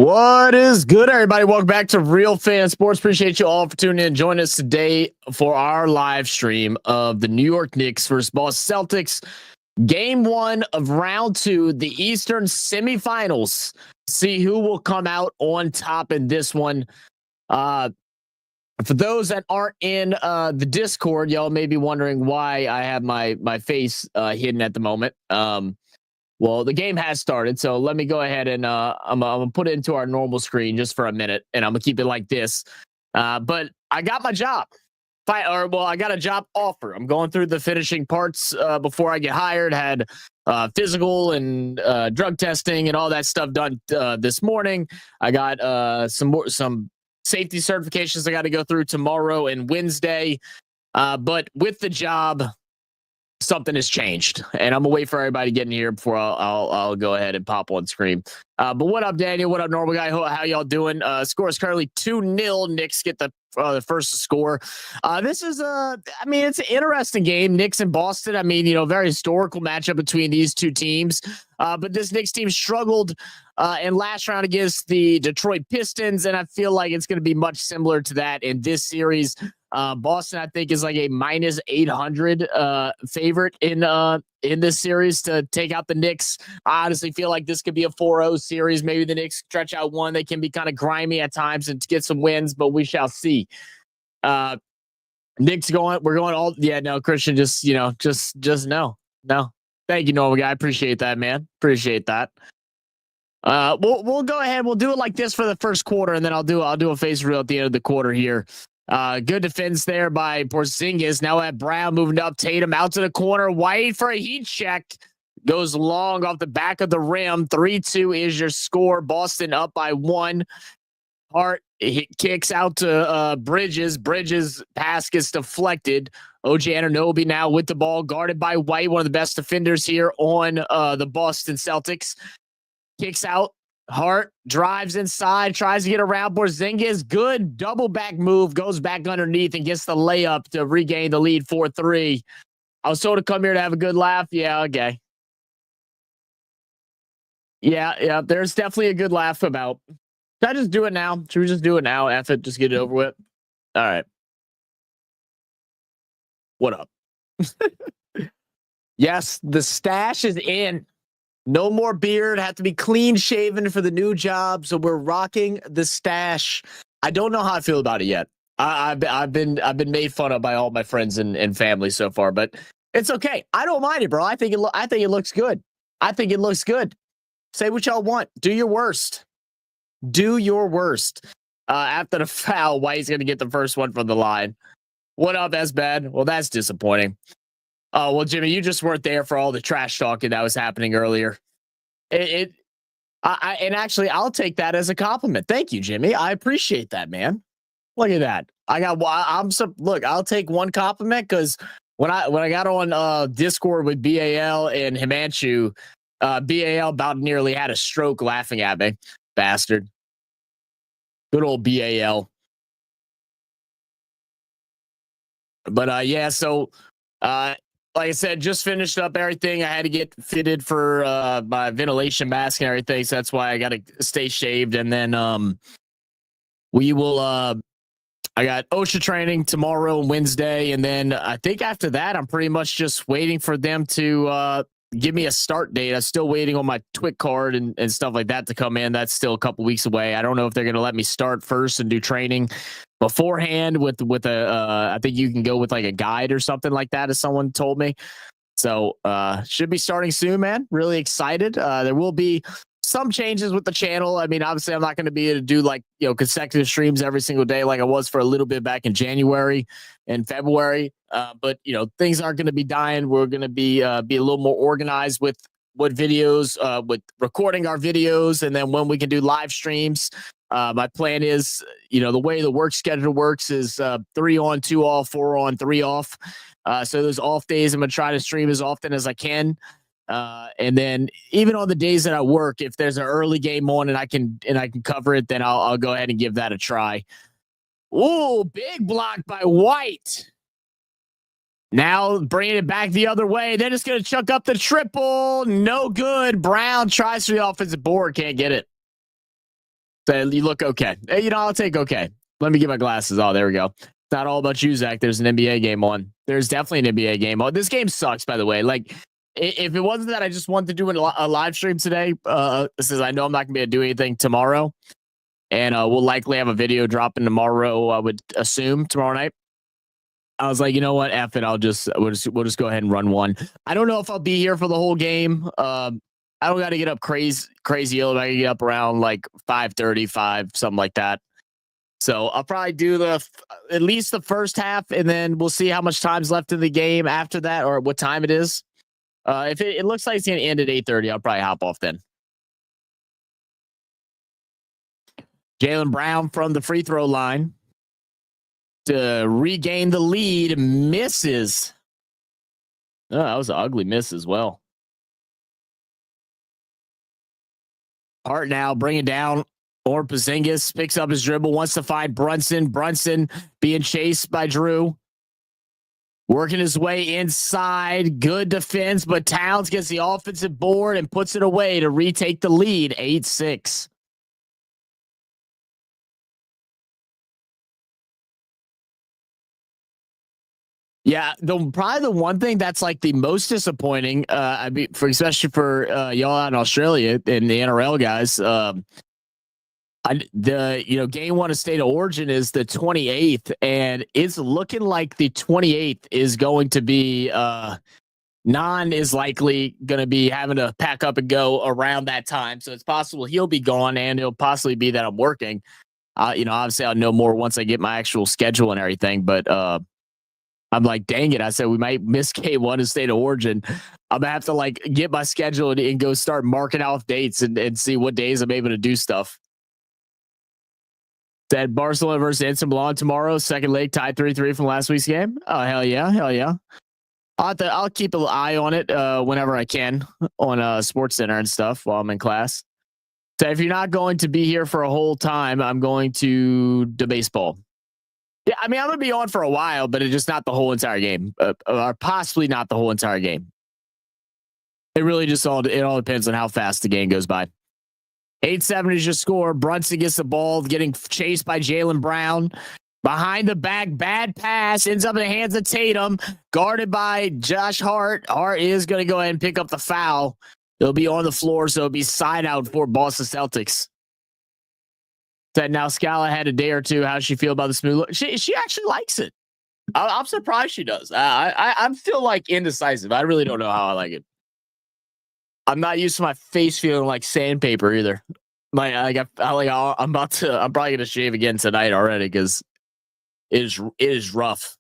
What is good, everybody? Welcome back to Real Fan Sports. Appreciate you all for tuning in. Join us today for our live stream of the New York Knicks versus Boston Celtics. Game 1 of round 2, the Eastern semifinals. See who will come out on top in this one. For those that aren't in the Discord, y'all may be wondering why I have my face hidden at the moment. Well, the game has started, so let me go ahead and I'm gonna put it into our normal screen just for a minute, and I'm gonna keep it like this. But I got my job. I got a job offer. I'm going through the finishing parts before I get hired. Had physical and drug testing and all that stuff done this morning. I got some safety certifications I got to go through tomorrow and Wednesday. But with the job, something has changed, and I'm gonna wait for everybody getting here before I'll go ahead and pop on screen. But what up, Daniel? What up, normal guy? How y'all doing? Score is currently 2-0. Knicks get the first to score. This is it's an interesting game. Knicks and Boston. Very historical matchup between these two teams. But this Knicks team struggled in last round against the Detroit Pistons, and I feel like it's going to be much similar to that in this series. Boston, I think, is like a minus 800 favorite in this series to take out the Knicks. I honestly feel like this could be a 4-0 series. Maybe the Knicks stretch out one. They can be kind of grimy at times and get some wins, but we shall see. Knicks going. We're going all. Yeah, no, Christian, just no. Thank you, normal guy. I appreciate that, man. Appreciate that. We'll go ahead. We'll do it like this for the first quarter, and then I'll do a face reel at the end of the quarter here. Good defense there by Porzingis. Now at Brown moving up, Tatum out to the corner, White for a heat check. Goes long off the back of the rim. 3-2 is your score. Boston up by 1. Hart kicks out to Bridges. Bridges pass gets deflected. OG Anunoby now with the ball, guarded by White, one of the best defenders here on the Boston Celtics. Kicks out. Hart drives inside, tries to get around Porzingis. Good double back move, goes back underneath and gets the layup to regain the lead 4-3. I was told to come here to have a good laugh. Yeah, okay. Yeah, there's definitely a good laugh about. Should I just do it now? Should we just do it now? F it, just get it over with. All right. What up? Yes, the stash is in. No more beard. Have to be clean shaven for the new job. So we're rocking the stash. I don't know how I feel about it yet. I've been made fun of by all my friends and family so far, but it's okay. I don't mind it, bro. I think it looks good. I think it looks good. Say what y'all want. Do your worst. Do your worst. After the foul, White's gonna get the first one from the line. What up, S-Bad? Well, that's disappointing. Oh, well, Jimmy, you just weren't there for all the trash talking that was happening earlier. And actually, I'll take that as a compliment. Thank you, Jimmy. I appreciate that, man. Look at that. Look, I'll take one compliment because when I got on Discord with BAL and Himanshu, BAL about nearly had a stroke laughing at me. Bastard. Good old BAL. But yeah, so like I said, just finished up everything. I had to get fitted for my ventilation mask and everything, so that's why I got to stay shaved. And then we will. I got OSHA training tomorrow and Wednesday, and then I think after that, I'm pretty much just waiting for them to give me a start date. I'm still waiting on my TWIC card and stuff like that to come in. That's still a couple weeks away. I don't know if they're going to let me start first and do training beforehand with I think you can go with like a guide or something like that, as someone told me. So should be starting soon, man. Really excited. There will be some changes with the channel. I mean, obviously I'm not going to be able to do consecutive streams every single day like I was for a little bit back in January and February. But things aren't going to be dying. We're going to be a little more organized with what videos, with recording our videos, and then when we can do live streams. My plan is, the way the work schedule works is 3 on, 2 off, 4 on, 3 off. So those off days, I'm going to try to stream as often as I can. And then even on the days that I work, if there's an early game on and I can cover it, then I'll go ahead and give that a try. Ooh, big block by White. Now bringing it back the other way. They're just going to chuck up the triple. No good. Brown tries for the offensive board. Can't get it. So you look okay. Hey, I'll take okay. Let me get my glasses. Oh, there we go. It's not all about you, Zach. There's an NBA game on. There's definitely an NBA game on. This game sucks, by the way. Like, if it wasn't that I just wanted to do a live stream today, since I know I'm not going to be able to do anything tomorrow, and we'll likely have a video dropping tomorrow, I would assume, tomorrow night. I was like, you know what? F it. We'll just go ahead and run one. I don't know if I'll be here for the whole game. I don't got to get up crazy early. I can get up around like 5:35, something like that. So I'll probably do at least the first half, and then we'll see how much time's left in the game after that, or what time it is. If it looks like it's going to end at 8:30, I'll probably hop off then. Jaylen Brown from the free throw line to regain the lead, misses. Oh, that was an ugly miss as well. Hart now bringing down Porzingis, picks up his dribble, wants to find Brunson. Brunson being chased by Drew. Working his way inside. Good defense, but Towns gets the offensive board and puts it away to retake the lead, 8-6. Yeah, probably the one thing that's like the most disappointing, I mean, especially for y'all out in Australia and the NRL guys, game one of State of Origin is the 28th, and it's looking like the 28th is going to be Non is likely going to be having to pack up and go around that time, so it's possible he'll be gone, and it'll possibly be that I'm working. Obviously I'll know more once I get my actual schedule and everything, but I'm like, dang it. I said, we might miss K1 in State of Origin. I'm going to have to like get my schedule and go start marking off dates and see what days I'm able to do stuff. Said Barcelona versus Inter Milan tomorrow. Second leg tied 3-3 from last week's game. Oh, hell yeah. Hell yeah. I'll keep an eye on it whenever I can on Sports Center and stuff while I'm in class. So if you're not going to be here for a whole time, I'm going to the baseball. Yeah, I mean, I'm going to be on for a while, but it's just not the whole entire game, or possibly not the whole entire game. It really just all depends on how fast the game goes by. 8-7 is your score. Brunson gets the ball, getting chased by Jaylen Brown. Behind the back, bad pass, ends up in the hands of Tatum, guarded by Josh Hart. Hart is going to go ahead and pick up the foul. It'll be on the floor, so it'll be side out for Boston Celtics. Said now Scala had a day or two. How does she feel about the smooth look? She actually likes it. I'm surprised she does. I'm still like indecisive. I really don't know how I like it. I'm not used to my face feeling like sandpaper either. I'm probably gonna shave again tonight already because it is rough.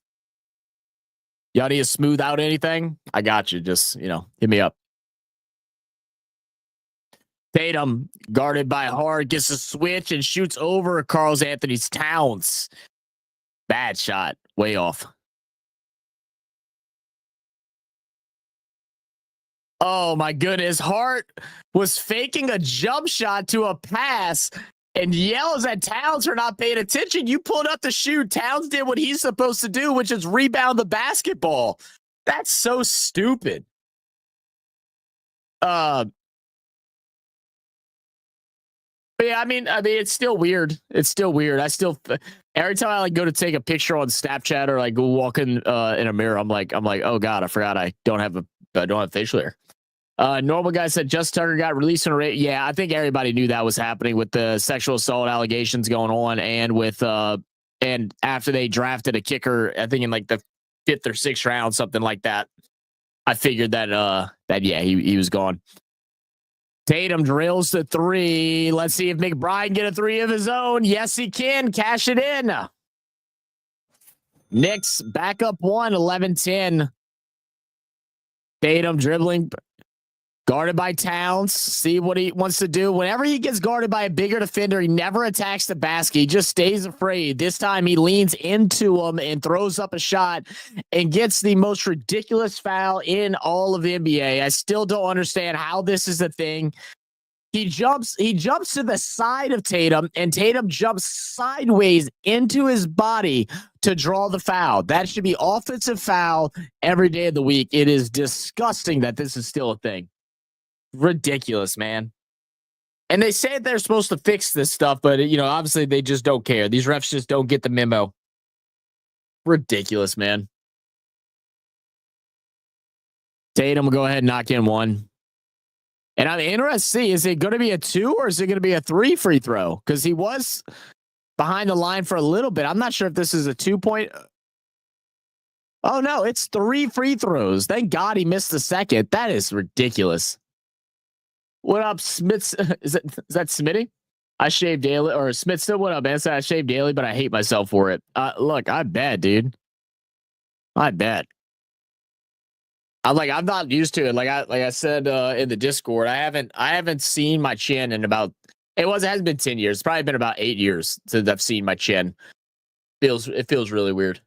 Y'all need to smooth out anything? I got you. Just hit me up. Tatum, guarded by Hart, gets a switch and shoots over Karl Anthony Towns. Bad shot. Way off. Oh, my goodness. Hart was faking a jump shot to a pass and yells at Towns for not paying attention. You pulled up the shoot. Towns did what he's supposed to do, which is rebound the basketball. That's so stupid. But yeah, I mean, it's still weird. It's still weird. Every time I go to take a picture on Snapchat or go walk in a mirror, I'm like, oh god, I forgot I don't have facial hair. Normal guy said Justin Tucker got released on a rate. Yeah, I think everybody knew that was happening with the sexual assault allegations going on, and with and after they drafted a kicker, I think in like the 5th or 6th round, something like that. I figured that he was gone. Tatum drills the 3. Let's see if McBride get a 3 of his own. Yes, he can. Cash it in. Knicks back up 1, 11-10. Tatum dribbling, guarded by Towns. See what he wants to do. Whenever he gets guarded by a bigger defender, he never attacks the basket. He just stays afraid. This time he leans into him and throws up a shot and gets the most ridiculous foul in all of the NBA. I still don't understand how this is a thing. He jumps to the side of Tatum, and Tatum jumps sideways into his body to draw the foul. That should be offensive foul every day of the week. It is disgusting that this is still a thing. Ridiculous, man. And they say they're supposed to fix this stuff, but obviously they just don't care. These refs just don't get the memo. Ridiculous, man. Tatum will go ahead and knock in one. And I'm interested to see, is it going to be a 2 or is it going to be a 3 free throw? Because he was behind the line for a little bit. I'm not sure if this is a 2-point. Oh, no, it's 3 free throws. Thank God he missed the second. That is ridiculous. What up, Smith? Is that Smitty? I shave daily. Or Smith still, what up, man? I shave daily, but I hate myself for it. Look, I bet, dude. I bet. I'm not used to it. Like I said in the Discord, I haven't seen my chin in about it hasn't been 10 years. It's probably been about 8 years since I've seen my chin. It feels really weird.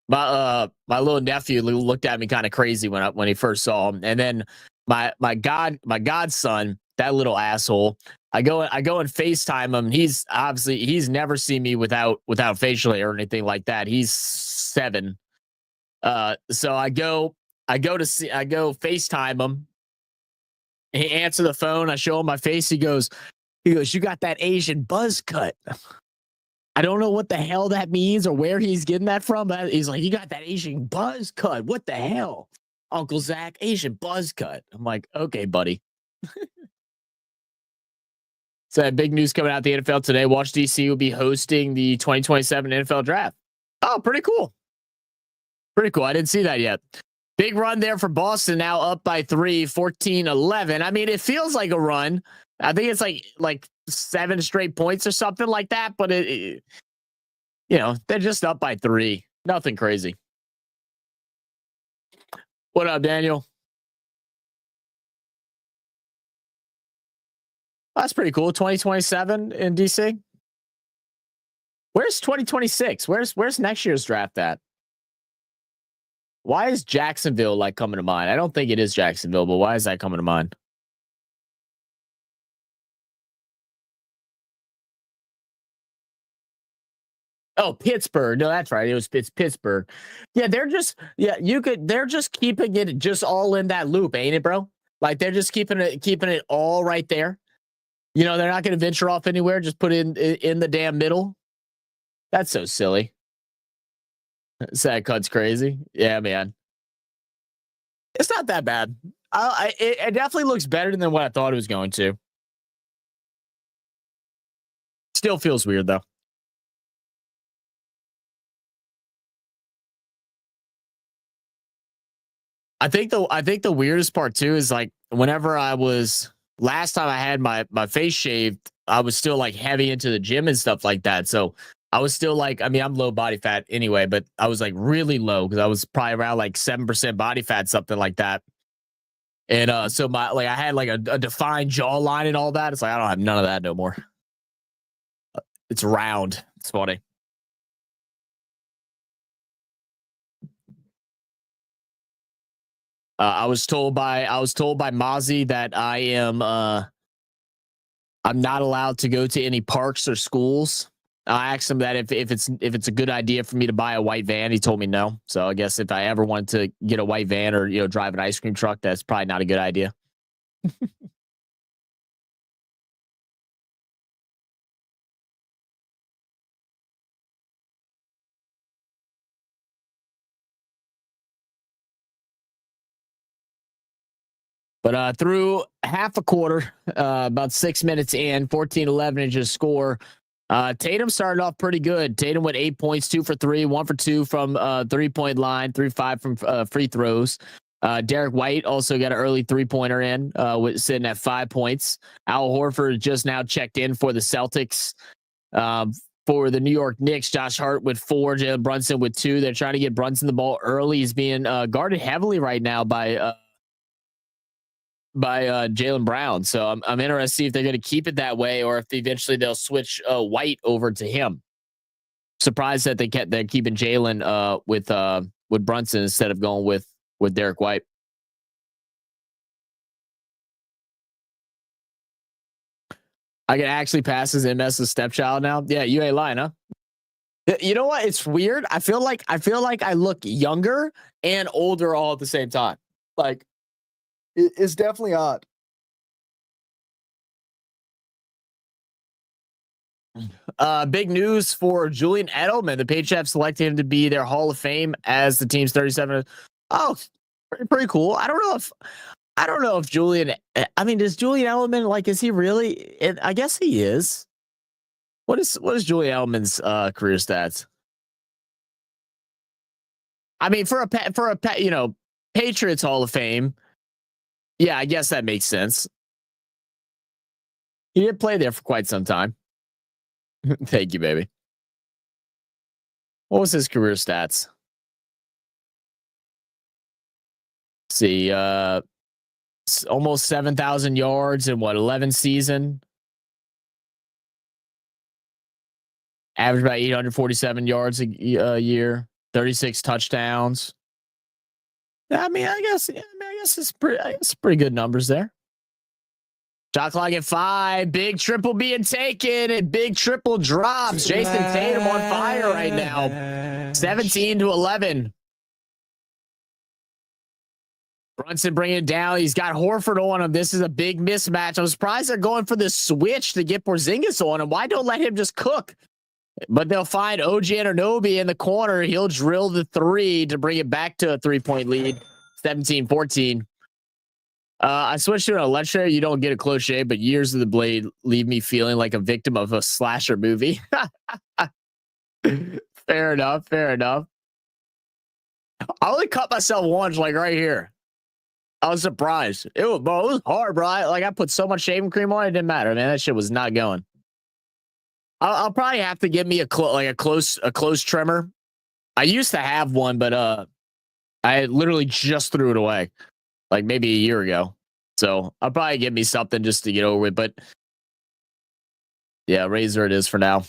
My little nephew looked at me kind of crazy when he first saw him, and then my godson, that little asshole. I go and FaceTime him. He's never seen me without facial hair or anything like that. He's 7. So I go FaceTime him. He answers the phone. I show him my face. He goes, you got that Asian buzz cut. I don't know what the hell that means or where he's getting that from, but he's like, you got that Asian buzz cut. What the hell? Uncle Zach, Asian buzz cut. I'm like, okay, buddy. So big news coming out the NFL today. Washington, D.C. will be hosting the 2027 NFL draft. Oh, pretty cool. Pretty cool. I didn't see that yet. Big run there for Boston, now up by 3, 14-11. I mean, it feels like a run. I think it's like 7 straight points or something like that, but they're just up by 3. Nothing crazy. What up, Daniel? That's pretty cool. 2027 in DC. Where's 2026? Where's next year's draft at? Why is Jacksonville coming to mind? I don't think it is Jacksonville, but why is that coming to mind? Oh, Pittsburgh. No, that's right. It's Pittsburgh. Yeah, they're just keeping it just all in that loop, ain't it, bro? Like they're just keeping it all right there. They're not going to venture off anywhere. Just put it in the damn middle. That's so silly. Sad cut's crazy. Yeah, man. It's not that bad. It definitely looks better than what I thought it was going to. Still feels weird though. I think the weirdest part too is whenever last time I had my face shaved, I was still heavy into the gym and stuff like that. So I was still I'm low body fat anyway, but I was really low because I was probably around 7% body fat, something like that. And so I had a defined jawline and all that. It's I don't have none of that no more. It's round. It's funny. I was told by Mozzie that I'm not allowed to go to any parks or schools. I asked him that if it's a good idea for me to buy a white van. He told me no. So I guess if I ever want to get a white van or drive an ice cream truck, that's probably not a good idea. But through half a quarter, about 6 minutes in, 14-11 is your score. Tatum started off pretty good. Tatum went 8 points, 2 for 3, 1 for 2 from 3-point line, 3-5 from free throws. Derek White also got an early 3-pointer in, sitting at 5 points. Al Horford just now checked in for the Celtics. For the New York Knicks, Josh Hart with 4, Jalen Brunson with 2. They're trying to get Brunson the ball early. He's being guarded heavily right now by Jaylen Brown. So I'm interested to see if they're going to keep it that way or if eventually they'll switch White over to him. Surprised that they're keeping Jaylen with Brunson instead of going with Derek White. I can actually pass as MS's stepchild now. Yeah, you ain't lying, huh? You know what? It's weird. I feel like I look younger and older all at the same time. It's definitely odd. Big news for Julian Edelman. The Patriots have selected him to be their Hall of Fame as the team's 37. Oh, pretty cool. I don't know if Julian. I mean, does Julian Edelman, like? Is he really? I guess he is. What is Julian Edelman's career stats? I mean, for a Patriots Hall of Fame. Yeah, I guess that makes sense. He did play there for quite some time. Thank you, baby. What was his career stats? Let's see, almost 7,000 yards in 11 season. Average about 847 yards a year. 36 touchdowns. I guess it's pretty good numbers there. Shot clock at 5. Big triple being taken and big triple drops. Jason Tatum on fire right now. 17-11. Brunson bringing it down. He's got Horford on him. This is a big mismatch. I'm surprised they're going for the switch to get Porzingis on him. Why don't let him just cook? But they'll find OG Anunoby in the corner. He'll drill the 3 to bring it back to a 3-point lead. 17-14. I switched to an electro. You don't get a close shave, but years of the blade leave me feeling like a victim of a slasher movie. Fair enough. I only cut myself once, like right here. I was surprised. It was hard, bro. I put so much shaving cream on it didn't matter, man. That shit was not going. I'll probably have to get me a close trimmer. I used to have one, but I literally just threw it away, like maybe a year ago. So I'll probably get me something just to get over it. But yeah, razor it is for now.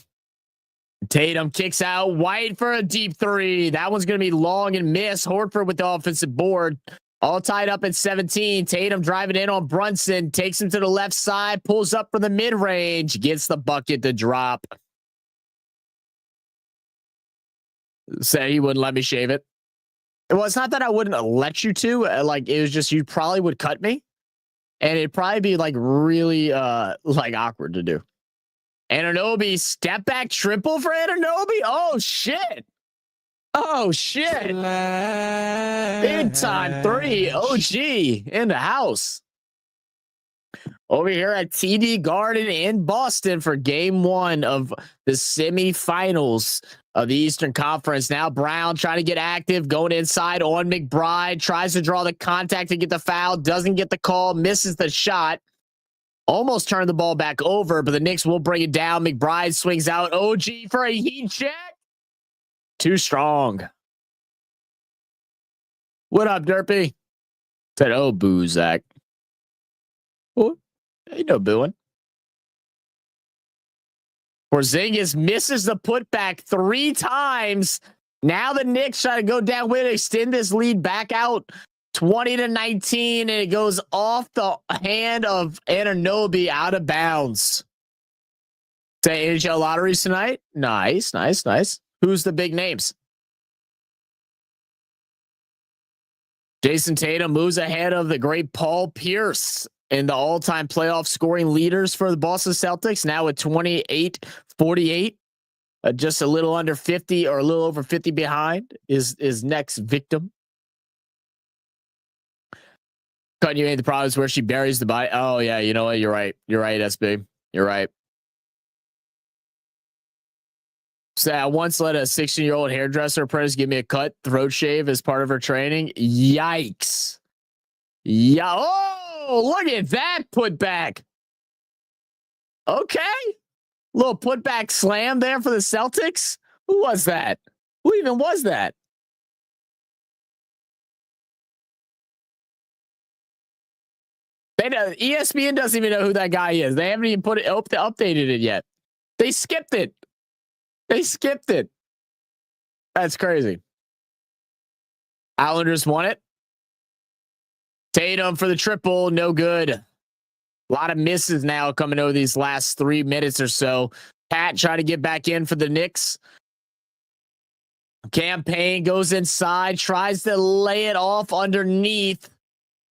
Tatum kicks out White for a deep 3. That one's going to be long and miss. Horford with the offensive board. All tied up at 17. Tatum driving in on Brunson. Takes him to the left side. Pulls up for the mid-range. Gets the bucket to drop. Said he wouldn't let me shave it. Well, it's not that I wouldn't let you to. It was just you probably would cut me. And it'd probably be really awkward to do. Anunoby, step back triple for Anunoby. Oh, shit. Big time 3. OG in the house. Over here at TD Garden in Boston for game 1 of the semifinals of the Eastern Conference. Now Brown trying to get active, going inside on McBride, tries to draw the contact to get the foul, doesn't get the call, misses the shot. Almost turned the ball back over, but the Knicks will bring it down. McBride swings out. OG for a heat check. Too strong. What up, Derpy? Said, oh, boo, Zach. Well, ain't no booing. Porzingis misses the putback 3 times. Now the Knicks try to go down with it, extend this lead back out 20-19, and it goes off the hand of Anunoby out of bounds. Say NHL lotteries tonight. Nice. Who's the big names? Jason Tatum moves ahead of the great Paul Pierce in the all-time playoff scoring leaders for the Boston Celtics, now at 28-48. Just a little under 50 or a little over 50 behind is next victim. Cutting you ain't the problem is where she buries the body. Oh, yeah, you know what? You're right, SB. You're right. So I once let a 16-year-old hairdresser apprentice give me a cut throat shave as part of her training. Yikes. Yeah. Oh, look at that putback. Okay. Little putback slam there for the Celtics. Who was that? Who even was that? ESPN doesn't even know who that guy is. They haven't even updated it yet. They skipped it. That's crazy. Islanders won it. Tatum for the triple. No good. A lot of misses now coming over these last 3 minutes or so. Pat trying to get back in for the Knicks. Campaign goes inside, tries to lay it off underneath,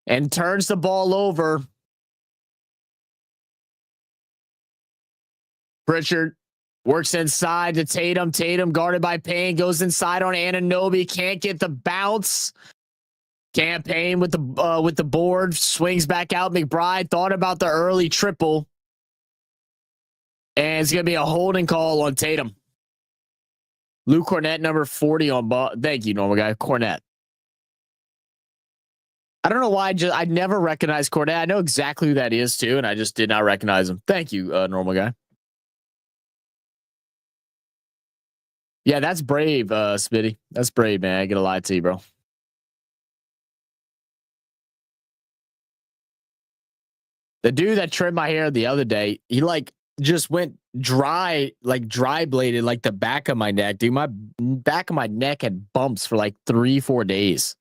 and turns the ball over. Pritchard Works inside to Tatum. Tatum guarded by Payne. Goes inside on Anunoby. Can't get the bounce. Campaign with the board. Swings back out. McBride thought about the early triple. And it's going to be a holding call on Tatum. Lou Cornett, number 40 on ball. Thank you, normal guy. Cornett. I don't know why I never recognized Cornett. I know exactly who that is too, and I just did not recognize him. Thank you, normal guy. Yeah, that's brave, Smitty. That's brave, man. I gotta lie to you, bro. The dude that trimmed my hair the other day, he like just went dry, like dry bladed, like the back of my neck. Dude, my back of my neck had bumps for like 3-4 days.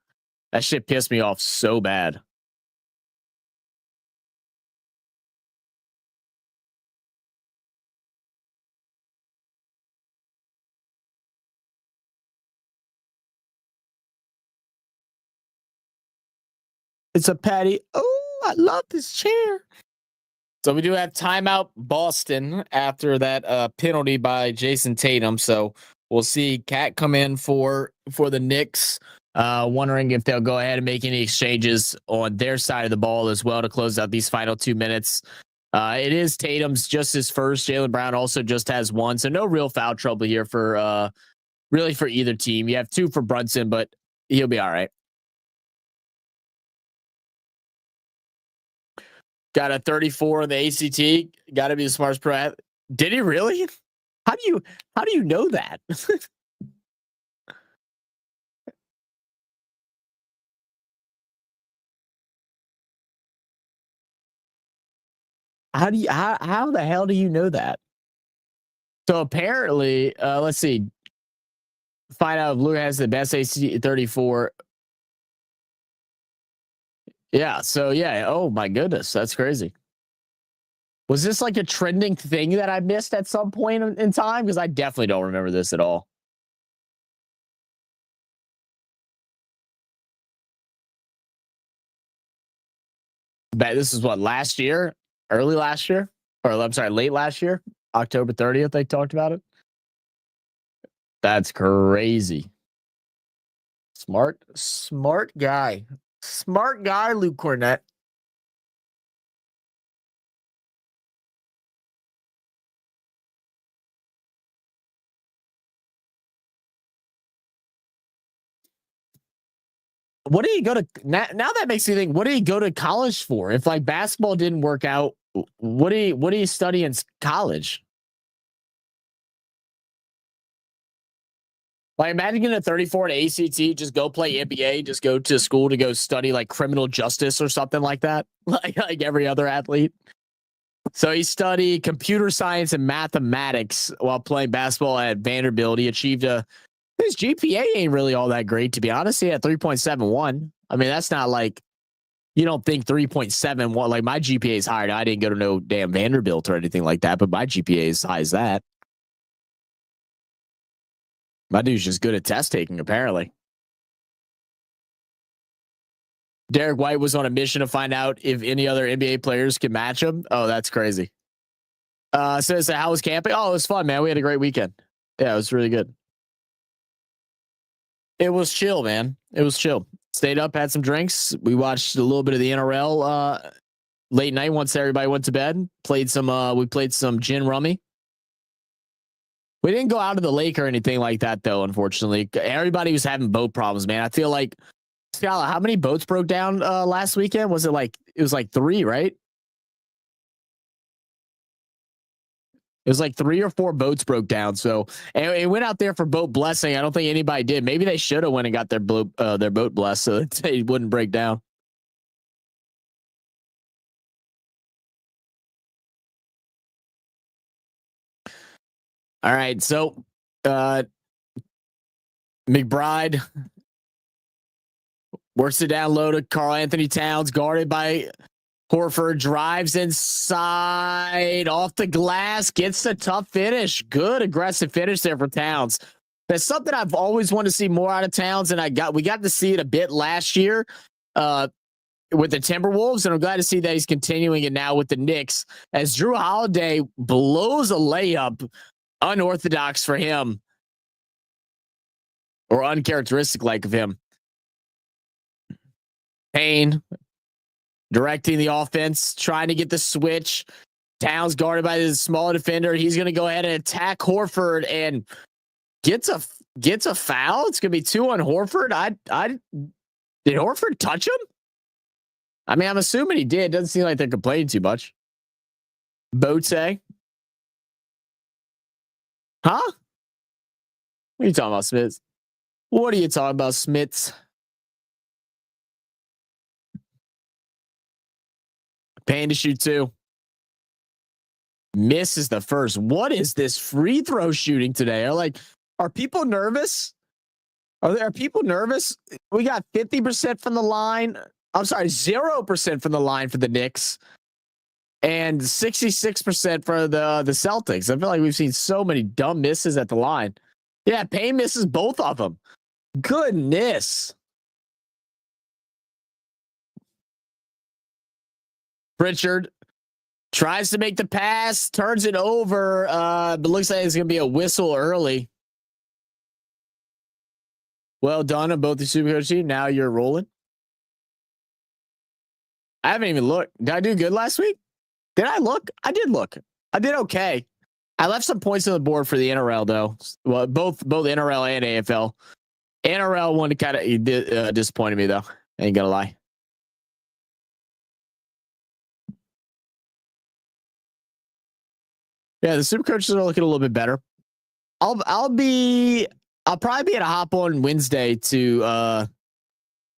That shit pissed me off so bad. It's a patty. Oh, I love this chair. So we do have timeout Boston after that penalty by Jason Tatum. So we'll see Cat come in for the Knicks. Wondering if they'll go ahead and make any exchanges on their side of the ball as well to close out these final 2 minutes. It is Tatum's just his first. Jaylen Brown also just has one. So no real foul trouble here for really for either team. You have 2 for Brunson, but he'll be all right. Got a 34 on the ACT. Got to be the smartest pro. Did he really? How do you know that? How the hell do you know that? So apparently, let's see. Find out if Luka has the best ACT 34. Yeah. So yeah. Oh my goodness, that's crazy. Was this like a trending thing that I missed at some point in time? Because I definitely don't remember this at all. But this is what, last year, early last year, or I'm sorry, late last year, October 30th. They talked about it. That's crazy. Smart guy, Luke Cornett. What did he go to now? That makes me think. What did he go to college for? If like basketball didn't work out, what do you study in college? Like imagine getting a 34 at ACT, just go play NBA, just go to school to go study like criminal justice or something like that, like every other athlete. So he studied computer science and mathematics while playing basketball at Vanderbilt. He achieved his GPA ain't really all that great, to be honest. He had 3.71. I mean, that's not like, you don't think 3.71, like my GPA is higher. I didn't go to no damn Vanderbilt or anything like that, but my GPA is high as that. My dude's just good at test taking, apparently. Derek White was on a mission to find out if any other NBA players could match him. Oh, that's crazy. So how was camping? Oh, it was fun, man. We had a great weekend. Yeah, it was really good. It was chill, man. It was chill. Stayed up, had some drinks. We watched a little bit of the NRL late night once everybody went to bed. We played some gin rummy. We didn't go out to the lake or anything like that, though, unfortunately. Everybody was having boat problems, man. I feel like, Scala, how many boats broke down last weekend? It was like 3, right? It was like 3 or 4 boats broke down. So and it went out there for boat blessing. I don't think anybody did. Maybe they should have went and got their boat blessed so that they wouldn't break down. All right. So McBride works it down low to Karl Anthony Towns, guarded by Horford, drives inside off the glass, gets a tough finish. Good aggressive finish there for Towns. That's something I've always wanted to see more out of Towns, and we got to see it a bit last year with the Timberwolves, and I'm glad to see that he's continuing it now with the Knicks as Drew Holiday blows a layup Unorthodox for him, or uncharacteristic like of him. Payne directing the offense, trying to get the switch. Towns guarded by this small defender. He's going to go ahead and attack Horford and gets a foul. It's going to be 2 on Horford. Did Horford touch him? I mean, I'm assuming he did. Doesn't seem like they're complaining too much. Bote. Huh? What are you talking about, Smiths? What are you talking about, Smiths? Payne to shoot 2. Misses the first. What is this free throw shooting today? Are people nervous? Are people nervous? We got 50% from the line. I'm sorry, 0% from the line for the Knicks, and 66% for the Celtics. I feel like we've seen so many dumb misses at the line. Yeah, Payne misses both of them. Goodness. Pritchard tries to make the pass, turns it over, but looks like it's going to be a whistle early. Well done on both the Supercoach team. Now you're rolling. I haven't even looked. Did I do good last week? Did I look? I did look. I did okay. I left some points on the board for the NRL, though. Well, both NRL and AFL. NRL one kind of disappointed me, though. I ain't gonna lie. Yeah, the Supercoaches are looking a little bit better. I'll probably be at a hop on Wednesday to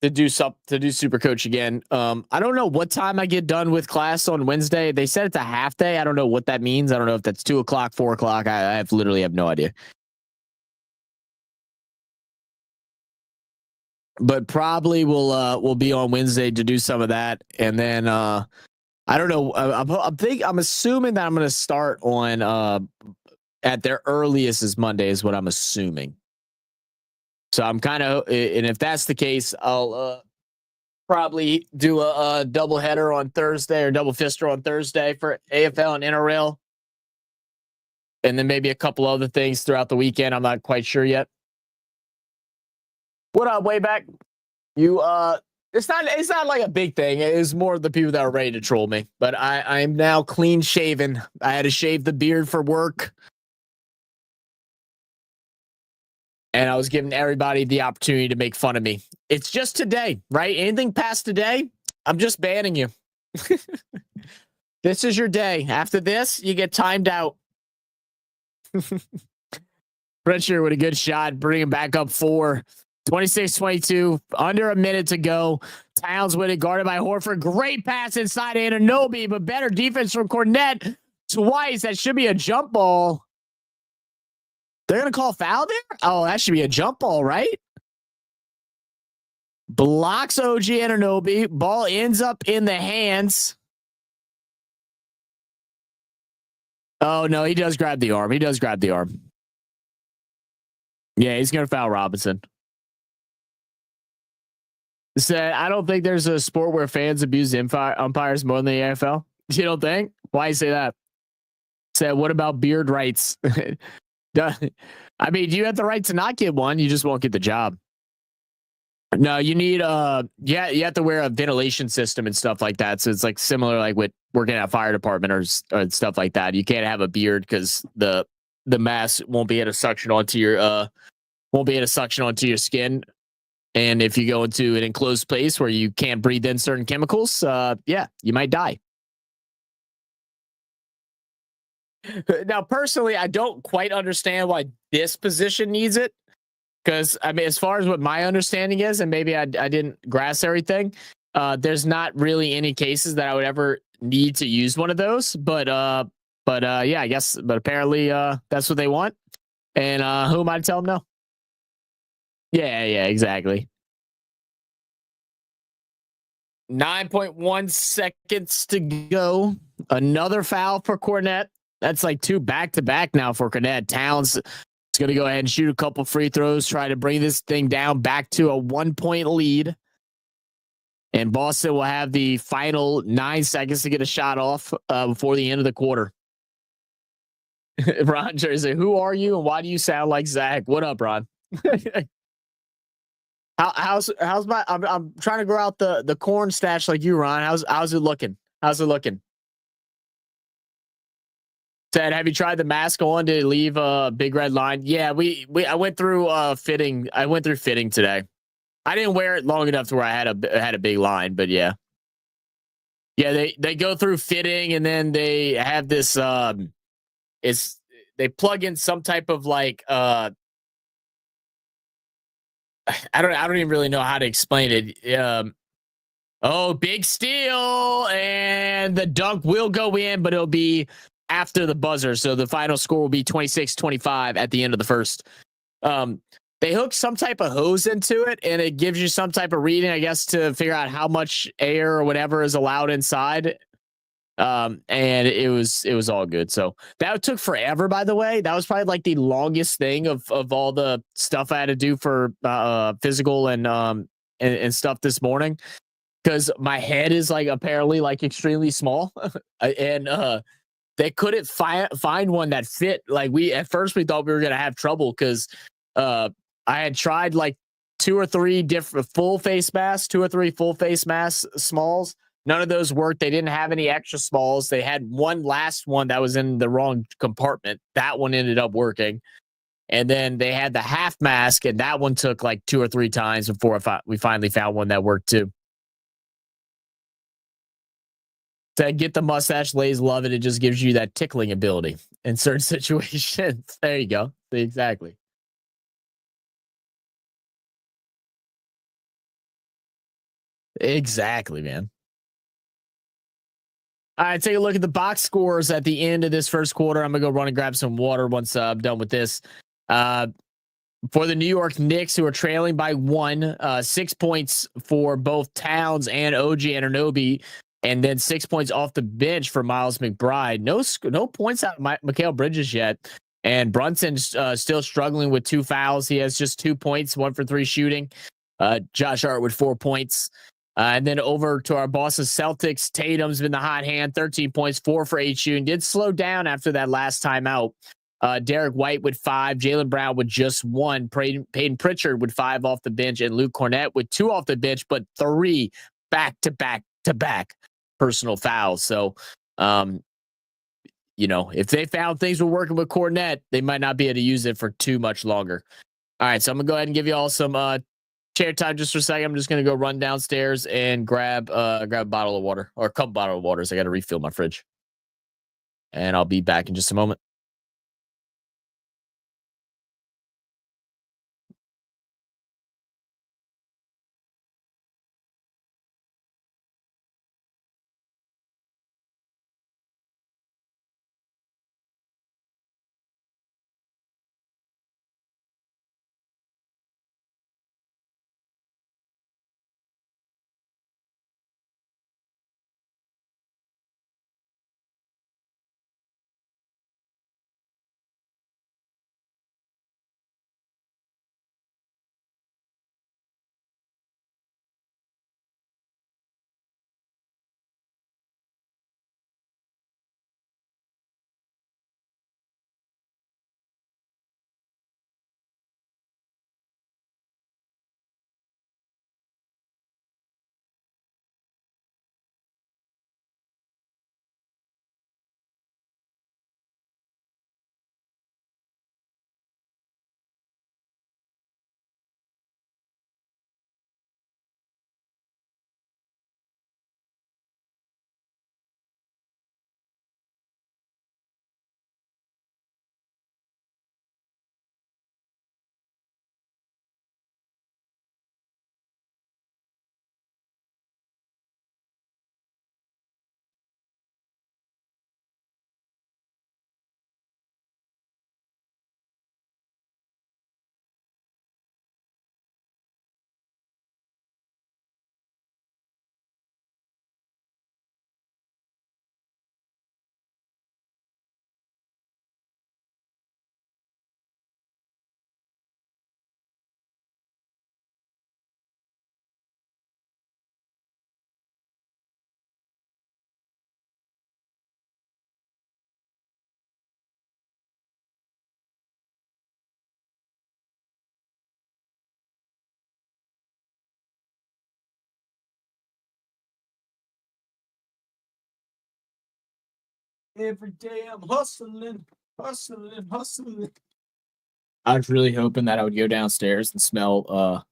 do Supercoach again. I don't know what time I get done with class on Wednesday. They said it's a half day. I don't know what that means. I don't know if that's 2 o'clock, 4 o'clock. I literally have no idea. But probably we'll be on Wednesday to do some of that, and then I don't know. I'm assuming that I'm going to start on at their earliest is Monday is what I'm assuming. So I'm kind of, and if that's the case, I'll probably do a double header on Thursday or double fister on Thursday for AFL and NRL, and then maybe a couple other things throughout the weekend. I'm not quite sure yet. What up, Wayback? You it's not like a big thing. It is more the people that are ready to troll me. But I'm now clean shaven. I had to shave the beard for work. And I was giving everybody the opportunity to make fun of me. It's just today, right? Anything past today, I'm just banning you. This is your day. After this, you get timed out. Pritchard with a good shot, bring him back up 4. 26-22, under a minute to go. Towns with it, guarded by Horford. Great pass inside Anunoby, but better defense from Cornette twice. That should be a jump ball. They're going to call foul there? Oh, that should be a jump ball, right? Blocks OG Anunoby. Ball ends up in the hands. Oh, no, he does grab the arm. Yeah, he's going to foul Robinson. Said, I don't think there's a sport where fans abuse umpires more than the AFL. You don't think? Why you say that? Said, what about beard rights? I mean, you have the right to not get one. You just won't get the job. No, you need you have to wear a ventilation system and stuff like that. So it's like similar like with working at a fire department or stuff like that. You can't have a beard because the mask won't be able to suction onto your skin. And if you go into an enclosed place where you can't breathe in certain chemicals, you might die. Now, personally, I don't quite understand why this position needs it. Because, I mean, as far as what my understanding is, and maybe I didn't grasp everything, there's not really any cases that I would ever need to use one of those. But I guess, but apparently that's what they want. And who am I to tell them no? Yeah, exactly. 9.1 seconds to go. Another foul for Cornette. That's like 2 back-to-back now for Cornette. Towns is going to go ahead and shoot a couple free throws, try to bring this thing down back to a 1-point lead. And Boston will have the final 9 seconds to get a shot off before the end of the quarter. Ron Jersey, who are you and why do you sound like Zach? What up, Ron? How's my? I'm trying to grow out the corn stash like you, Ron. How's it looking? How's it looking? Ted, have you tried the mask on to leave a big red line? Yeah, we I went through fitting. I went through fitting today. I didn't wear it long enough to where I had a big line, but yeah. Yeah, they go through fitting and then they have this it's they plug in some type of like I don't even really know how to explain it. Oh, big steal and the dunk will go in, but it'll be after the buzzer. So the final score will be 26-25 at the end of the first. Um they hook some type of hose into it and it gives you some type of reading, I guess, to figure out how much air or whatever is allowed inside. And it was all good. So that took forever, by the way. That was probably like the longest thing of all the stuff I had to do for physical and stuff this morning, because my head is like apparently like extremely small. And they couldn't find one that fit. Like, we at first we thought we were gonna have trouble because uh I had tried like two or three different full face masks, two or three full face masks smalls. None of those worked. They didn't have any extra smalls. They had one last one that was in the wrong compartment. That one ended up working. And then they had the half mask, and that one took like two or three times before we finally found one that worked too. To get the mustache, Lays love it. It just gives you that tickling ability in certain situations. There you go. Exactly. Exactly, man. All right, take a look at the box scores at the end of this first quarter. I'm gonna go run and grab some water once I'm done with this. Uh, for the New York Knicks, who are trailing by one, 6 points for both Towns and OG Anunoby, and then 6 points off the bench for Miles McBride. No points out of Mikal Bridges yet, and Brunson's still struggling with two fouls. He has just 2 points, 1 for 3 shooting. Josh Hart with 4 points. And then over to our Boston Celtics, Tatum's been the hot hand, 13 points, 4 for 8 shooting. Did slow down after that last time out. Derek White with 5, Jaylen Brown with just 1, Peyton Pritchard with 5 off the bench, and Luke Cornett with 2 off the bench, but 3 back-to-back personal fouls. So, if they found things were working with Cornett, they might not be able to use it for too much longer. All right, so I'm gonna go ahead and give you all some chair time just for a second. I'm just gonna go run downstairs and grab a bottle of water or a couple bottle of waters. I got to refill my fridge, and I'll be back in just a moment. Every day I'm hustling. I was really hoping that I would go downstairs and smell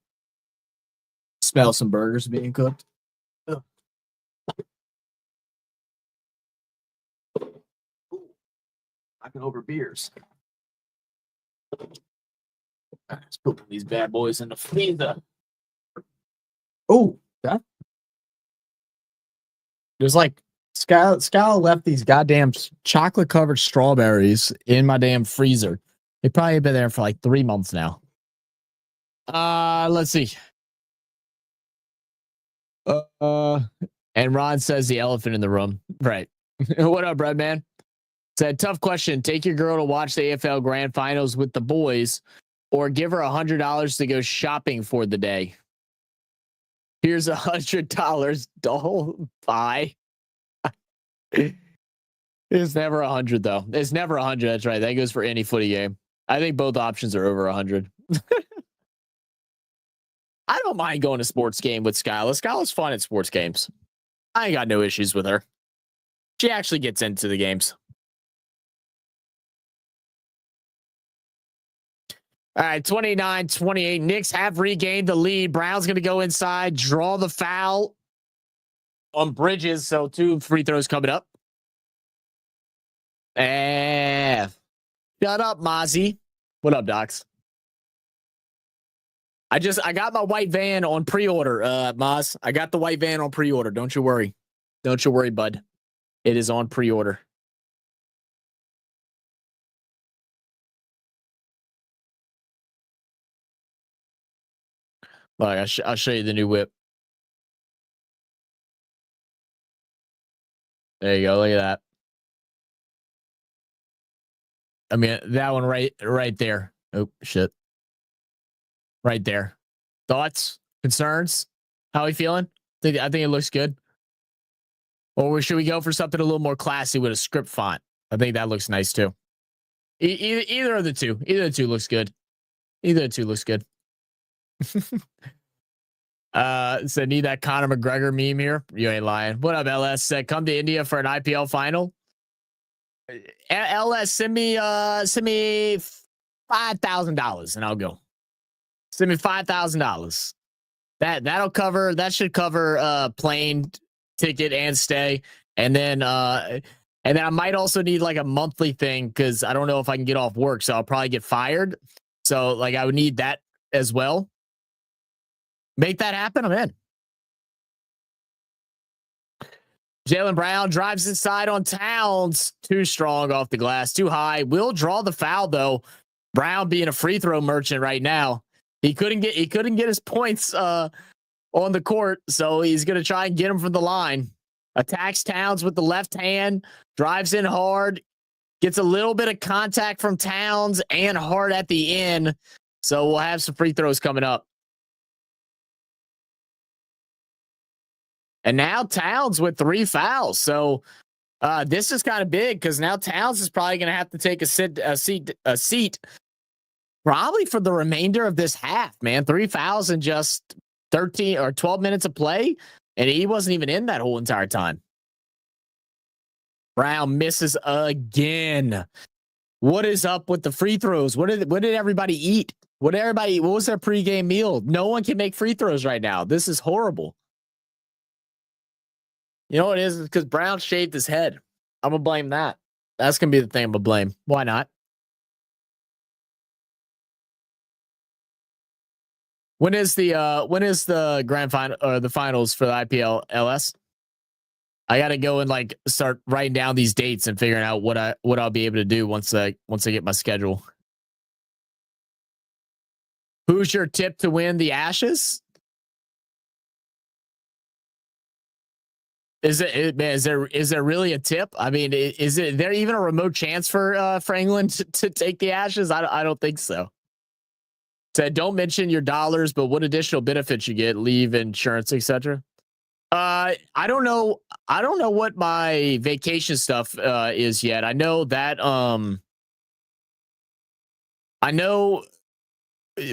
some burgers being cooked. Ugh. Knocking over beers. Let's put these bad boys in the freezer. Oh, that. There's like Skylar left these goddamn chocolate covered strawberries in my damn freezer. They probably been there for like 3 months now. Let's see. And Ron says the elephant in the room. Right. What up, Brad man? Said tough question. Take your girl to watch the AFL Grand Finals with the boys, or give her $100 to go shopping for the day. Here's $100. Doll. Bye. It's never 100 though. It's never 100. That's right. That goes for any footy game. I think both options are over 100. I don't mind going to sports game with Skyla. Skyla's fun at sports games. I ain't got no issues with her. She actually gets into the games. All right, 29-28. Knicks have regained the lead. Brown's going to go inside, draw the foul on Bridges. So 2 free throws coming up. Shut up, Mozzie. What up, Docs? I got my white van on pre-order, Moz. I got the white van on pre-order. Don't you worry. Don't you worry, bud. It is on pre-order. Look, I'll show you the new whip. There you go. Look at that. I mean, that one right there. Oh, shit. Right there. Thoughts? Concerns? How are you feeling? I think it looks good. Or should we go for something a little more classy with a script font? I think that looks nice too. Either of the two. Either of the two looks good. Either of the two looks good. So need that Conor McGregor meme here. You ain't lying. What up, LS? Said come to India for an IPL final. LS, send me $5,000 and I'll go. Send me $5,000. That should cover plane ticket and stay. And then I might also need like a monthly thing because I don't know if I can get off work, so I'll probably get fired. So like I would need that as well. Make that happen. I'm in. Jaylen Brown drives inside on Towns. Too strong off the glass. Too high. Will draw the foul though. Brown being a free throw merchant right now. He couldn't get his points on the court, so he's gonna try and get him from the line. Attacks Towns with the left hand. Drives in hard. Gets a little bit of contact from Towns and Hart at the end. So we'll have some free throws coming up. And now Towns with 3 fouls. So this is kind of big because now Towns is probably going to have to take a seat probably for the remainder of this half, man. 3 fouls in just 13 or 12 minutes of play. And he wasn't even in that whole entire time. Brown misses again. What is up with the free throws? What did everybody eat? What was their pregame meal? No one can make free throws right now. This is horrible. You know what it is? Because Brown shaved his head. I'm gonna blame that. That's gonna be the thing I'm gonna blame. Why not? When is the grand final or the finals for the IPL LS? I gotta go and like start writing down these dates and figuring out what I'll be able to do once I get my schedule. Who's your tip to win the Ashes? Is there really a tip? I mean, is there even a remote chance for England to take the Ashes? I don't think so. Said don't mention your dollars, but what additional benefits you get, leave, insurance, etc. I don't know what my vacation stuff is yet. I know that I know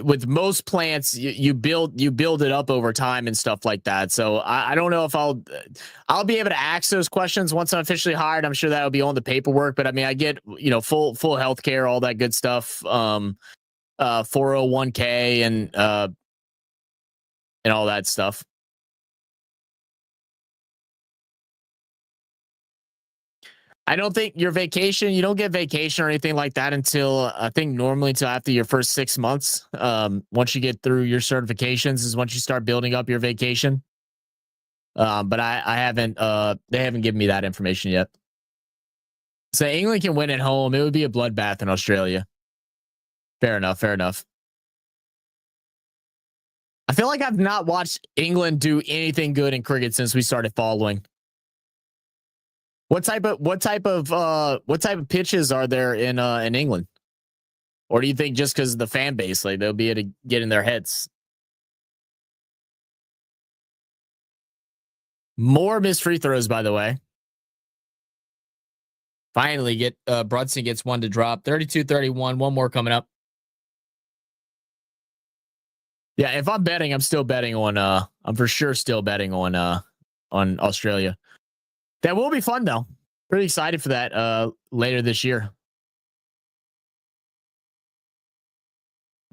with most plants, you build it up over time and stuff like that. So I don't know if I'll be able to ask those questions once I'm officially hired. I'm sure that'll be on the paperwork, but I mean, I get, full health care, all that good stuff. 401k and all that stuff. I don't think your vacation, you don't get vacation or anything like that until I think normally until after your first 6 months. Once you get through your certifications is once you start building up your vacation. But I haven't, they haven't given me that information yet. So England can win at home. It would be a bloodbath in Australia. Fair enough. Fair enough. I feel like I've not watched England do anything good in cricket since we started following. What type of pitches are there in England? Or do you think just because of the fan base, like they'll be able to get in their heads? More missed free throws, by the way. Finally, Brunson gets one to drop. 32-31. One more coming up. Yeah, if I'm betting, I'm still betting on. I'm for sure still betting on Australia. That will be fun though. Pretty excited for that later this year.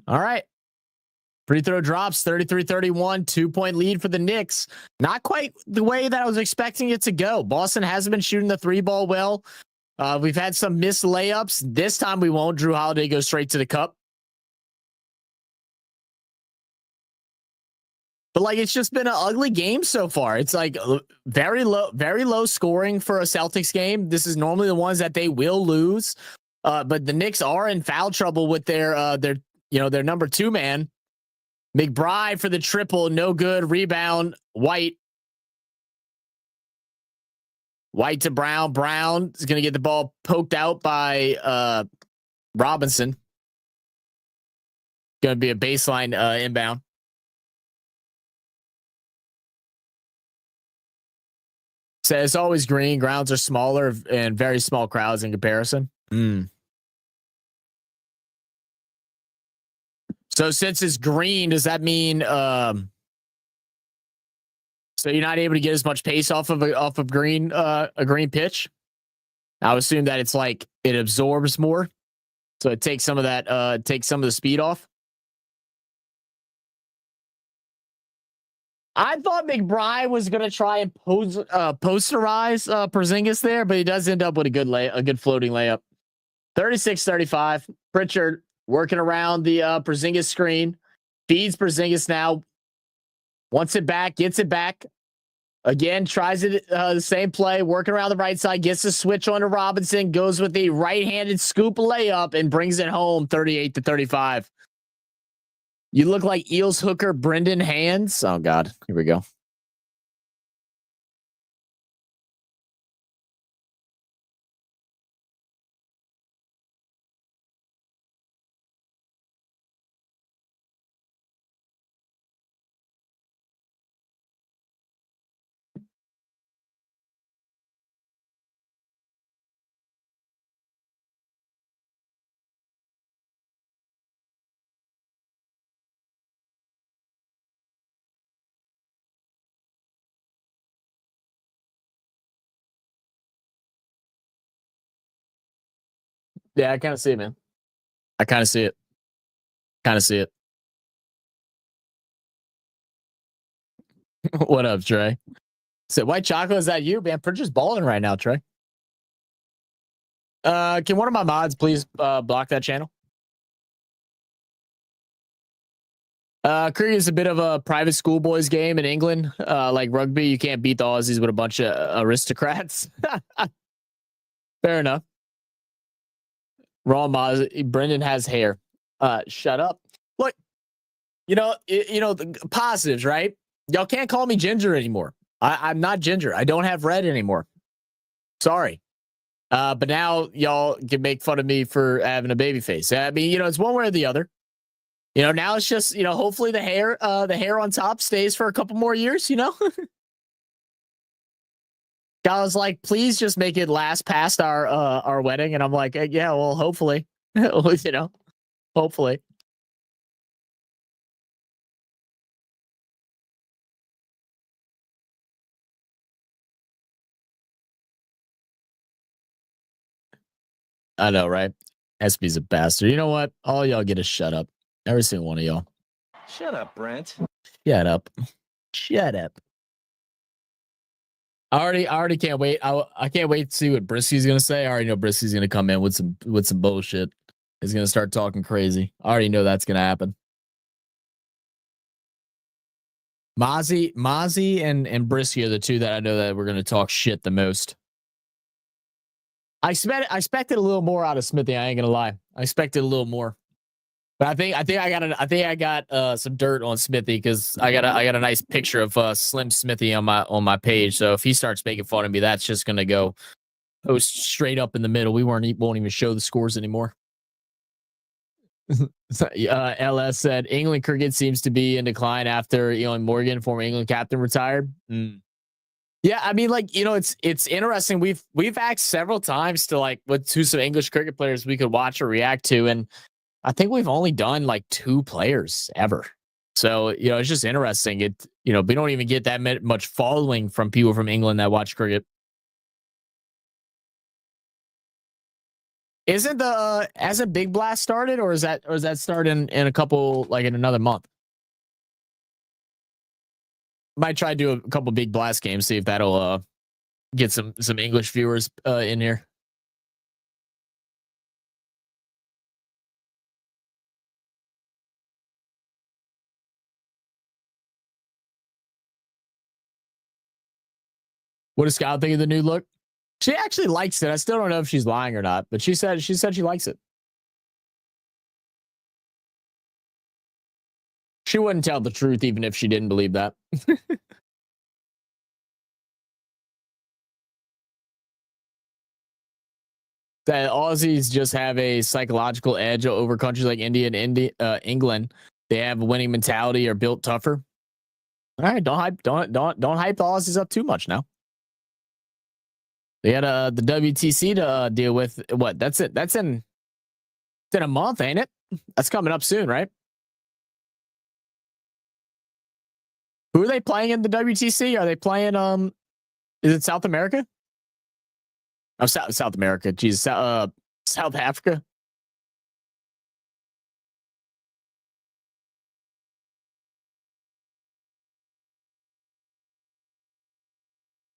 All right. Free throw drops 33-31, 2-point lead for the Knicks. Not quite the way that I was expecting it to go. Boston hasn't been shooting the three ball well. We've had some missed layups. This time we won't. Drew Holiday goes straight to the cup. But like it's just been an ugly game so far. It's like very low scoring for a Celtics game. This is normally the ones that they will lose. But the Knicks are in foul trouble with their number 2 man. McBride for the triple, no good. Rebound, White. White to Brown. Brown is going to get the ball poked out by Robinson. Going to be a baseline inbound. So it's always green. Grounds are smaller and very small crowds in comparison. So since it's green, does that mean so you're not able to get as much pace off of a green pitch? I would assume that it's like it absorbs more, so it takes some of that takes some of the speed off. I thought McBride was going to try and posterize Porzingis there, but he does end up with a good floating layup. 36-35. Pritchard working around the Porzingis screen. Feeds Porzingis now. Wants it back. Gets it back. Again, tries it the same play. Working around the right side. Gets the switch on to Robinson. Goes with the right-handed scoop layup and brings it home 38-35. You look like Eels hooker Brendan Hands. Oh, God. Here we go. Yeah, I kind of see it, man. I kind of see it. Kind of see it. What up, Trey? So white chocolate, is that you, man? Pritchard's balling right now, Trey. Can one of my mods please block that channel? Cricket is a bit of a private schoolboys game in England. Like rugby, you can't beat the Aussies with a bunch of aristocrats. Fair enough. Raw mods. Brendan has hair. Shut up. Look, the positives, right? Y'all can't call me ginger anymore. I'm not ginger. I don't have red anymore. Sorry. But now y'all can make fun of me for having a baby face. I mean, it's one way or the other. Now it's just, hopefully the hair on top stays for a couple more years, I was like, please just make it last past our wedding. And I'm like, yeah, well, hopefully, hopefully. I know, right? SB's a bastard. You know what? All y'all get to shut up. Every single one of y'all. Shut up, Brent. Shut up. Shut up. I already can't wait. I can't wait to see what Brisky's gonna say. I already know Brisky's gonna come in with some bullshit. He's gonna start talking crazy. I already know that's gonna happen. Mozzie and Brisky are the two that I know that we're gonna talk shit the most. I expected a little more out of Smithy. I ain't gonna lie. I expected a little more. But I think I got some dirt on Smithy because I got a nice picture of Slim Smithy on my page. So if he starts making fun of me, that's just gonna go post straight up in the middle. We won't even show the scores anymore. LS said England cricket seems to be in decline after Morgan, former England captain, retired. Yeah, I mean, like, it's interesting. We've asked several times to to some English cricket players we could watch or react to, and I think we've only done like 2 players ever. So, it's just interesting. We don't even get that much following from people from England that watch cricket. Hasn't Big Blast started, or is that starting in a couple, like in another month? Might try to do a couple Big Blast games, see if that'll get some English viewers in here. What does Scout think of the new look? She actually likes it. I still don't know if she's lying or not, but she said she likes it. She wouldn't tell the truth even if she didn't believe that. That Aussies just have a psychological edge over countries like India and England. They have a winning mentality, are built tougher. All right, don't hype the Aussies up too much now. They had the WTC to deal with. What? That's it. That's in a month, ain't it? That's coming up soon, right? Who are they playing in the WTC? Are they playing? Is it South America? Oh, South America. Jeez, South Africa.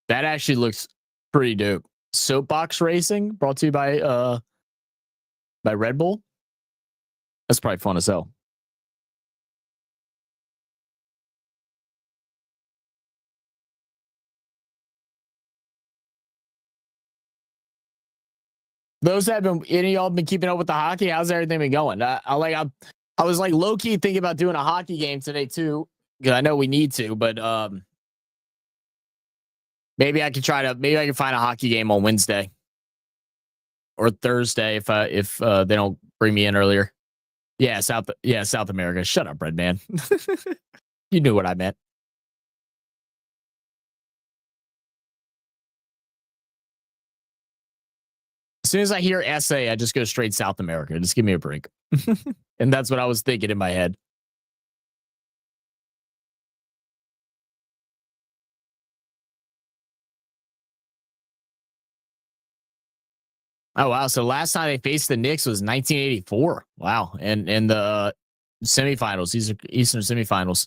That actually looks pretty dope. Soapbox racing brought to you by Red Bull. That's probably fun as hell. Those have been, any of y'all been keeping up with the hockey? How's everything been going? I was like low key thinking about doing a hockey game today too, because I know we need to, but maybe I can find a hockey game on Wednesday or Thursday if they don't bring me in earlier. Yeah, South America. Shut up, Red Man. You knew what I meant. As soon as I hear SA, I just go straight South America. Just give me a break. And that's what I was thinking in my head. Oh, wow. So last time they faced the Knicks was 1984. Wow. And in the semifinals, these are Eastern semifinals.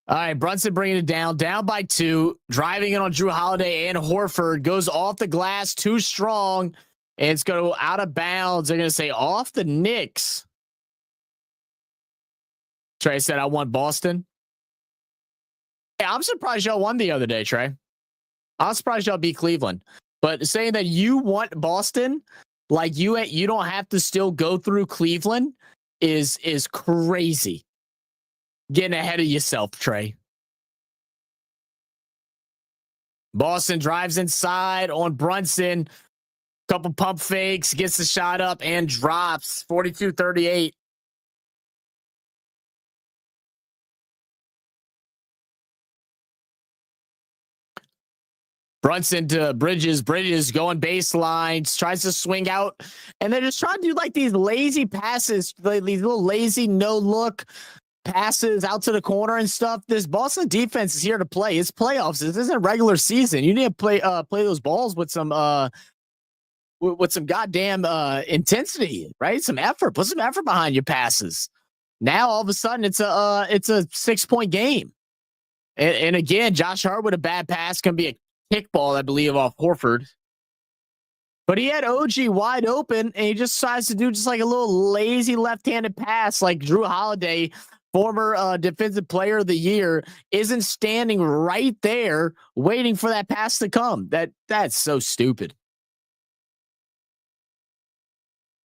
All right, Brunson bringing it down by 2, driving it on Drew Holiday and Horford, goes off the glass, too strong, and it's going to go out of bounds. They're going to say off the Knicks. Trey said, I want Boston. Hey, I'm surprised y'all won the other day, Trey. I'm surprised y'all beat Cleveland. But saying that you want Boston, like you don't have to still go through Cleveland is crazy. Getting ahead of yourself, Trey. Boston drives inside on Brunson. Couple pump fakes, gets the shot up and drops 42-38. Brunson to Bridges. Bridges going baseline, tries to swing out, and they're just trying to do like these lazy passes, like these little lazy no look passes out to the corner and stuff. This Boston defense is here to play. It's playoffs. This isn't regular season. You need to play those balls with some with some goddamn intensity, right? Some effort. Put some effort behind your passes. Now all of a sudden it's a 6-point game. And again, Josh Hart with a bad pass can be a kickball, I believe, off Horford. But he had OG wide open, and he just decides to do just like a little lazy left-handed pass, like Drew Holiday, former Defensive Player of the Year, isn't standing right there waiting for that pass to come. That's so stupid.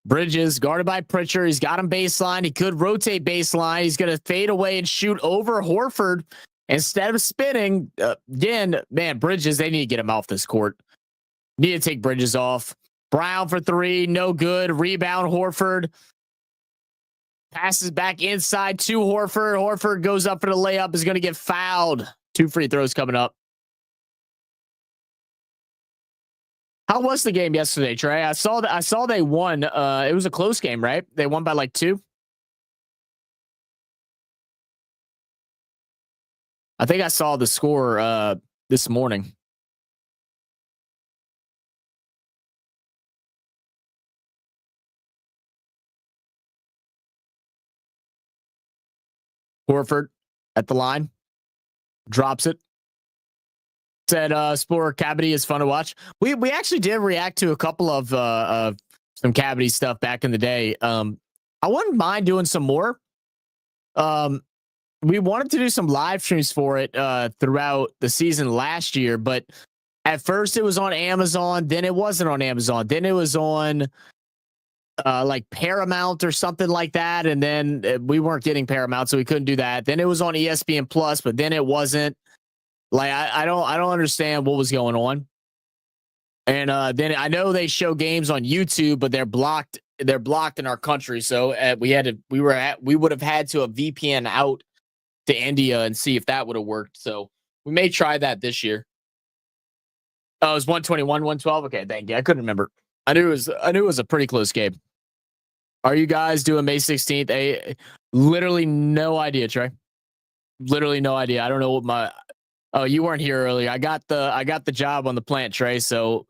Bridges guarded by Pritchard. He's got him baseline. He could rotate baseline. He's going to fade away and shoot over Horford instead of spinning. Again, man, Bridges, they need to get him off this court. Need to take Bridges off. Brown for three, no good. Rebound, Horford. Passes back inside to Horford. Horford goes up for the layup, is going to get fouled. 2 free throws coming up. How was the game yesterday, Trey? I saw they won. It was a close game, right? They won by like 2. I think I saw the score this morning. Horford at the line, drops it. Said Spore Cavity is fun to watch. We actually did react to a couple of some Cavity stuff back in the day. I wouldn't mind doing some more. We wanted to do some live streams for it throughout the season last year, but at first it was on Amazon, then it wasn't on Amazon, then it was on like Paramount or something like that, and then we weren't getting Paramount, so we couldn't do that. Then it was on ESPN Plus, but then it wasn't. Like I don't understand what was going on. And then I know they show games on YouTube, but they're blocked. They're blocked in our country, so we would have had to have VPN out to India and see if that would have worked. So we may try that this year. Oh, it was 121, 112. Okay, thank you. I couldn't remember. I knew it was a pretty close game. Are you guys doing May 16th? Literally no idea, Trey. Literally no idea. I don't know what my. Oh, you weren't here earlier. I got the job on the plant, Trey. So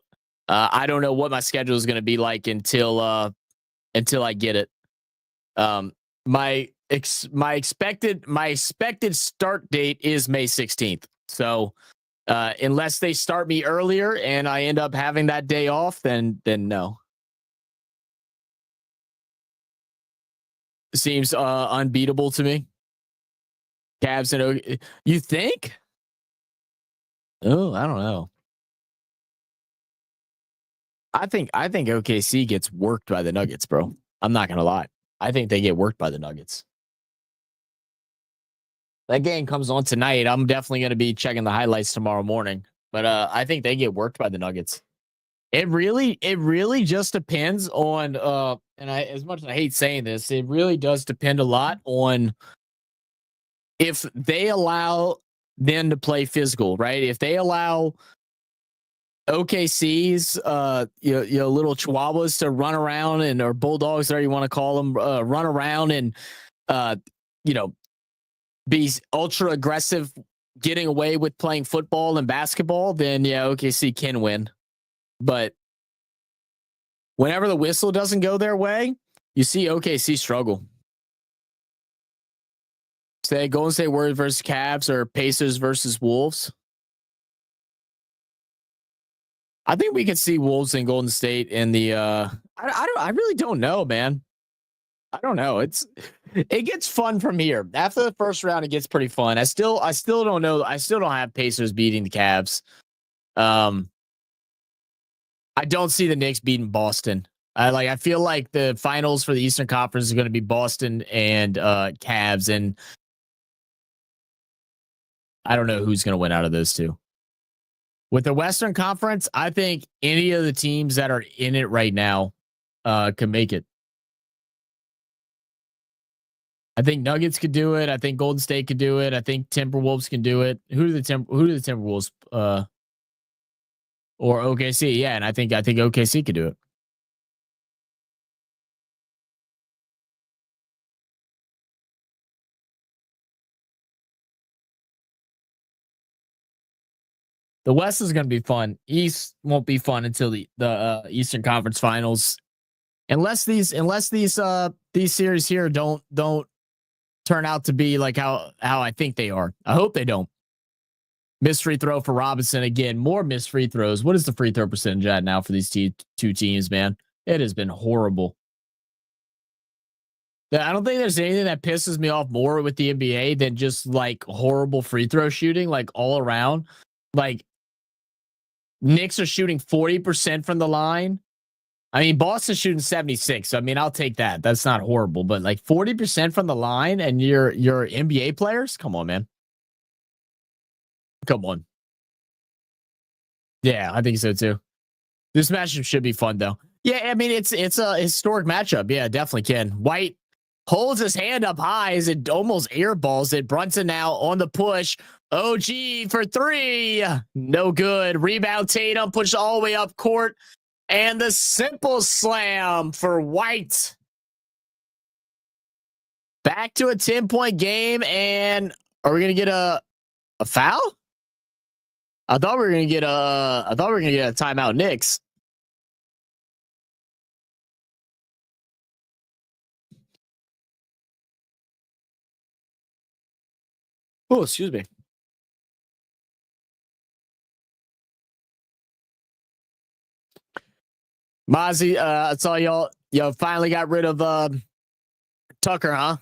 I don't know what my schedule is going to be like until I get it. My expected start date is May 16th. So unless they start me earlier and I end up having that day off, then no. Seems unbeatable to me. Cavs and you think? Oh, I don't know. I think OKC gets worked by the Nuggets, bro. I'm not gonna lie. I think they get worked by the Nuggets. That game comes on tonight. I'm definitely gonna be checking the highlights tomorrow morning. But I think they get worked by the Nuggets. It really just depends on and as much as I hate saying this, it really does depend a lot on if they allow them to play physical, right? If they allow OKC's little chihuahuas to run around or bulldogs, there you want to call them, run around and be ultra aggressive, getting away with playing football and basketball, then yeah, OKC can win. But whenever the whistle doesn't go their way, you see OKC struggle. Say Golden State Warriors versus Cavs or Pacers versus Wolves. I think we could see Wolves and Golden State in the. I really don't know, man. I don't know. It gets fun from here. After the first round, it gets pretty fun. I still don't know. I still don't have Pacers beating the Cavs. I don't see the Knicks beating Boston. I feel like the finals for the Eastern Conference is going to be Boston and Cavs, and I don't know who's going to win out of those two. With the Western Conference, I think any of the teams that are in it right now can make it. I think Nuggets could do it. I think Golden State could do it. I think Timberwolves can do it. Who do the Timberwolves or OKC? Yeah, and I think OKC could do it. The West is going to be fun. East won't be fun until the Eastern Conference Finals, unless these series here don't turn out to be like how I think they are. I hope they don't. Missed free throw for Robinson again. More missed free throws. What is the free throw percentage at now for these two teams, man? It has been horrible. I don't think there's anything that pisses me off more with the NBA than just like horrible free throw shooting, like all around. Like Knicks are shooting 40% from the line. I mean, Boston's shooting 76. So, I mean, I'll take that. That's not horrible, but like 40% from the line and you're NBA players? Come on, man. Come on. Yeah, I think so too. This matchup should be fun though. Yeah, I mean, it's a historic matchup. Yeah, definitely can. White holds his hand up high as it almost airballs it. Brunson now on the push. OG for three. No good. Rebound Tatum pushed all the way up court. And the simple slam for White. Back to a 10-point game. And are we going to get a foul? I thought we were going to get a timeout Knicks. Oh, excuse me. Mozzie, I saw y'all finally got rid of Tucker, huh?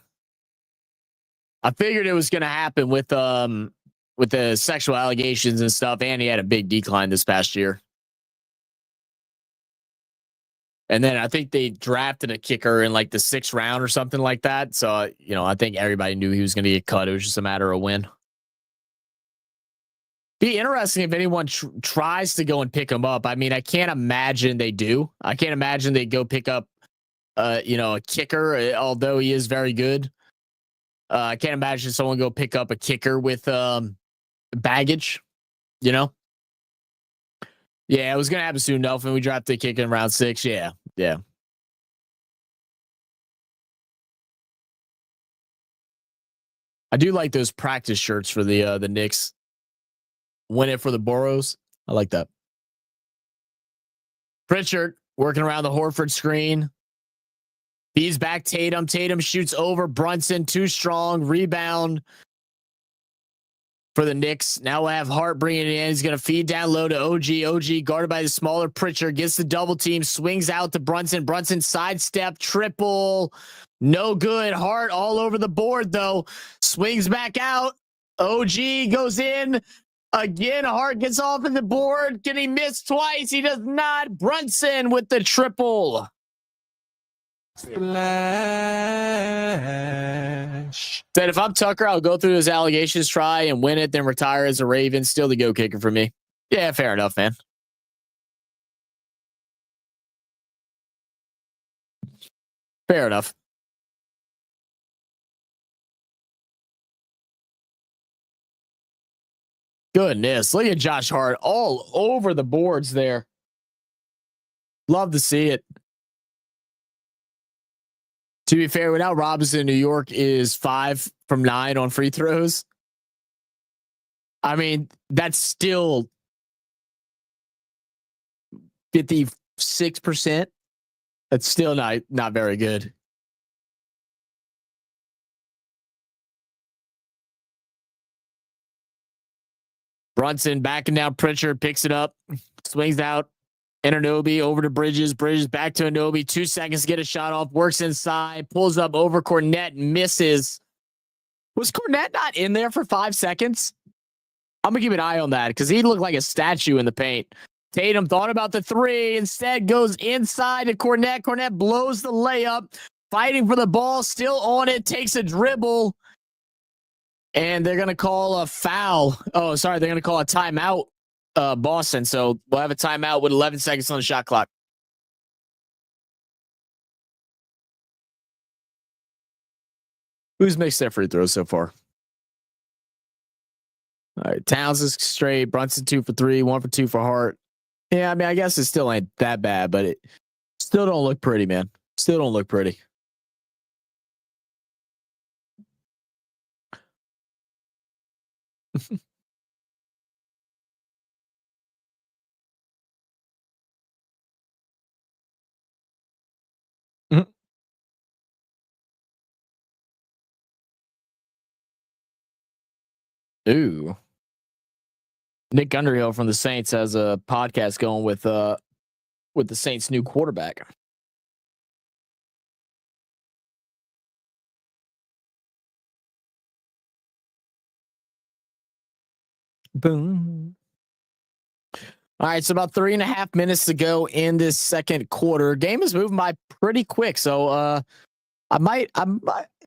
I figured it was going to happen with the sexual allegations and stuff, and he had a big decline this past year. And then I think they drafted a kicker in like the 6th round or something like that. So, I think everybody knew he was going to get cut. It was just a matter of when. Be interesting if anyone tries to go and pick him up. I mean, I can't imagine they do. I can't imagine they go pick up, a kicker, although he is very good. I can't imagine someone go pick up a kicker with baggage, Yeah, it was going to happen soon enough. And we drafted a kicker in round 6. Yeah. I do like those practice shirts for the Knicks. Win it for the Boros. I like that. Pritchard working around the Horford screen. He's back Tatum. Tatum shoots over Brunson. Too strong. Rebound for the Knicks. Now we'll have Hart bringing it in. He's going to feed down low to OG. OG guarded by the smaller Pritchard. Gets the double team. Swings out to Brunson. Brunson sidestep. Triple. No good. Hart all over the board, though. Swings back out. OG goes in. Again, Hart gets off of the board. Can he miss twice? He does not. Brunson with the triple. Splash. Said if I'm Tucker, I'll go through his allegations, try and win it, then retire as a Raven. Still the go kicker for me. Yeah, fair enough, man. Fair enough. Goodness, look at Josh Hart all over the boards there. Love to see it. To be fair, without Robinson, New York is 5 from 9 on free throws. I mean, that's still 56%. That's still not very good. Brunson backing down Pritchard, picks it up, swings out. Anunoby over to Bridges. Bridges back to Anunoby. 2 seconds to get a shot off. Works inside. Pulls up over Cornette. Misses. Was Cornette not in there for 5 seconds? I'm going to keep an eye on that because he looked like a statue in the paint. Tatum thought about the 3. Instead goes inside to Cornette. Cornette blows the layup. Fighting for the ball. Still on it. Takes a dribble. And they're going to call a foul. Oh, sorry. They're going to call a timeout, Boston. So we'll have a timeout with 11 seconds on the shot clock. Who's missed their free throws so far? All right. Towns is straight. Brunson 2 for 3. 1 for 2 for Hart. Yeah, I mean, I guess it still ain't that bad, but it still don't look pretty, man. Still don't look pretty. Ooh. Nick Underhill from the Saints has a podcast going with the Saints' new quarterback. Boom. All right, so about 3.5 minutes to go in this second quarter. Game is moving by pretty quick, so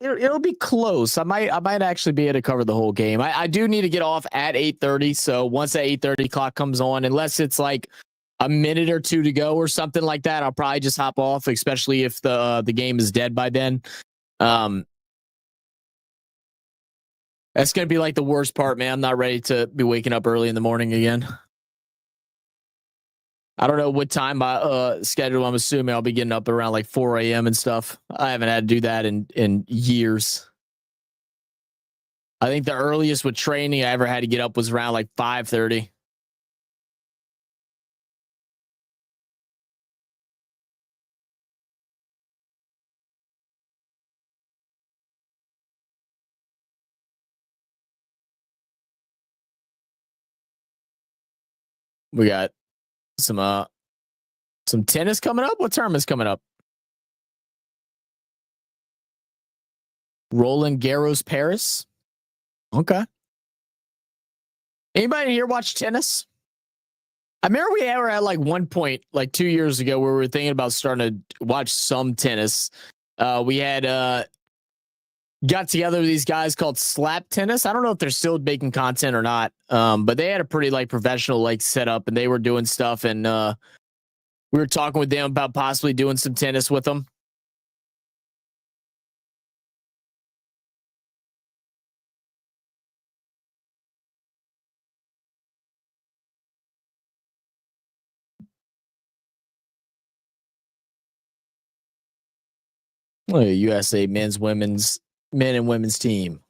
it'll be close. I might actually be able to cover the whole game. I do need to get off at 8:30, so once that 8:30 clock comes on, unless it's like a minute or two to go or something like that, I'll probably just hop off, especially if the game is dead by then. That's gonna be like the worst part, man. I'm not ready to be waking up early in the morning again. I don't know what time my schedule. I'm assuming I'll be getting up around like 4 a.m. and stuff. I haven't had to do that in years. I think the earliest with training I ever had to get up was around like 5:30. We got some tennis coming up. What term is coming up? Roland Garros Paris. Okay. Anybody here watch tennis? I remember we were at like one point, like 2 years ago, where we were thinking about starting to watch some tennis. We had got together with these guys called Slap Tennis. I don't know if they're still making content or not, but they had a pretty like professional like setup, and they were doing stuff, and we were talking with them about possibly doing some tennis with them. USA men and women's team.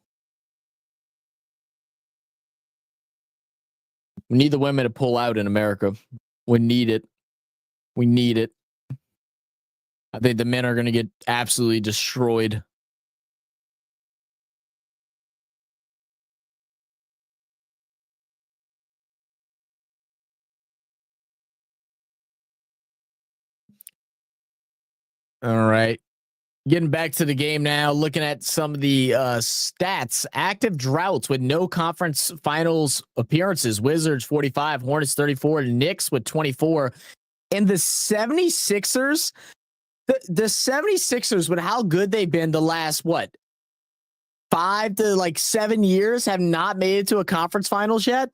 We need the women to pull out in America. We need it. We need it. I think the men are going to get absolutely destroyed. All right. Getting back to the game now, looking at some of the stats. Active droughts with no conference finals appearances. Wizards 45, Hornets 34, Knicks with 24. And the 76ers, the 76ers, with how good they've been the last, 5 to like 7 years, have not made it to a conference finals yet?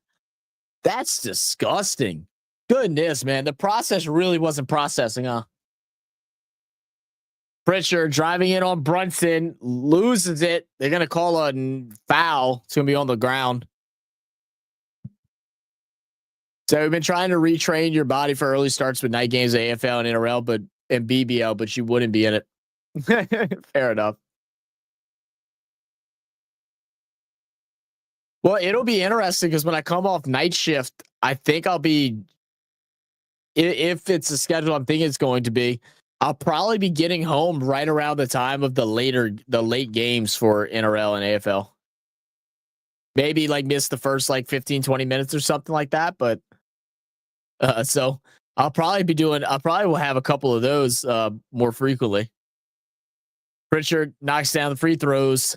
That's disgusting. Goodness, man. The process really wasn't processing, huh? Pritchard driving in on Brunson, loses it. They're going to call a foul. It's going to be on the ground. So we've been trying to retrain your body for early starts with night games, AFL and NRL, and BBL, but you wouldn't be in it. Fair enough. Well, it'll be interesting because when I come off night shift, I think I'll be, if it's a schedule I'm thinking it's going to be, I'll probably be getting home right around the time of the late games for NRL and AFL. Maybe like miss the first like 15, 20 minutes or something like that. But so I'll probably will have a couple of those more frequently. Pritchard knocks down the free throws.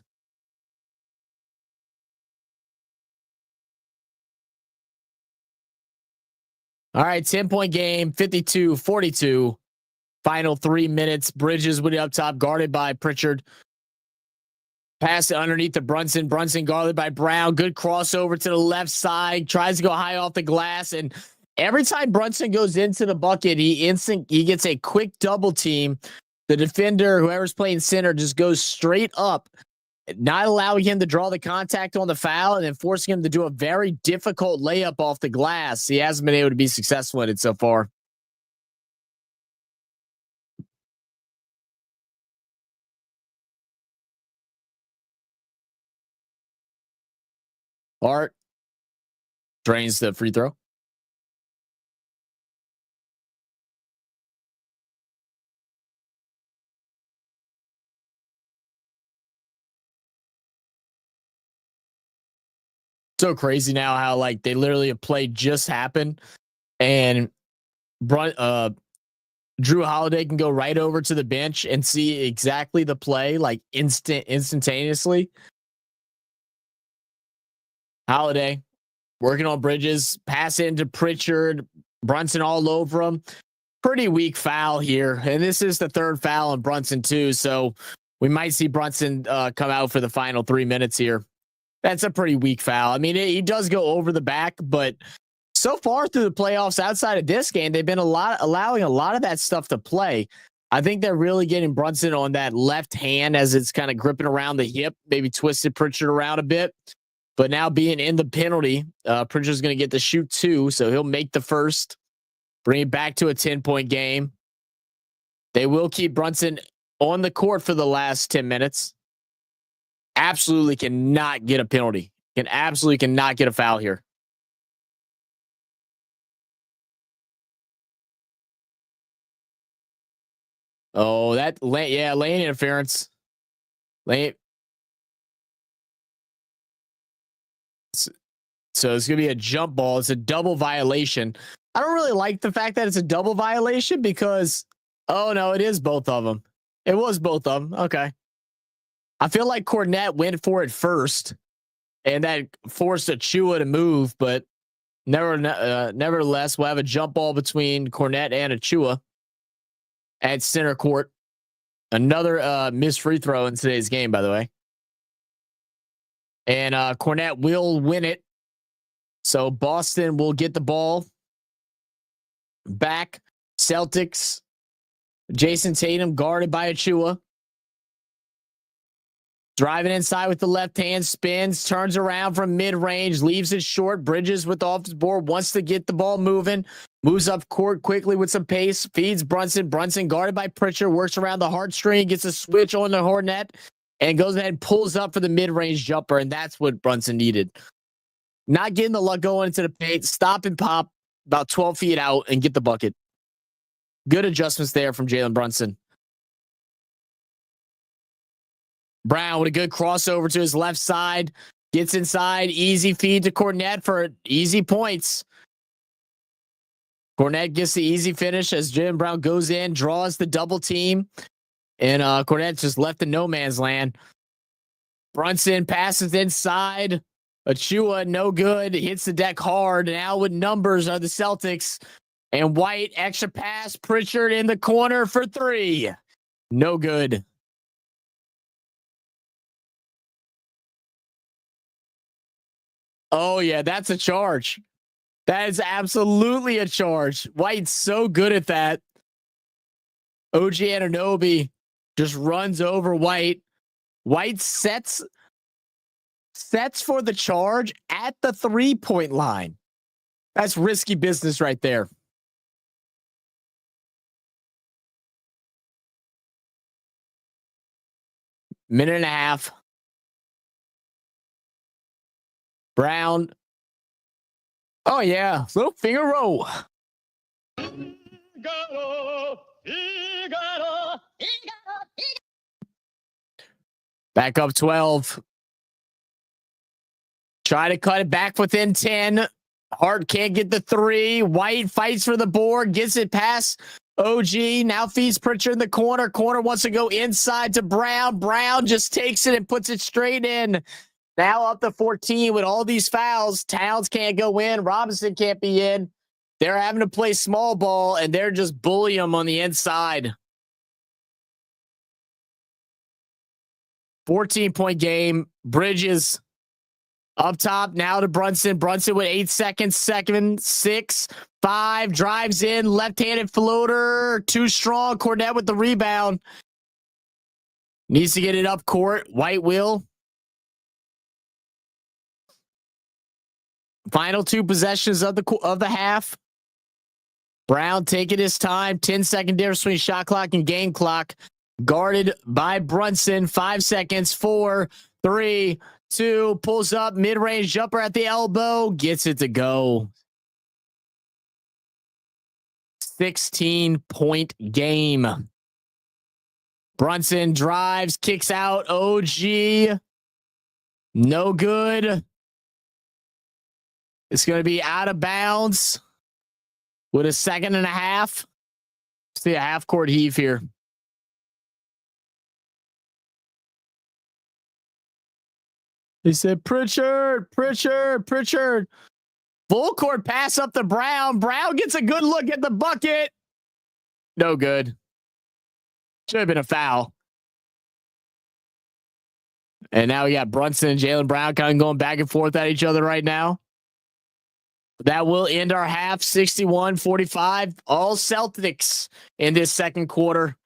All right, 10-point game, 52-42. Final 3 minutes. Bridges with it up top, guarded by Pritchard. Pass it underneath to Brunson. Brunson guarded by Brown. Good crossover to the left side. Tries to go high off the glass. And every time Brunson goes into the bucket, he gets a quick double team. The defender, whoever's playing center, just goes straight up, not allowing him to draw the contact on the foul and then forcing him to do a very difficult layup off the glass. He hasn't been able to be successful in it so far. Hart drains the free throw. So crazy now how like they literally a play just happened and Drew Holiday can go right over to the bench and see exactly the play like instantaneously. Holiday working on Bridges, pass into Pritchard, Brunson all over him. Pretty weak foul here, and this is the third foul on Brunson too. So we might see Brunson come out for the final 3 minutes here. That's a pretty weak foul. I mean, he does go over the back, but so far through the playoffs, outside of this game, they've been allowing a lot of that stuff to play. I think they're really getting Brunson on that left hand as it's kind of gripping around the hip, maybe twisted Pritchard around a bit. But now being in the penalty, Pritchard's going to get to shoot 2, so he'll make the first, bring it back to a 10-point game. They will keep Brunson on the court for the last 10 minutes. Absolutely cannot get a penalty. Absolutely cannot get a foul here. Oh, lane interference. Lane. So it's going to be a jump ball. It's a double violation. I don't really like the fact that it's a double violation because, oh no, it is both of them. It was both of them. Okay. I feel like Cornette went for it first and that forced Achua to move, but nevertheless, we'll have a jump ball between Cornette and Achua at center court. Another missed free throw in today's game, by the way. And Cornette will win it. So Boston will get the ball back. Celtics. Jason Tatum guarded by Achua. Driving inside with the left hand, spins, turns around from mid-range, leaves it short. Bridges with the offensive board, wants to get the ball moving. Moves up court quickly with some pace. Feeds Brunson. Brunson guarded by Pritchard. Works around the heartstring. Gets a switch on the Hornet. And goes ahead and pulls up for the mid-range jumper. And that's what Brunson needed. Not getting the luck going into the paint. Stop and pop about 12 feet out and get the bucket. Good adjustments there from Jalen Brunson. Brown with a good crossover to his left side. Gets inside. Easy feed to Cornette for easy points. Cornette gets the easy finish as Jalen Brown goes in, draws the double team. And Cornette just left in no man's land. Brunson passes inside. Achua, no good. Hits the deck hard. Now with numbers are the Celtics. And White, extra pass. Pritchard in the corner for 3. No good. Oh, yeah, that's a charge. That is absolutely a charge. White's so good at that. OG Anunoby just runs over White. White sets for the charge at the 3-point line. That's risky business right there. Minute and a half. Brown. Oh, yeah. Little finger roll. Back up 12. Try to cut it back within 10. Hart can't get the 3. White fights for the board. Gets it past OG. Now feeds Pritchard in the corner. Corner wants to go inside to Brown. Brown just takes it and puts it straight in. Now up to 14 with all these fouls. Towns can't go in. Robinson can't be in. They're having to play small ball, and they're just bullying them on the inside. 14-point game. Bridges up top now to Brunson. Brunson with 8 seconds. 7, 6, 5. Drives in. Left-handed floater. Too strong. Cornette with the rebound. Needs to get it up court. White will. Final 2 possessions of the half. Brown taking his time. 10-second difference between shot clock and game clock. Guarded by Brunson. 5 seconds. 4, 3, 2. Pulls up. Mid-range jumper at the elbow. Gets it to go. 16-point game. Brunson drives. Kicks out. OG. No good. It's going to be out of bounds with a second and a half. See a half court heave here. He said, Pritchard. Full court pass up to Brown. Brown gets a good look at the bucket. No good. Should have been a foul. And now we got Brunson and Jaylen Brown kind of going back and forth at each other right now. That will end our half, 61-45. All Celtics in this second quarter.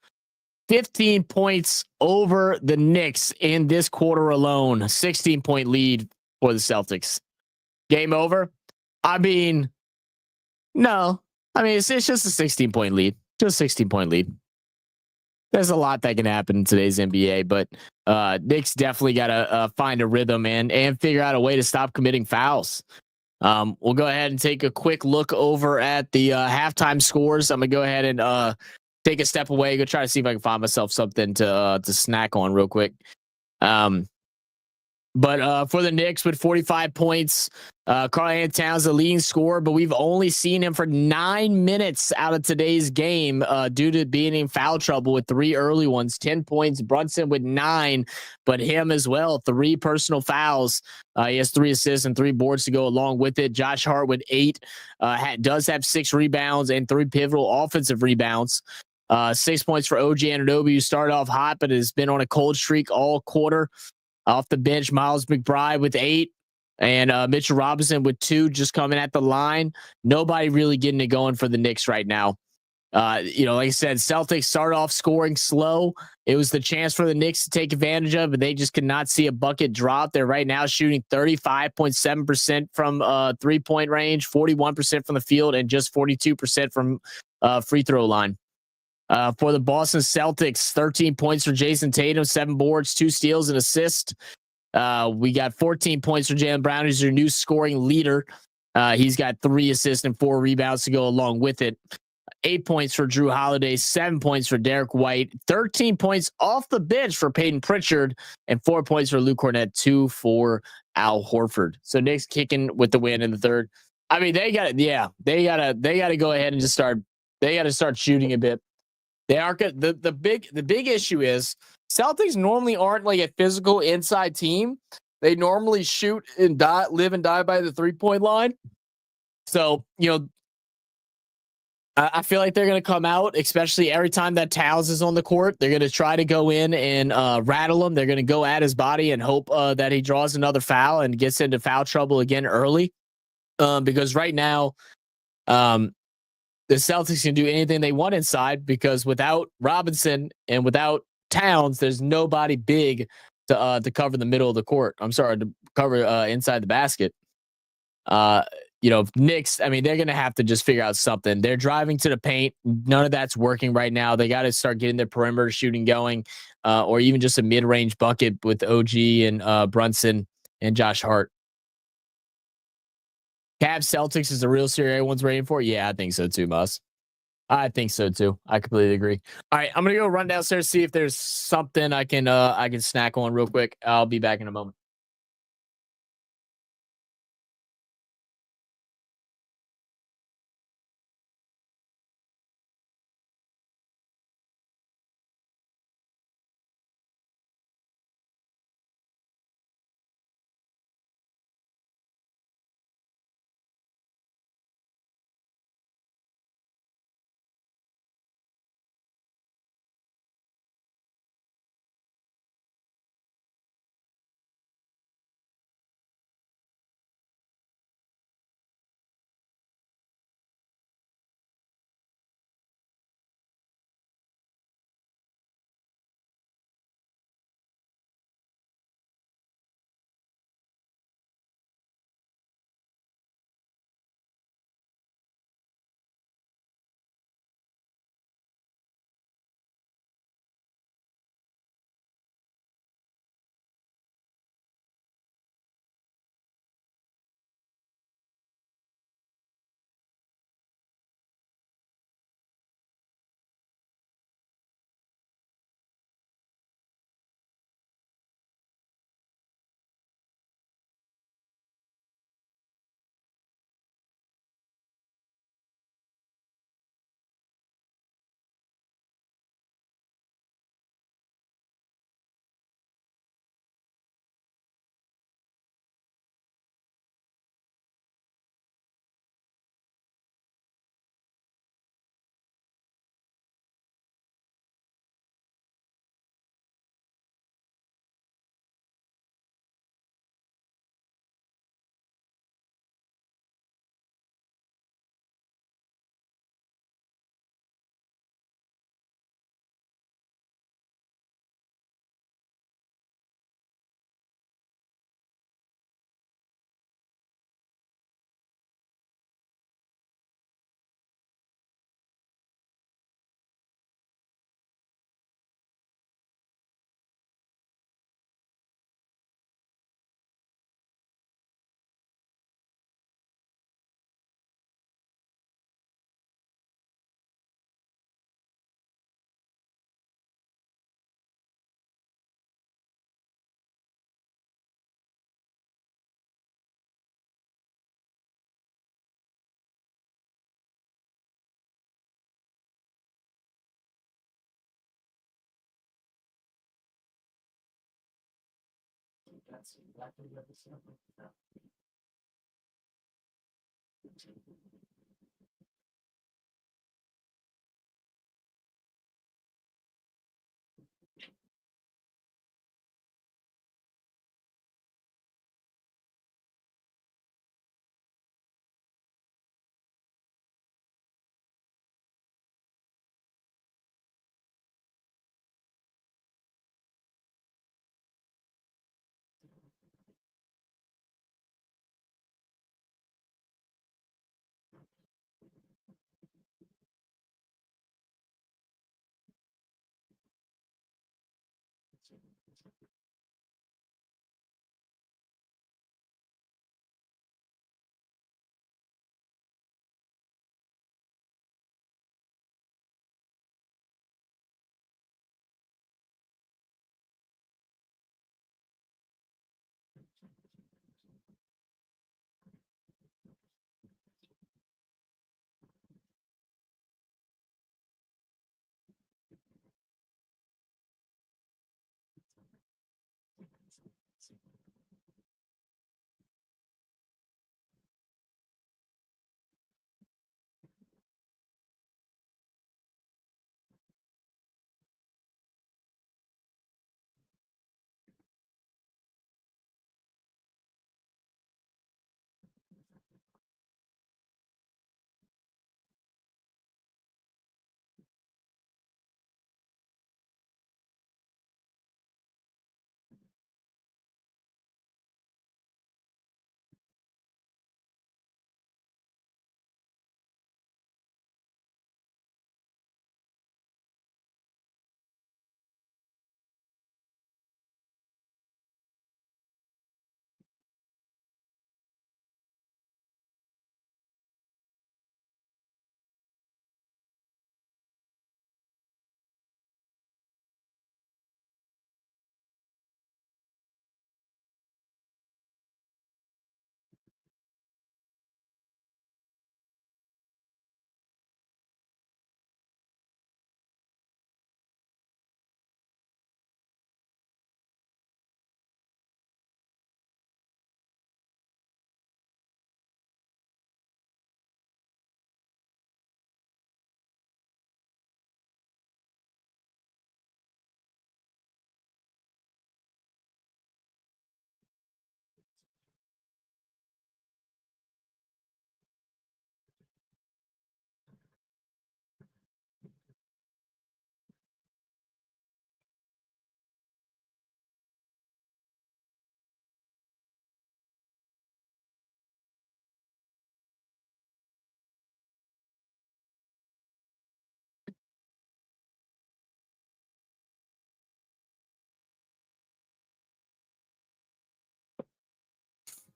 15 points over the Knicks in this quarter alone. 16-point lead for the Celtics. Game over? I mean, no. I mean, it's just a 16-point lead. Just a 16-point lead. There's a lot that can happen in today's NBA, but Knicks definitely got to find a rhythm and figure out a way to stop committing fouls. We'll go ahead and take a quick look over at the halftime scores. I'm going to go ahead and take a step away, go try to see if I can find myself something to snack on real quick. But for the Knicks with 45 points, Karl-Anthony Towns the leading scorer, but we've only seen him for 9 minutes out of today's game due to being in foul trouble with 3 early ones. 10 points, Brunson with 9, but him as well, 3 personal fouls. He has 3 assists and 3 boards to go along with it. Josh Hart with 8, does have 6 rebounds and 3 pivotal offensive rebounds. 6 points for OG Anunoby, who started off hot, but has been on a cold streak all quarter. Off the bench, Miles McBride with 8 and Mitchell Robinson with 2 just coming at the line. Nobody really getting it going for the Knicks right now. Like I said, Celtics started off scoring slow. It was the chance for the Knicks to take advantage of, but they just could not see a bucket drop. They're right now shooting 35.7% from 3-point range, 41% from the field, and just 42% from free throw line. For the Boston Celtics, 13 points for Jason Tatum, 7 boards, 2 steals, and assist. We got 14 points for Jaylen Brown, who's your new scoring leader. He's got 3 assists and 4 rebounds to go along with it. 8 points for Drew Holiday, 7 points for Derek White, 13 points off the bench for Peyton Pritchard, and 4 points for Luke Cornett, 2 for Al Horford. So Knicks kicking with the win in the third. I mean, they got to go ahead and just start. They got to start shooting a bit. They are the big issue is Celtics normally aren't like a physical inside team. They normally shoot and live and die by the 3-point line. So, I feel like they're going to come out, especially every time that Towns is on the court. They're going to try to go in and rattle him. They're going to go at his body and hope that he draws another foul and gets into foul trouble again early. Because right now, the Celtics can do anything they want inside because without Robinson and without Towns, there's nobody big to cover the middle of the court. I'm sorry, to cover inside the basket. Knicks, I mean, they're going to have to just figure out something. They're driving to the paint. None of that's working right now. They got to start getting their perimeter shooting going or even just a mid-range bucket with OG and Brunson and Josh Hart. Cavs Celtics is the real series everyone's waiting for. Yeah, I think so too, Mus. I think so too. I completely agree. All right, I'm gonna go run downstairs, see if there's something I can snack on real quick. I'll be back in a moment.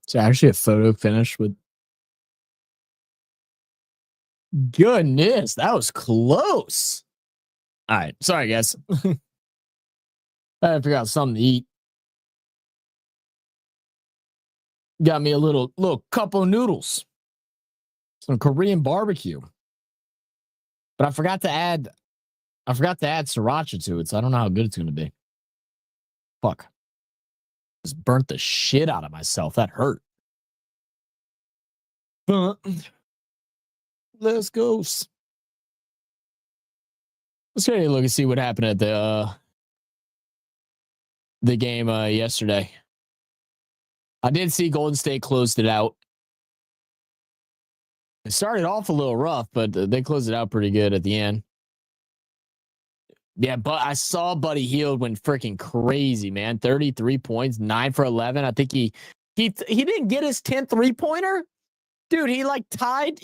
It's actually a photo finish with. Goodness, that was close. All right, sorry guys. I had to figure out something to eat. Got me a little cup of noodles, some Korean barbecue. But I forgot to add sriracha to it, so I don't know how good it's going to be. Fuck. Just burnt the shit out of myself. That hurt. Let's go. Let's take a look and see what happened at the game yesterday. I did see Golden State closed it out. It started off a little rough, but they closed it out pretty good at the end. Yeah, but I saw Buddy Hield went freaking crazy, man. 33 points, 9 for 11. I think he didn't get his 10th three-pointer. Dude, he tied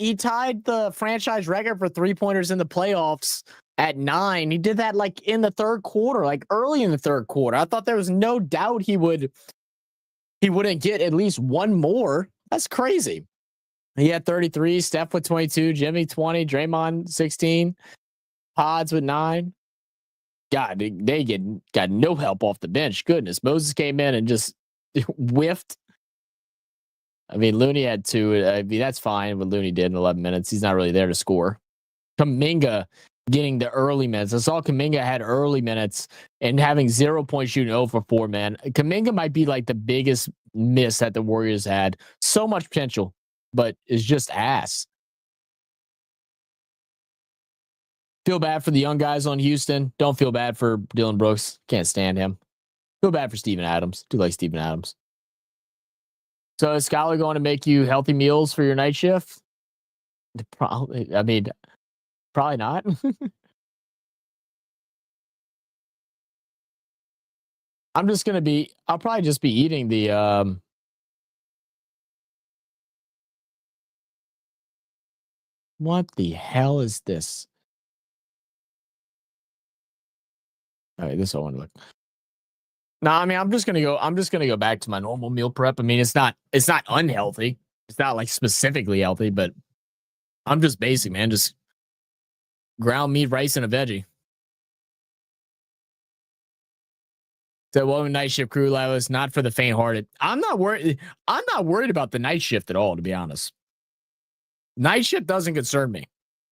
the franchise record for three-pointers in the playoffs at 9. He did that in the third quarter, early in the third quarter. I thought there was no doubt he wouldn't get at least one more. That's crazy. He had 33, Steph with 22, Jimmy 20, Draymond 16, Pods with 9. God, they got no help off the bench. Goodness, Moses came in and just whiffed. I mean, Looney had 2. I mean, that's fine what Looney did in 11 minutes. He's not really there to score. Kuminga getting the early minutes. I saw Kuminga had early minutes and having 0 point shooting 0 for 4, man. Kuminga might be like the biggest miss that the Warriors had. So much potential, but it's just ass. Feel bad for the young guys on Houston. Don't feel bad for Dylan Brooks. Can't stand him. Feel bad for Steven Adams. Do like Steven Adams. So is Skylar going to make you healthy meals for your night shift? Probably. I mean, probably not. I'll probably just be eating the what the hell is this? All right, this I want to look. No, I mean I'm just gonna go back to my normal meal prep. I mean, it's not unhealthy. It's not like specifically healthy, but I'm just basic, man. Just ground meat, rice, and a veggie. So, well, night shift crew level is not for the faint-hearted. I'm not worried about the night shift at all, to be honest. Night shift doesn't concern me.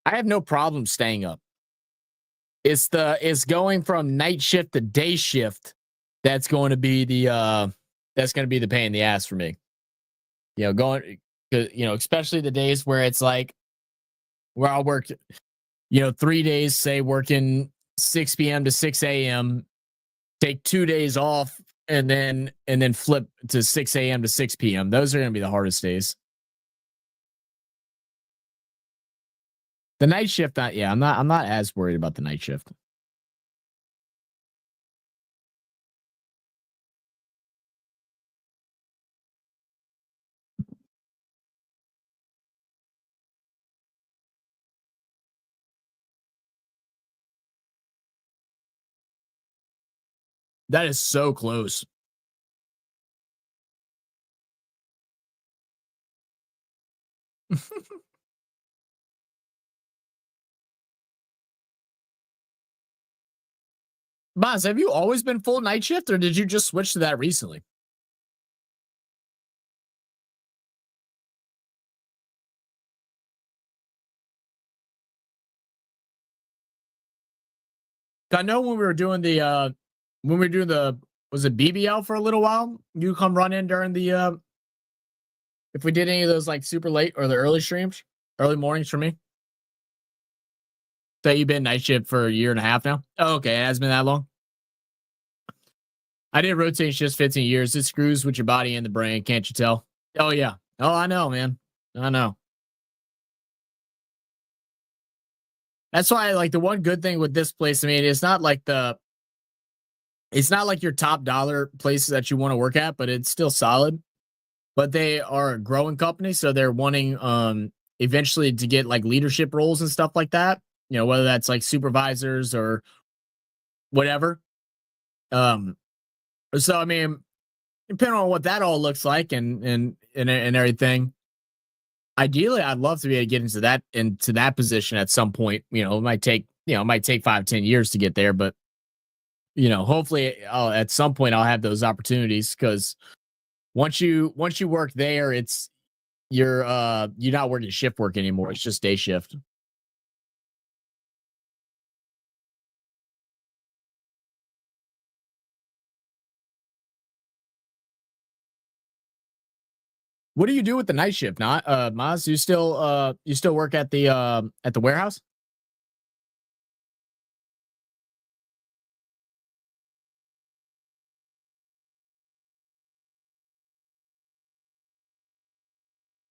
I have no problem staying up. It's going from night shift to day shift that's going to be the pain in the ass for me. Especially the days where it's like where I'll work 3 days, say working 6 p.m. to 6 a.m., take 2 days off and then flip to 6 a.m. to 6 p.m. Those are going to be the hardest days. The night shift, I'm not as worried about the night shift. That is so close. Boz, have you always been full night shift or did you just switch to that recently? I know when we were doing was it BBL for a little while? You come run in during the if we did any of those like super late or the early streams, early mornings for me. So you've been night shift for a year and a half now? Oh, okay, it has been that long. I did rotate shifts 15 years. It screws with your body and the brain, can't you tell? Oh yeah. Oh, I know, man. I know. That's why, like, the one good thing with this place, I mean, it's not like your top dollar places that you want to work at, but it's still solid. But they are a growing company, so they're wanting eventually to get like leadership roles and stuff like that. Whether that's like supervisors or whatever. So I mean, depending on what that all looks like and everything. Ideally, I'd love to be able to get into that position at some point. It might take 5-10 years to get there, but hopefully at some point I'll have those opportunities because once you work there, you're not working shift work anymore. It's just day shift. What do you do with the night shift? Not Maz, you still work at the warehouse?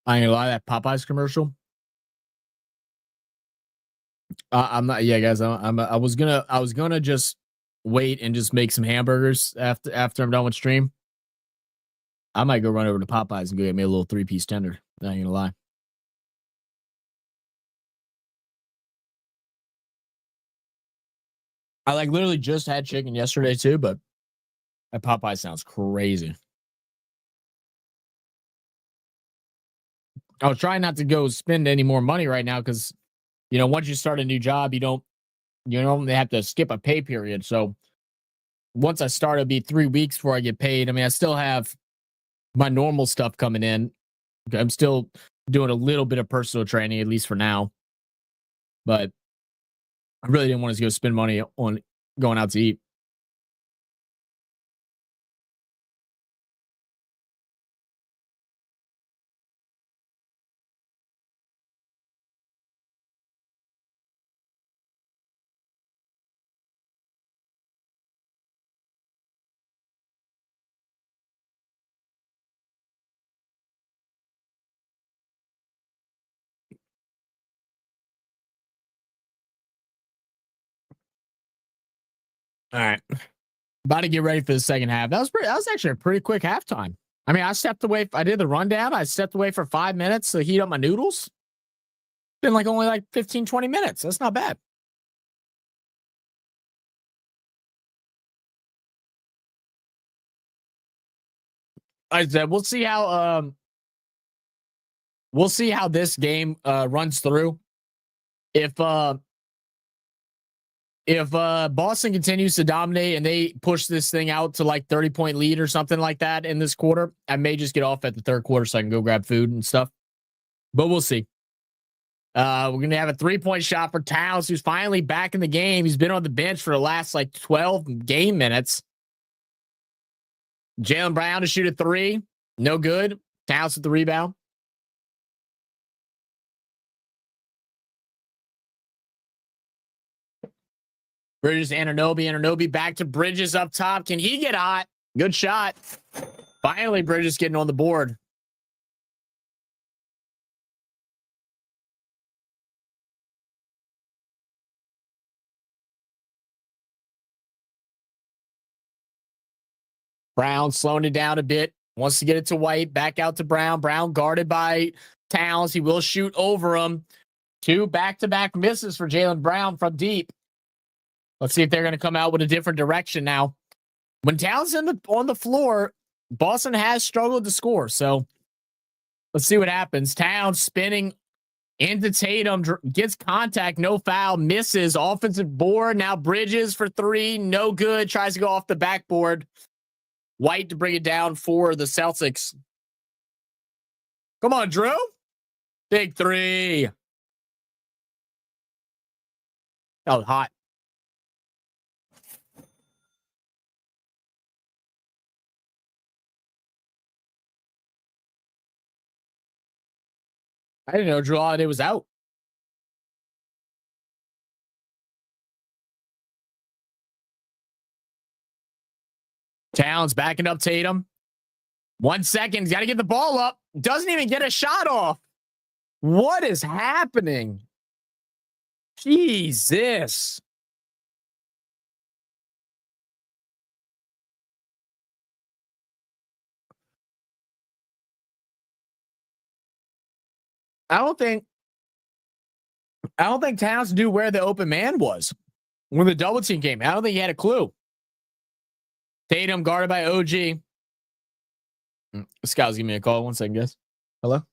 I ain't gonna lie, that Popeyes commercial. I'm not. Yeah, guys. I was gonna just wait and just make some hamburgers after I'm done with stream. I might go run over to Popeyes and go get me a little 3-piece tender. I ain't gonna lie. I like literally just had chicken yesterday too, but that Popeye sounds crazy. I was trying not to go spend any more money right now because, once you start a new job, you don't have to skip a pay period. So once I start, it'll be 3 weeks before I get paid. I mean, I still have my normal stuff coming in. I'm still doing a little bit of personal training, at least for now. But I really didn't want to go spend money on going out to eat. All right. About to get ready for the second half. That was actually a pretty quick halftime. I mean, I stepped away. I did the rundown. I stepped away for 5 minutes to heat up my noodles. Been like only like 15, 20 minutes. That's not bad. I said we'll see how this game runs through. If Boston continues to dominate and they push this thing out to like 30-point lead or something like that in this quarter, I may just get off at the third quarter so I can go grab food and stuff. But we'll see. We're going to have a 3-point shot for Towns, who's finally back in the game. He's been on the bench for the last like 12 game minutes. Jaylen Brown to shoot a 3. No good. Towns with the rebound. Bridges, Anunoby back to Bridges up top. Can he get hot? Good shot. Finally, Bridges getting on the board. Brown slowing it down a bit. Wants to get it to White. Back out to Brown. Brown guarded by Towns. He will shoot over him. 2 back-to-back misses for Jaylen Brown from deep. Let's see if they're going to come out with a different direction now. When Towns on the floor, Boston has struggled to score. So let's see what happens. Towns spinning into Tatum, gets contact, no foul, misses. Offensive board. Now Bridges for 3, no good. Tries to go off the backboard. White to bring it down for the Celtics. Come on, Drew. Big 3. That was hot. I didn't know Drew Holiday was out. Towns backing up Tatum. 1 second. He's got to get the ball up. Doesn't even get a shot off. What is happening? Jesus. I don't think Towns knew where the open man was when the double team came. I don't think he had a clue. Tatum guarded by OG. This guy's giving me a call. 1 second, guys. Hello?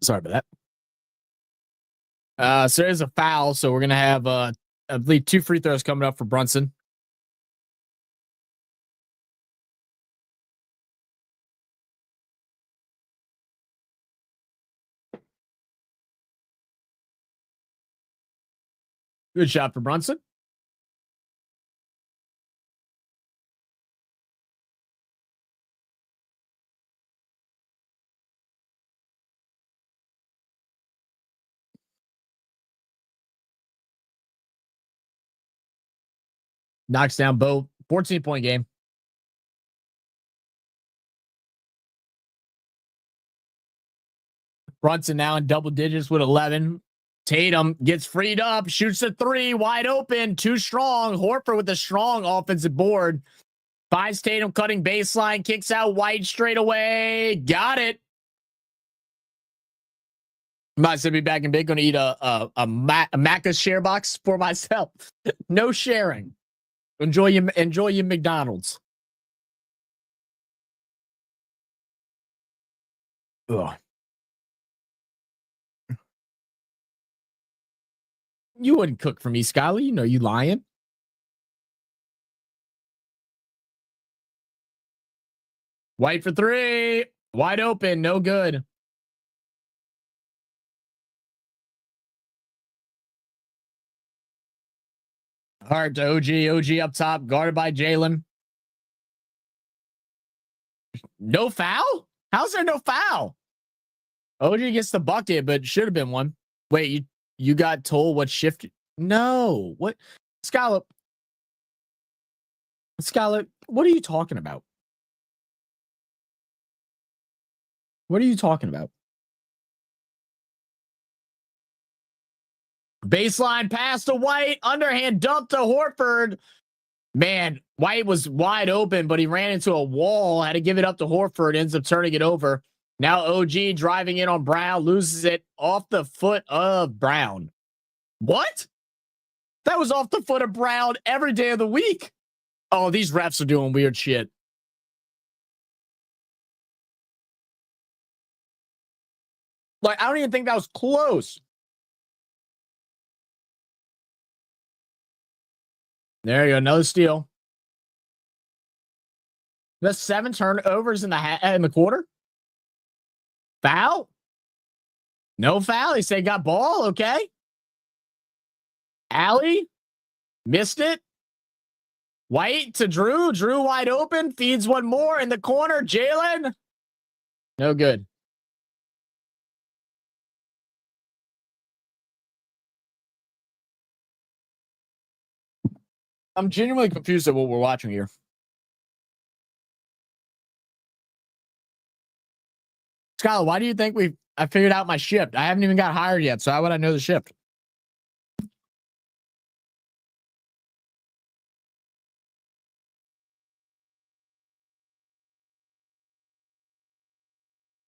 Sorry about that. So there's a foul. So we're going to have, I believe, 2 free throws coming up for Brunson. Good shot for Brunson. Knocks down Bo. 14-point game. Brunson now in double digits with 11. Tatum gets freed up, shoots a three, wide open, too strong. Horford with a strong offensive board. Finds Tatum cutting baseline, kicks out White straight away. Got it. I'm about to be back in bed. Going to eat a Macca's share box for myself. No sharing. Enjoy your McDonald's. Ugh. You wouldn't cook for me, Skylar. You know you lying. White for three. Wide open. No good. Hard to OG. OG up top. Guarded by Jalen. No foul? How's there no foul? OG gets the bucket, but should have been one. Wait, you got told what shift? No. What? Skylar, what are you talking about? What are you talking about? Baseline pass to White. Underhand dump to Horford. Man, White was wide open, but he ran into a wall. Had to give it up to Horford. Ends up turning it over. Now OG driving in on Brown. Loses it off the foot of Brown. What? That was off the foot of Brown every day of the week. Oh, these refs are doing weird shit. Like, I don't even think that was close. There you go. Another steal. That's 7 turnovers in the quarter. Foul? No foul. He said got ball. Okay. Allie missed it. White to Drew. Drew wide open. Feeds one more in the corner. Jalen. No good. I'm genuinely confused at what we're watching here. Skylar, why do you think I figured out my shift? I haven't even got hired yet, so how would I know the shift?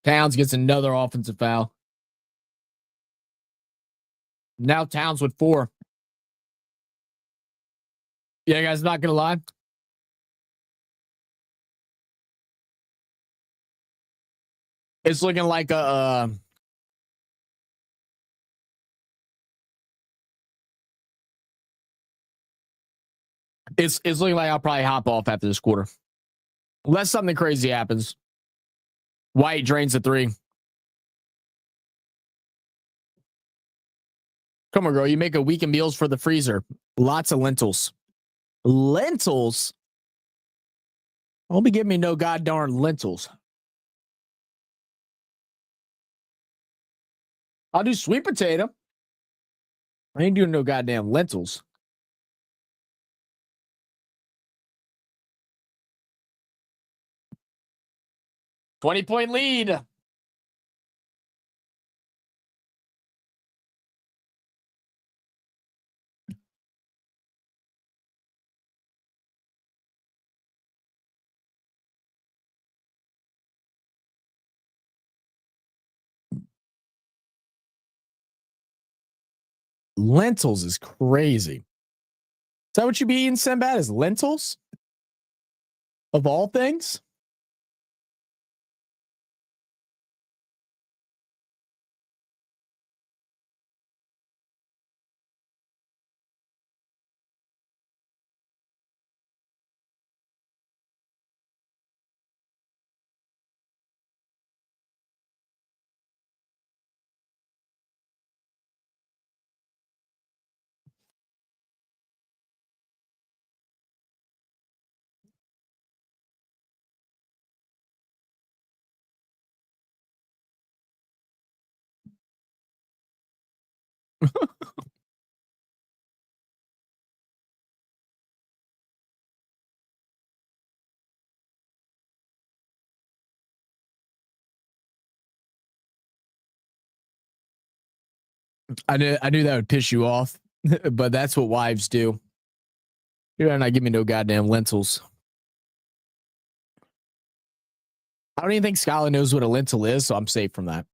Towns gets another offensive foul. Now Towns with 4. Yeah, guys, not gonna lie. It's looking like a it's looking like I'll probably hop off after this quarter. Unless something crazy happens. White drains the 3. Come on, girl. You make a week of meals for the freezer. Lots of lentils. Lentils? Don't be giving me no goddamn lentils. I'll do sweet potato. I ain't doing no goddamn lentils. $20-point lead. Lentils is crazy. Is that what you be eating, Sinbad? Is lentils? Of all things? I knew that would piss you off, but that's what wives do. You better not give me no goddamn lentils. I don't even think Skylar knows what a lentil is, so I'm safe from that.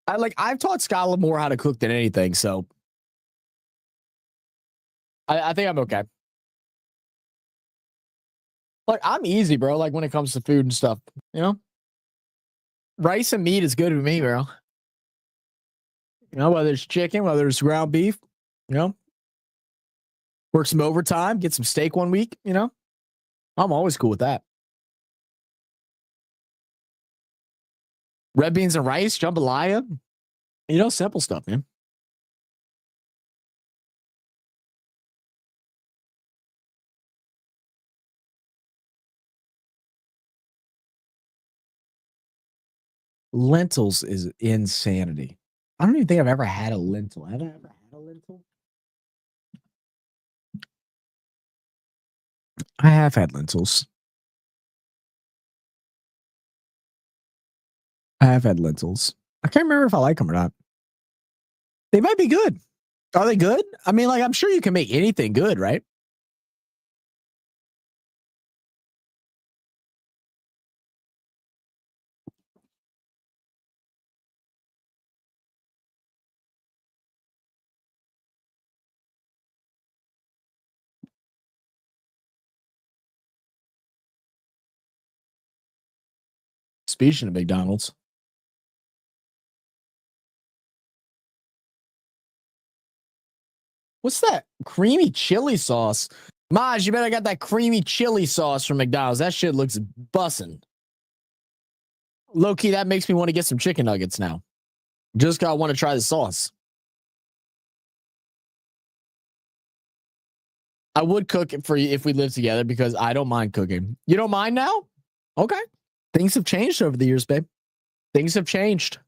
I've taught Skylar more how to cook than anything, so I think I'm okay. Like, I'm easy, bro. Like, when it comes to food and stuff, you know, rice and meat is good with me, bro. You know, whether it's chicken, whether it's ground beef, you know, work some overtime, get some steak one week, you know, I'm always cool with that. Red beans and rice, jambalaya, you know, simple stuff, man. Lentils is insanity. I don't even think I've ever had a lentil. Have I ever had a lentil? I have had lentils. I have had lentils. I can't remember if I like them or not. They might be good. Are they good? I mean, like, I'm sure you can make anything good, right? Speaking of McDonald's. What's that? Creamy chili sauce. Maj, you better got that creamy chili sauce from McDonald's. That shit looks bussin'. Low key, that makes me want to get some chicken nuggets now. Just gotta want to try the sauce. I would cook it for you if we live together because I don't mind cooking. You don't mind now? Okay. Things have changed over the years, babe. Things have changed.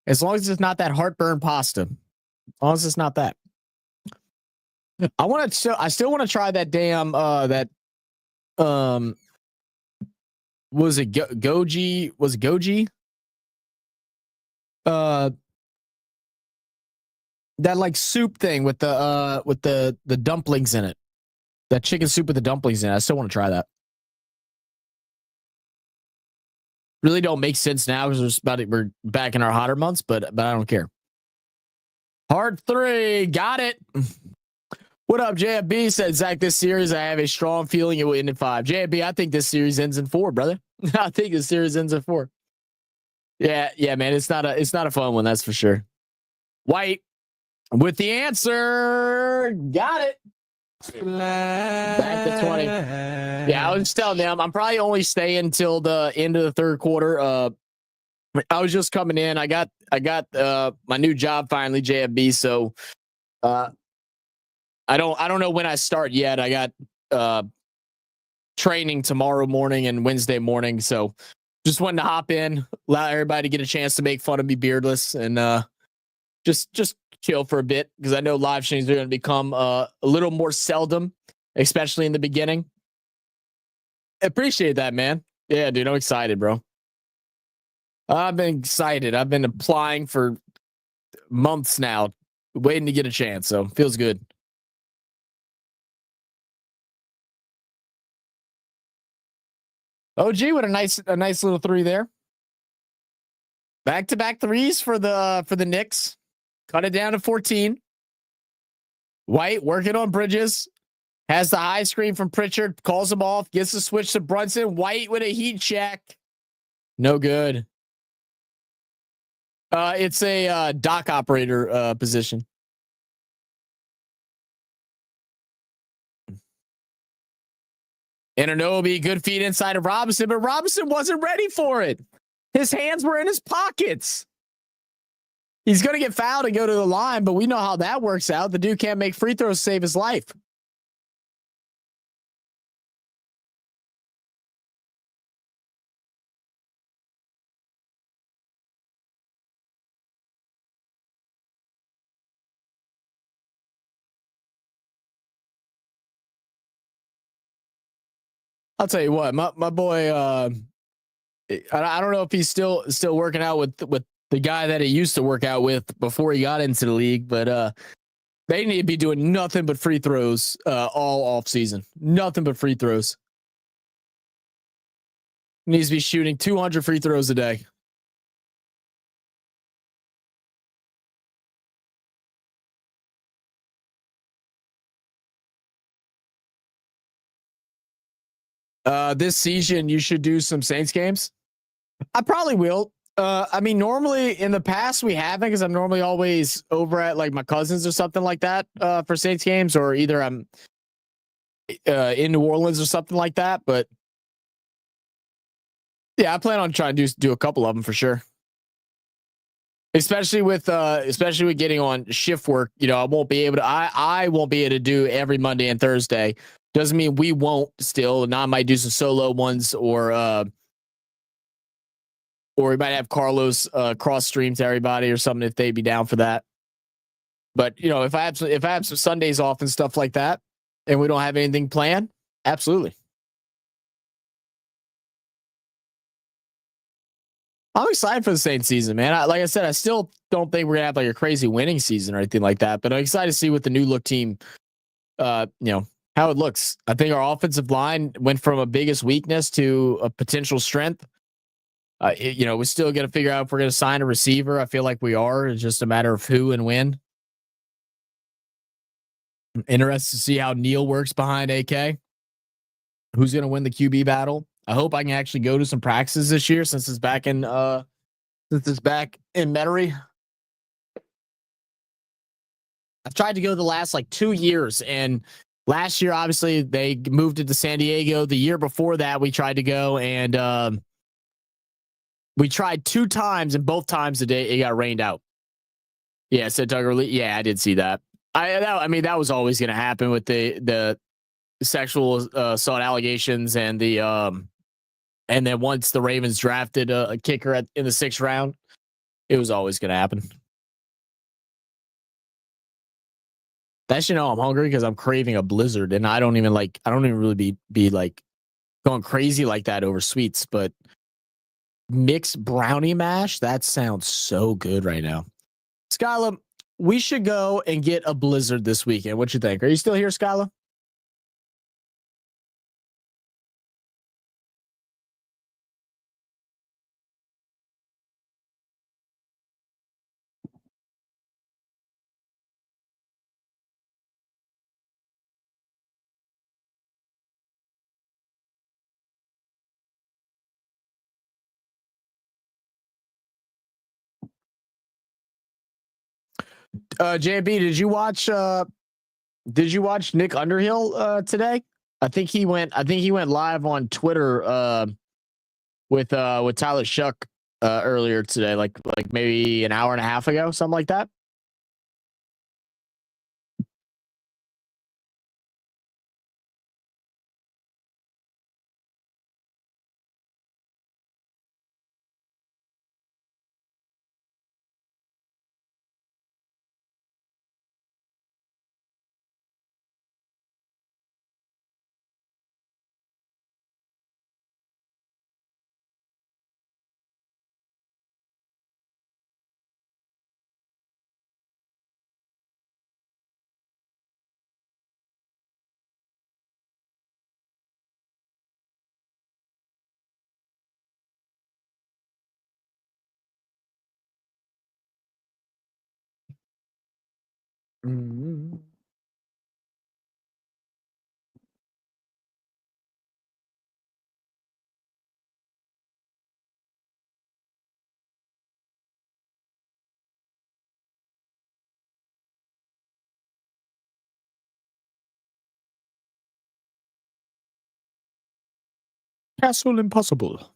As long as it's not that heartburn pasta. As long as it's not that. I still want to try that damn was it goji? Was it goji? That like soup thing with the dumplings in it. That chicken soup with the dumplings in it. I still want to try that. Really don't make sense now because we're back in our hotter months, but I don't care. Hard 3, got it. What up, JFB? Said Zach, this series I have a strong feeling it will end in 5. JFB, I think this series ends in 4, brother. I think this series ends in 4. Yeah, man. It's not a fun one, that's for sure. White with the answer. Got it. Back to 20. Yeah, I was telling them I'm probably only staying until the end of the third quarter. I was just coming in. I got my new job finally, JFB. So I don't know when I start yet. I got training tomorrow morning and Wednesday morning. So just wanted to hop in, allow everybody to get a chance to make fun of me beardless and just chill for a bit because I know live streams are going to become a little more seldom, especially in the beginning. Appreciate that, man. Yeah, dude, I'm excited, bro. I've been excited. I've been applying for months now, waiting to get a chance. So feels good. OG with a nice little 3 there. Back-to-back threes for the Knicks. Cut it down to 14. White working on Bridges. Has the high screen from Pritchard. Calls him off. Gets the switch to Brunson. White with a heat check. No good. It's a dock operator position. Anunoby, good feed inside of Robinson, but Robinson wasn't ready for it. His hands were in his pockets. He's going to get fouled and go to the line, but we know how that works out. The dude can't make free throws to save his life. I'll tell you what, my boy I don't know if he's still working out with the guy that he used to work out with before he got into the league, but they need to be doing nothing but free throws all off season. Nothing but free throws. Needs to be shooting 200 free throws a day. This season, you should do some Saints games. I probably will. I mean, normally in the past we haven't because I'm normally always over at like my cousins or something like that for Saints games, or either I'm in New Orleans or something like that. But yeah, I plan on trying to do a couple of them for sure. Especially with getting on shift work, you know, I won't be able to do every Monday and Thursday. Doesn't mean we won't still. And I might do some solo ones, or we might have Carlos cross stream to everybody or something if they'd be down for that. But you know, if I have some Sundays off and stuff like that, and we don't have anything planned, absolutely. I'm excited for the Saints season, man. Like I said, I still don't think we're gonna have like a crazy winning season or anything like that. But I'm excited to see what the new look team, you know, how it looks. I think our offensive line went from a biggest weakness to a potential strength. You know, we still got to figure out if we're going to sign a receiver. I feel like we are. It's just a matter of who and when. I'm interested to see how Neil works behind AK. Who's going to win the QB battle? I hope I can actually go to some practices this year since it's back in MEDIOCRE. I've tried to go the last like 2 years, and last year obviously they moved it to San Diego. The year before that we tried to go, and we tried 2 times, and both times the day it got rained out. Yeah, said Tucker Lee. Yeah, I did see that. I mean that was always going to happen with the sexual assault allegations and and then once the Ravens drafted a kicker in the 6th round, it was always going to happen. That's, you know, I'm hungry because I'm craving a blizzard, and I don't even really be like going crazy like that over sweets, but mixed brownie mash, that sounds so good right now. Skyla, we should go and get a blizzard this weekend. What you think? Are you still here, Skyla? JB, did you watch Nick Underhill today? I think he went live on Twitter with Tyler Shuck earlier today, like maybe an hour and a half ago, something like that. Mm-hmm. Castle Impossible.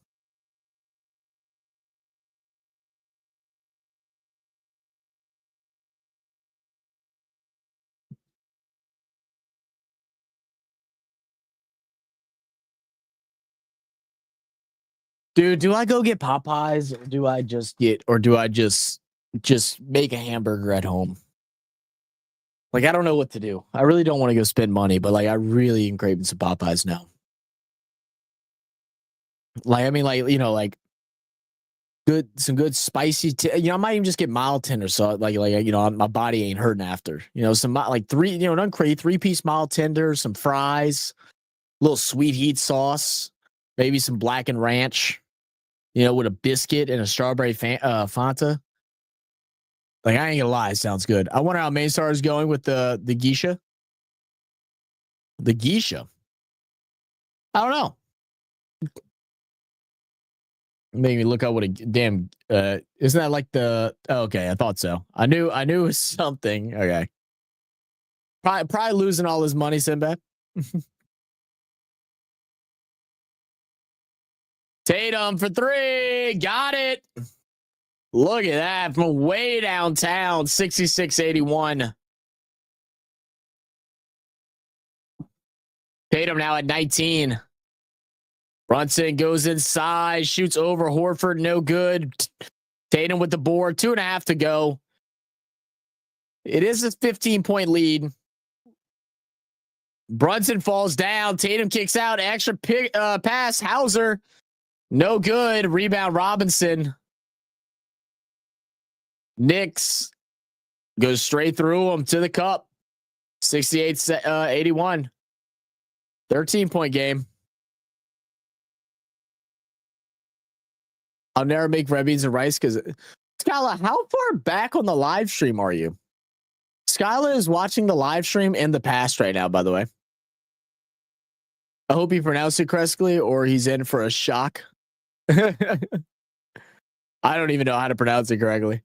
Dude, do I go get Popeyes, or do I just make a hamburger at home? Like, I don't know what to do. I really don't want to go spend money, but like I really am craving some Popeyes now. Like, I mean, like, you know, like some good spicy, I might even just get mild tender. So like, you know, my body ain't hurting after, you know, some like none crazy 3-piece mild tender, some fries, little sweet heat sauce, maybe some blackened ranch, you know, with a biscuit and a strawberry Fanta. Like, I ain't gonna lie, it sounds good. I wonder how Main Star is going with the geisha. The geisha. I don't know. Made me look up what a damn isn't that like the okay, I thought so. I knew it was something. Okay. Probably losing all his money, Sinbad. Tatum for 3. Got it. Look at that from way downtown. 66-81. Tatum now at 19. Brunson goes inside, shoots over Horford, no good. Tatum with the board, 2.5 to go. It is a 15-point lead. Brunson falls down. Tatum kicks out. Extra pass. Hauser, no good. Rebound Robinson. Knicks goes straight through him to the cup. 68-81. 13-point game. I'll never make red beans and rice because Skyla, how far back on the live stream are you? Skyla is watching the live stream and the past right now, by the way. I hope he pronounced it correctly or he's in for a shock. I don't even know how to pronounce it correctly.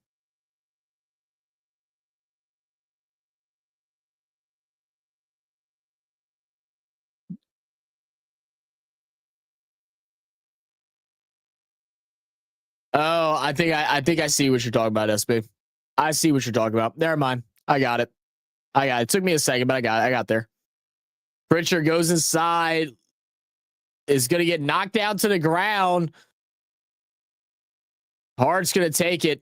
Oh, I think I see what you're talking about, SB. I see what you're talking about. Never mind. I got it. It took me a second, but I got there. Pritchard goes inside. Is going to get knocked down to the ground. Hart's going to take it.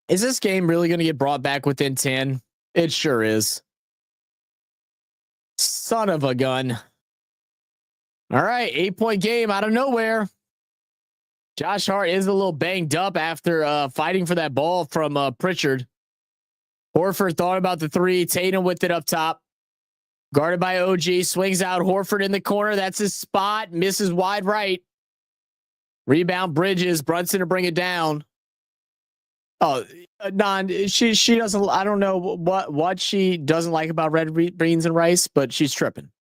Is this game really going to get brought back within 10? It sure is. Son of a gun. All right, 8-point game out of nowhere. Josh Hart is a little banged up after fighting for that ball from Pritchard. Horford thought about the 3. Tatum with it up top. Guarded by OG. Swings out. Horford in the corner. That's his spot. Misses wide right. Rebound Bridges. Brunson to bring it down. Oh, she doesn't. I don't know what she doesn't like about red beans and rice, but she's tripping.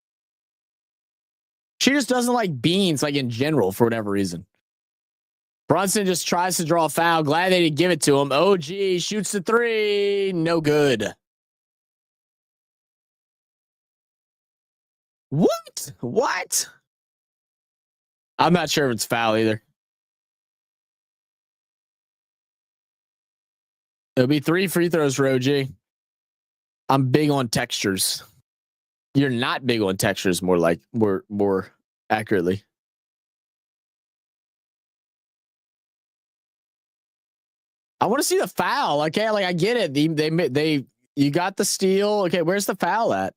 She just doesn't like beans, like in general, for whatever reason. Brunson just tries to draw a foul. Glad they didn't give it to him. OG shoots the 3. No good. What? I'm not sure if it's foul either. It'll be 3 free throws for OG. I'm big on textures. You're not big on textures, more accurately. I want to see the foul. Okay, like I get it. They you got the steal. Okay, where's the foul at?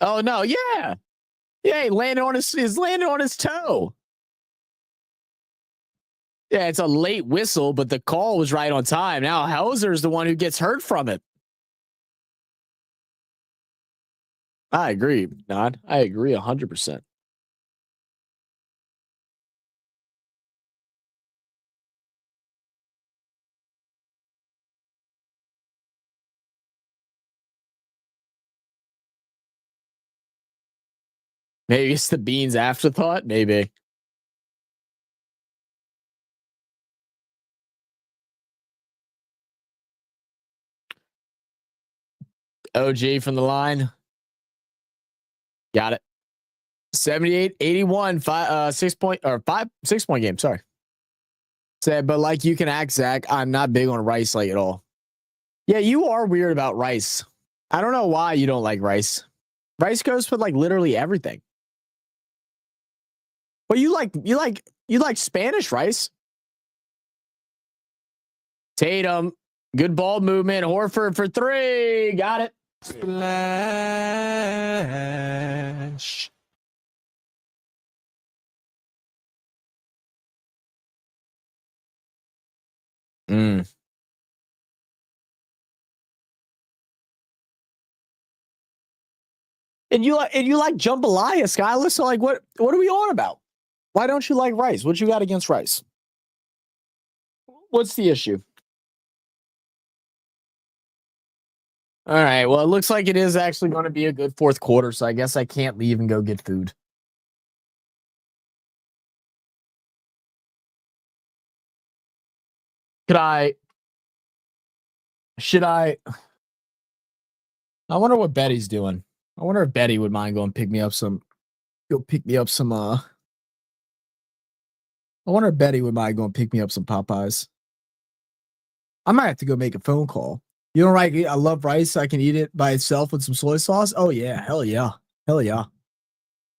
Oh no, yeah. Yeah, he landed on his toe. Yeah, it's a late whistle, but the call was right on time. Now Hauser is the one who gets hurt from it. I agree, Nod. I agree 100%. Maybe it's the Beans afterthought. Maybe. OG from the line. Got it. 78-81, 6-point game. Sorry. Said, but like you can act, Zach. I'm not big on rice like at all. Yeah, you are weird about rice. I don't know why you don't like rice. Rice goes with like literally everything. But you like Spanish rice. Tatum, good ball movement. Horford for 3. Got it. Splash. Mm. And you like jambalaya, Skylar. So like, what are we on about? Why don't you like rice? What you got against rice? What's the issue? All right. Well, it looks like it is actually going to be a good fourth quarter, so I guess I can't leave and go get food. Should I wonder what Betty's doing. I wonder if Betty would mind going pick me up some I wonder if Betty would mind going pick me up some Popeyes. I might have to go make a phone call. You know, right? I love rice. I can eat it by itself with some soy sauce. Oh yeah, hell yeah, hell yeah. At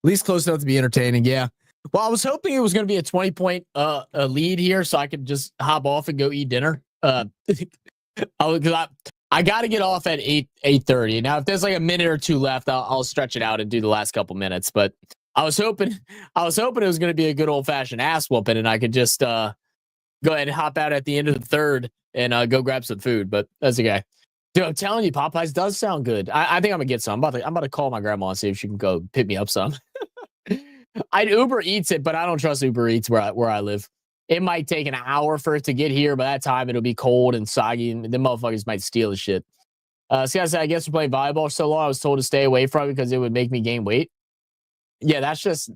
least close enough to be entertaining. Yeah. Well, I was hoping it was going to be a 20-point lead here, so I could just hop off and go eat dinner. I got to get off at 8:30. Now, if there's like a minute or two left, I'll stretch it out and do the last couple minutes. But I was hoping it was going to be a good old fashioned ass whooping, and I could just go ahead and hop out at the end of the third and go grab some food. But that's okay. Dude, I'm telling you, Popeyes does sound good. I think I'm gonna get some. I'm about to call my grandma and see if she can go pick me up some. I'd Uber Eats it, but I don't trust Uber Eats where I live. It might take an hour for it to get here. By that time, it'll be cold and soggy, and the motherfuckers might steal the shit. See, I guess we're playing volleyball so long, I was told to stay away from it because it would make me gain weight. Yeah, that's just.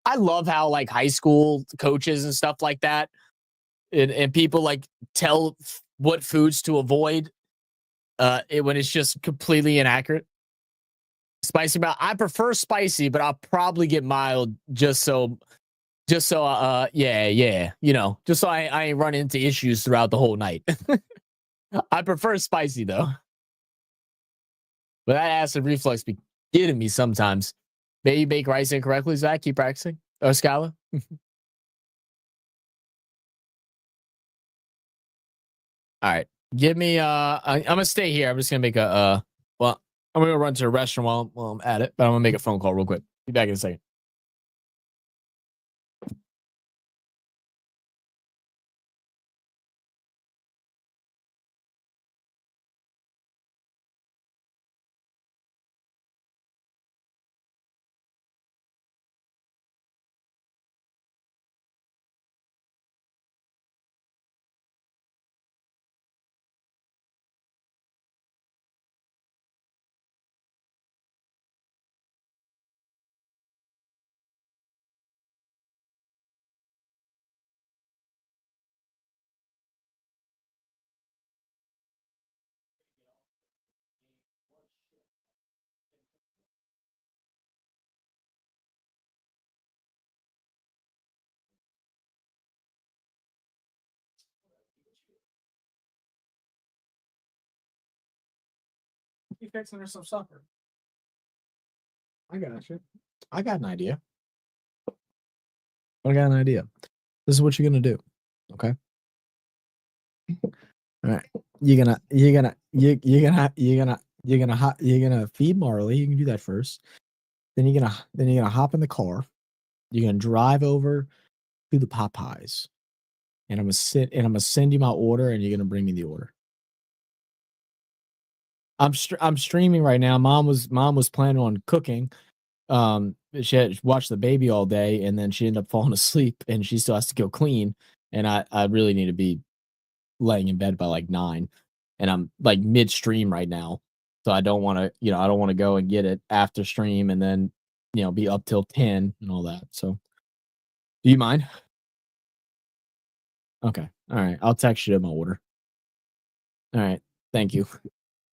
I love how like high school coaches and stuff like that, and people like tell what foods to avoid. When it's just completely inaccurate. Spicy, but I prefer spicy, but I'll probably get mild just so yeah, you know, just so I ain't run into issues throughout the whole night. I prefer spicy though. But that acid reflux be getting me sometimes. Maybe you bake rice incorrectly, Zach. Keep practicing. Or Scala. All right. Give me I'm gonna stay here. I'm just gonna make a well, I'm gonna run to a restaurant while I'm at it, but I'm gonna make a phone call real quick. Be back in a second. You fixing her some supper. I got you. I got an idea. I got an idea. This is what you're gonna do. Okay. All right. You're gonna feed Marley. You can do that first. Then you're gonna hop in the car. You're gonna drive over to the Popeyes, and I'm gonna send you my order, and you're gonna bring me the order. I'm streaming right now. Mom was planning on cooking. She had watched the baby all day, and then she ended up falling asleep, and she still has to go clean. And I really need to be laying in bed by like 9, and I'm like midstream right now, so I don't want to go and get it after stream and then be up till 10 and all that. So, do you mind? Okay, all right. I'll text you my order. All right, thank you.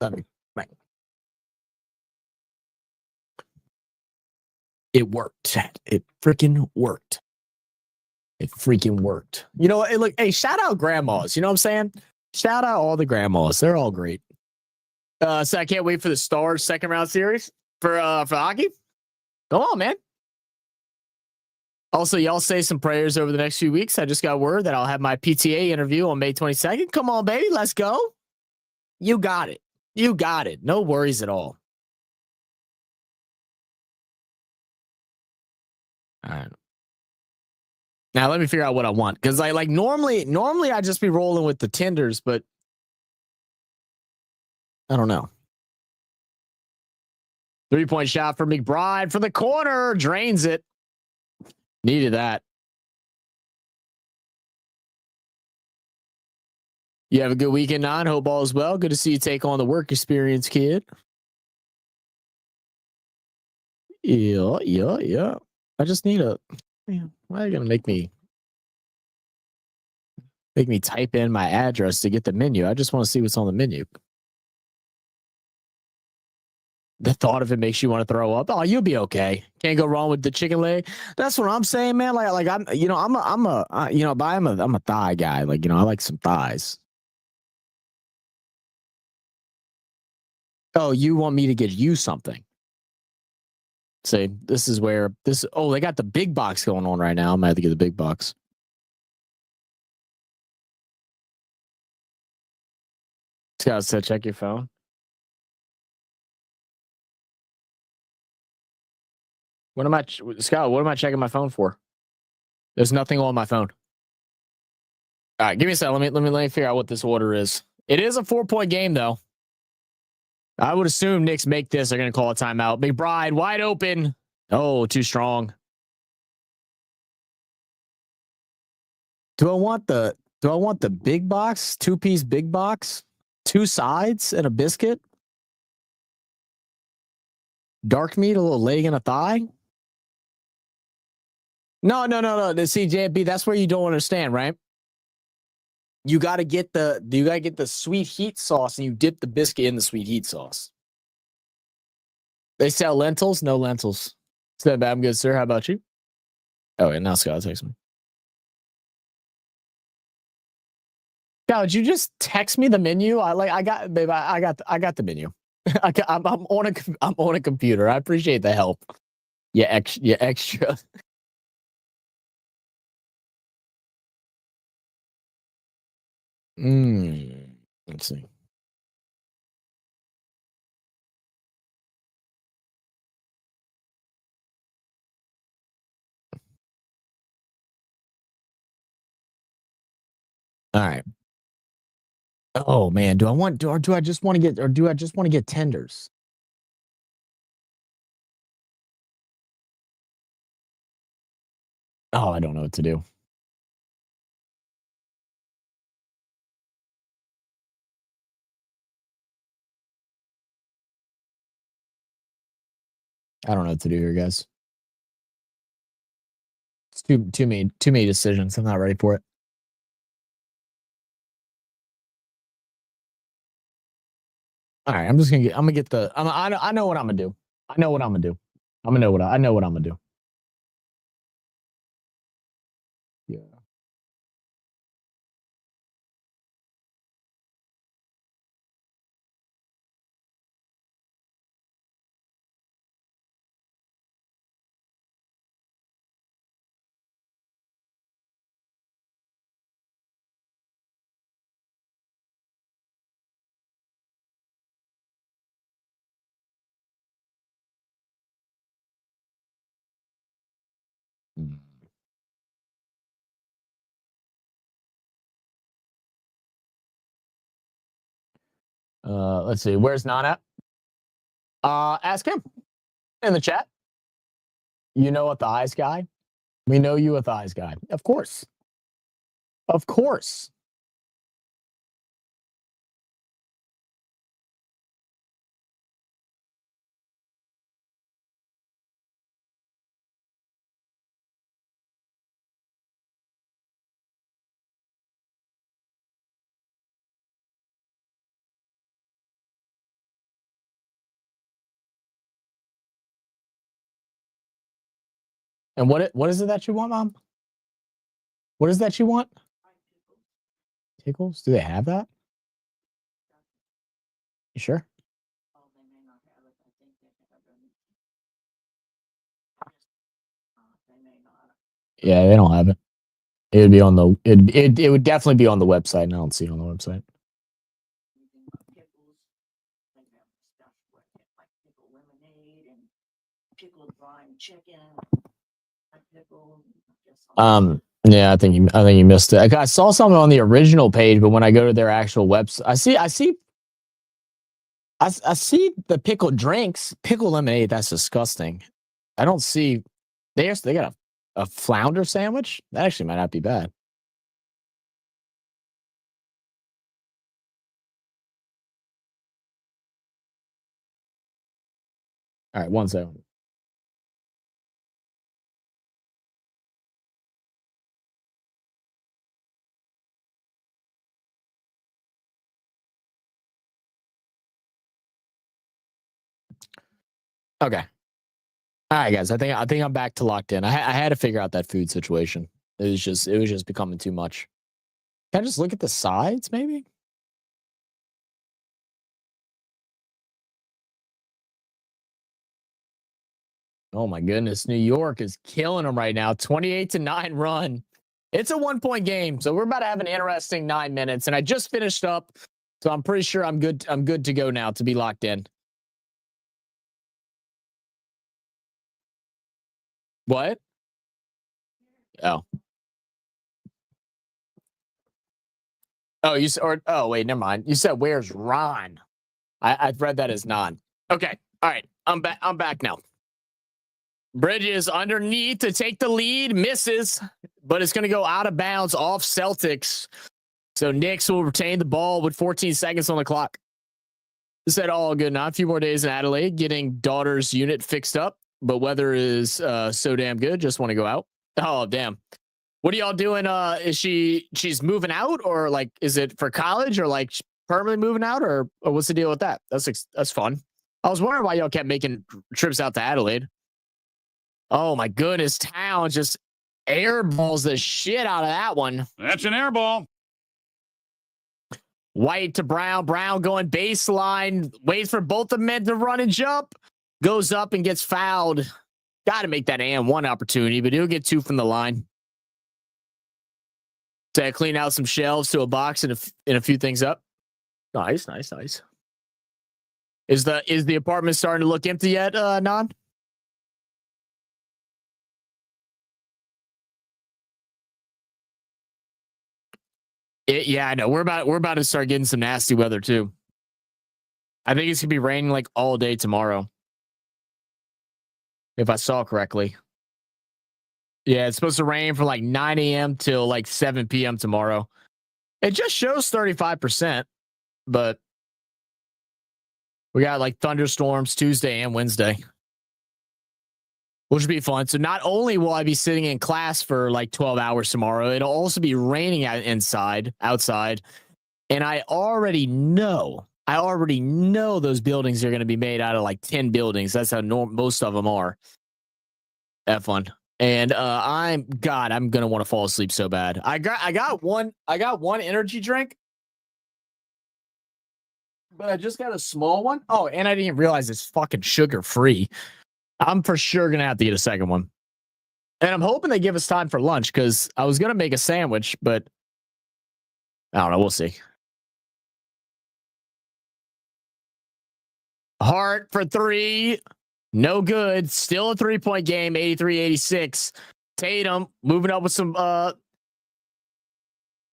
Love you. Bye. It worked. It freaking worked. It freaking worked. You know, hey, look, hey, shout out grandmas. You know what I'm saying? Shout out all the grandmas. They're all great. So I can't wait for the Stars second round series for hockey. Go on, man. Also, y'all say some prayers over the next few weeks. I just got word that I'll have my PTA interview on May 22nd. Come on, baby. Let's go. You got it. You got it. No worries at all. All right. Now let me figure out what I want, because I like normally I just be rolling with the tenders, but I don't know. 3-point shot for McBride for the corner, drains it. Needed that. You have a good weekend, Non. Hope all is well. Good to see you take on the work experience, kid. Yeah. I just need a. Why are you gonna make me type in my address to get the menu? I just want to see what's on the menu. The thought of it makes you want to throw up. Oh, you'll be okay. Can't go wrong with the chicken leg. That's what I'm saying, man. Like I'm a thigh guy. Like, I like some thighs. Oh, you want me to get you something? See, this is where this. Oh, they got the big box going on right now. I'm gonna have to get the big box. Scott said, check your phone. Scott, what am I checking my phone for? There's nothing on my phone. All right, give me a second. Let me figure out what this order is. It is a 4-point game, though. I would assume Knicks make this. They're going to call a timeout. McBride wide open. Oh, too strong. Do I want the big box, 2-piece big box, 2 sides and a biscuit? Dark meat, a little leg and a thigh? No. The CJB, that's where you don't understand, right? You got to get the sweet heat sauce, and you dip the biscuit in the sweet heat sauce. They sell lentils? No lentils. I'm good, sir. How about you? Oh, and now Scott texts me. God, would you just text me the menu? I got the menu. I'm on a computer. I appreciate the help. Yeah, extra. Let's see. All right. Oh man, do I just want to get tenders? Oh, I don't know what to do. I don't know what to do here, guys. It's too many decisions. I'm not ready for it. All right, I'm gonna get the. I know what I'm gonna do. I know what I'm gonna do. I know what I'm gonna do. Yeah. Let's see. Where's Not at? Ask him in the chat. You know a thighs guy? We know you a thighs guy. Of course. Of course. And what is it that you want, Mom? What is that you want? Pickles? Do they have that? You sure? Yeah, they don't have it. It would be on the it would definitely be on the website, and I don't see it on the website. Yeah, I think you missed it. I saw something on the original page, but when I go to their actual website, I see the pickled drinks, pickle lemonade. That's disgusting. I don't see. They got a flounder sandwich. That actually might not be bad. All right, 1 second. Okay. All right, guys. I think I'm back to locked in. I had to figure out that food situation. It was just becoming too much. Can I just look at the sides, maybe? Oh my goodness, New York is killing them right now. 28-9 run. It's a 1-point game, so we're about to have an interesting 9 minutes. And I just finished up, so I'm pretty sure I'm good. I'm good to go now to be locked in. What? Oh. Oh, oh wait, never mind. You said where's Ron? I've read that as non. Okay. All right. I'm back. I'm back now. Bridges underneath to take the lead, misses, but it's going to go out of bounds off Celtics. So Knicks will retain the ball with 14 seconds on the clock. Said all good now. A few more days in Adelaide, getting daughter's unit fixed up, but weather is so damn good. Just want to go out. Oh damn. What are y'all doing? Is she's moving out, or like is it for college, or like permanently moving out, or what's the deal with that? That's fun. I was wondering why y'all kept making trips out to Adelaide. Oh my goodness, Town just airballs the shit out of that one. That's an airball. White to Brown. Brown going baseline. Waits for both the men to run and jump. Goes up and gets fouled. Got to make that and one opportunity, but he'll get 2 from the line. To clean out some shelves to a box and a few things up. Nice. Is the apartment starting to look empty yet, Non? Yeah, I know. We're about to start getting some nasty weather too. I think it's gonna be raining like all day tomorrow, if I saw correctly. Yeah, it's supposed to rain from like 9 a.m. till like 7 p.m. tomorrow. It just shows 35%, but we got like thunderstorms Tuesday and Wednesday, which will be fun. So not only will I be sitting in class for like 12 hours tomorrow, it'll also be raining outside. And I already know those buildings are going to be made out of like 10 buildings. That's how most of them are. Have fun. And I'm going to want to fall asleep so bad. I got one energy drink, but I just got a small one. Oh, and I didn't realize it's fucking sugar free. I'm for sure going to have to get a second one. And I'm hoping they give us time for lunch, because I was going to make a sandwich, but I don't know. We'll see. Hart for 3. No good. Still a 3-point game, 83-86. Tatum moving up with some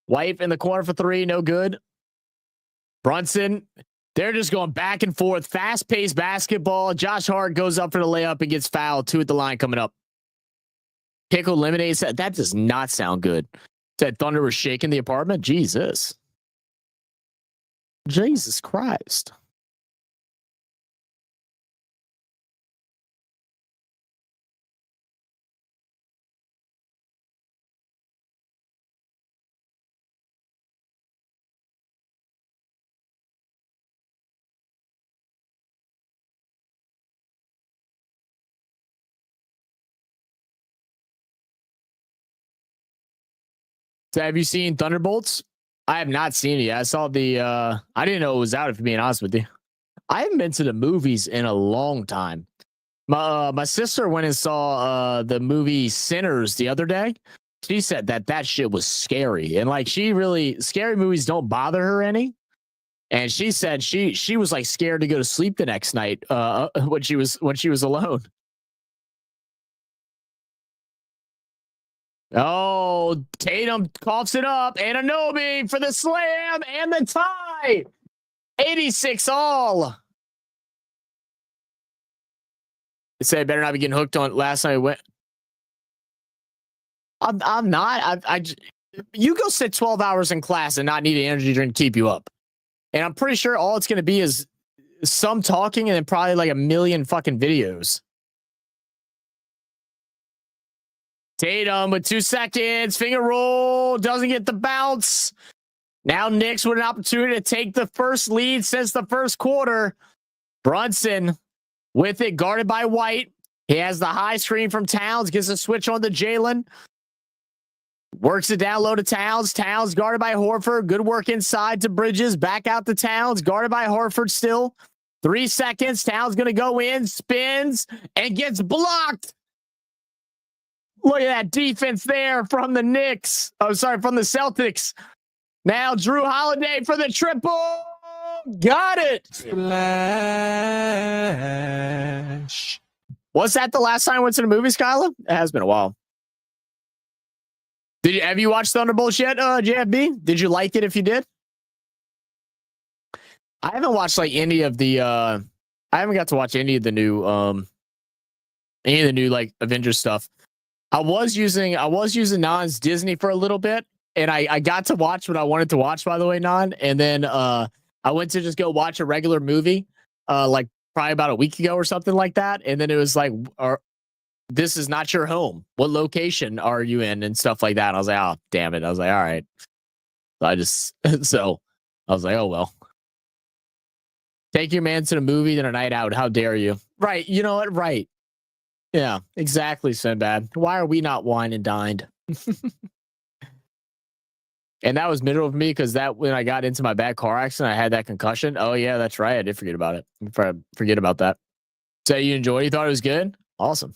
White in the corner for 3. No good. Brunson. They're just going back and forth. Fast-paced basketball. Josh Hart goes up for the layup and gets fouled. 2 at the line coming up. Pickle lemonade. That does not sound good. Said Thunder was shaking the apartment. Jesus Christ. So have you seen Thunderbolts? I have not seen it yet. I saw the I didn't know it was out, if I'm being honest with you. I haven't been to the movies in a long time. My sister went and saw the movie Sinners the other day. She said that shit was scary, and like scary movies don't bother her any. And she said she was like scared to go to sleep the next night when she was alone. Oh, Tatum coughs it up. Anunoby for the slam and the tie. 86 all. They say I better not be getting hooked on. Last night I went. I'm not. You go sit 12 hours in class and not need an energy drink to keep you up. And I'm pretty sure all it's going to be is some talking and then probably like a million fucking videos. Tatum with 2 seconds, finger roll, doesn't get the bounce. Now Knicks with an opportunity to take the first lead since the first quarter. Brunson with it, guarded by White. He has the high screen from Towns, gets a switch on to Jalen. Works it down low to Towns. Towns guarded by Horford. Good work inside to Bridges. Back out to Towns, guarded by Horford still. 3 seconds. Towns going to go in, spins, and gets blocked. Look at that defense there from the Knicks. Oh, sorry, from the Celtics. Now Drew Holiday for the triple. Got it. Splash. Was that the last time I went to the movie, Skyla? It has been a while. Have you watched Thunderbolts yet, JFB? Did you like it if you did? I haven't watched like any of the I haven't got to watch any of the new like Avengers stuff. I was using Non's Disney for a little bit, and I got to watch what I wanted to watch, by the way, Non. And then I went to just go watch a regular movie like probably about a week ago or something like that. And then it was like, this is not your home. What location are you in? And stuff like that. And I was like, oh, damn it. I was like, all right. So I was like, oh, well. Take your man to the movie, then a night out. How dare you? Right. You know what? Right. Yeah, exactly, Sinbad. Why are we not wine and dined? And that was middle of me because that when I got into my bad car accident, I had that concussion. Oh, yeah, that's right. I did forget about it. Forget about that. So you enjoyed it? You thought it was good? Awesome.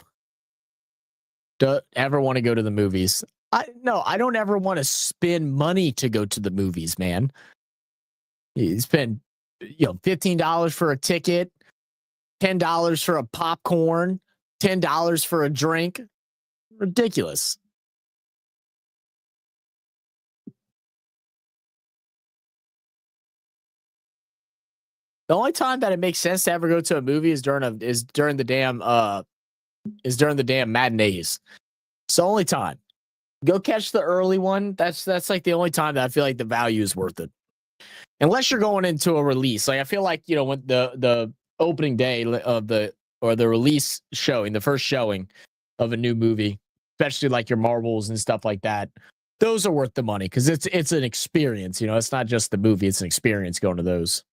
Don't ever want to go to the movies. I don't ever want to spend money to go to the movies, man. You spend $15 for a ticket, $10 for a popcorn, $10 for a drink. Ridiculous. The only time that it makes sense to ever go to a movie is during the damn matinees. It's the only time. Go catch the early one. That's like the only time that I feel like the value is worth it. Unless you're going into a release. Like I feel like, when the opening day of the release showing, the first showing of a new movie, especially like your Marvels and stuff like that, those are worth the money because it's an experience. It's not just the movie, it's an experience going to those.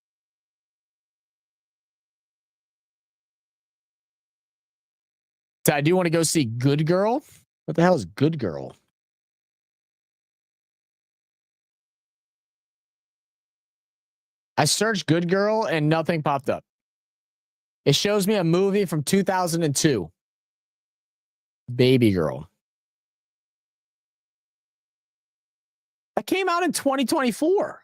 So I do want to go see Good Girl. What the hell is Good Girl? I searched Good Girl and nothing popped up. It shows me a movie from 2002. Baby Girl. That came out in 2024.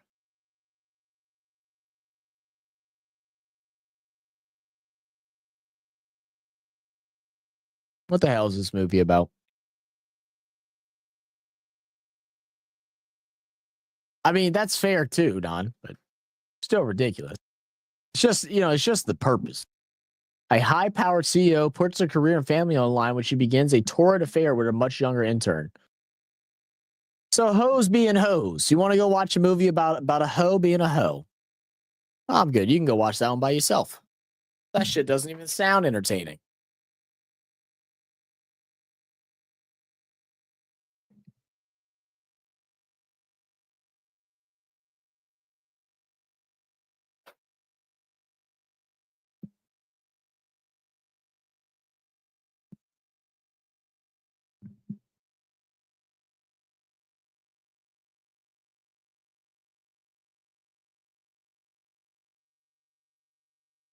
What the hell is this movie about? I mean, that's fair too, Don, but still ridiculous. It's just the purpose. A high-powered CEO puts a career and family on the line when she begins a torrid affair with a much younger intern. So hoes being hoes. You want to go watch a movie about a hoe being a hoe? I'm good. You can go watch that one by yourself. That shit doesn't even sound entertaining.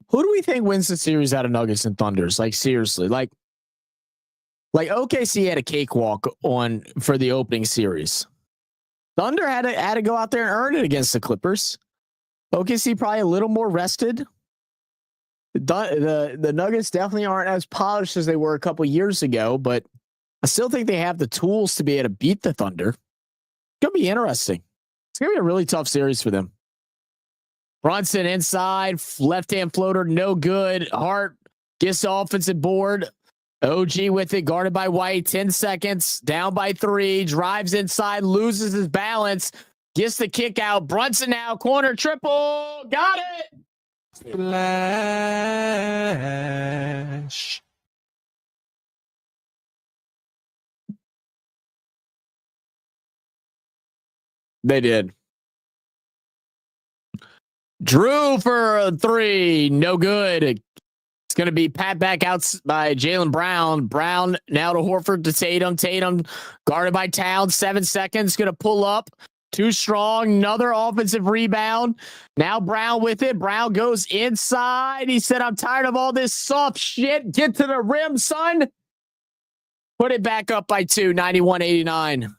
Who do we think wins the series out of Nuggets and Thunders? Like seriously, like OKC had a cakewalk on for the opening series. Thunder had to go out there and earn it against the Clippers. OKC probably a little more rested. The Nuggets definitely aren't as polished as they were a couple years ago, but I still think they have the tools to be able to beat the Thunder. It's going to be interesting. It's going to be a really tough series for them. Brunson inside, left-hand floater, no good. Hart gets the offensive board. OG with it, guarded by White, 10 seconds, down by 3, drives inside, loses his balance, gets the kick out. Brunson now, corner triple, got it. Flash. They did. Drew for 3, no good. It's going to be pat back out by Jaylen Brown. Brown now to Horford to Tatum. Tatum guarded by Towns. 7 seconds. Going to pull up. Too strong. Another offensive rebound. Now Brown with it. Brown goes inside. He said, I'm tired of all this soft shit. Get to the rim, son. Put it back up by 2. 91-89.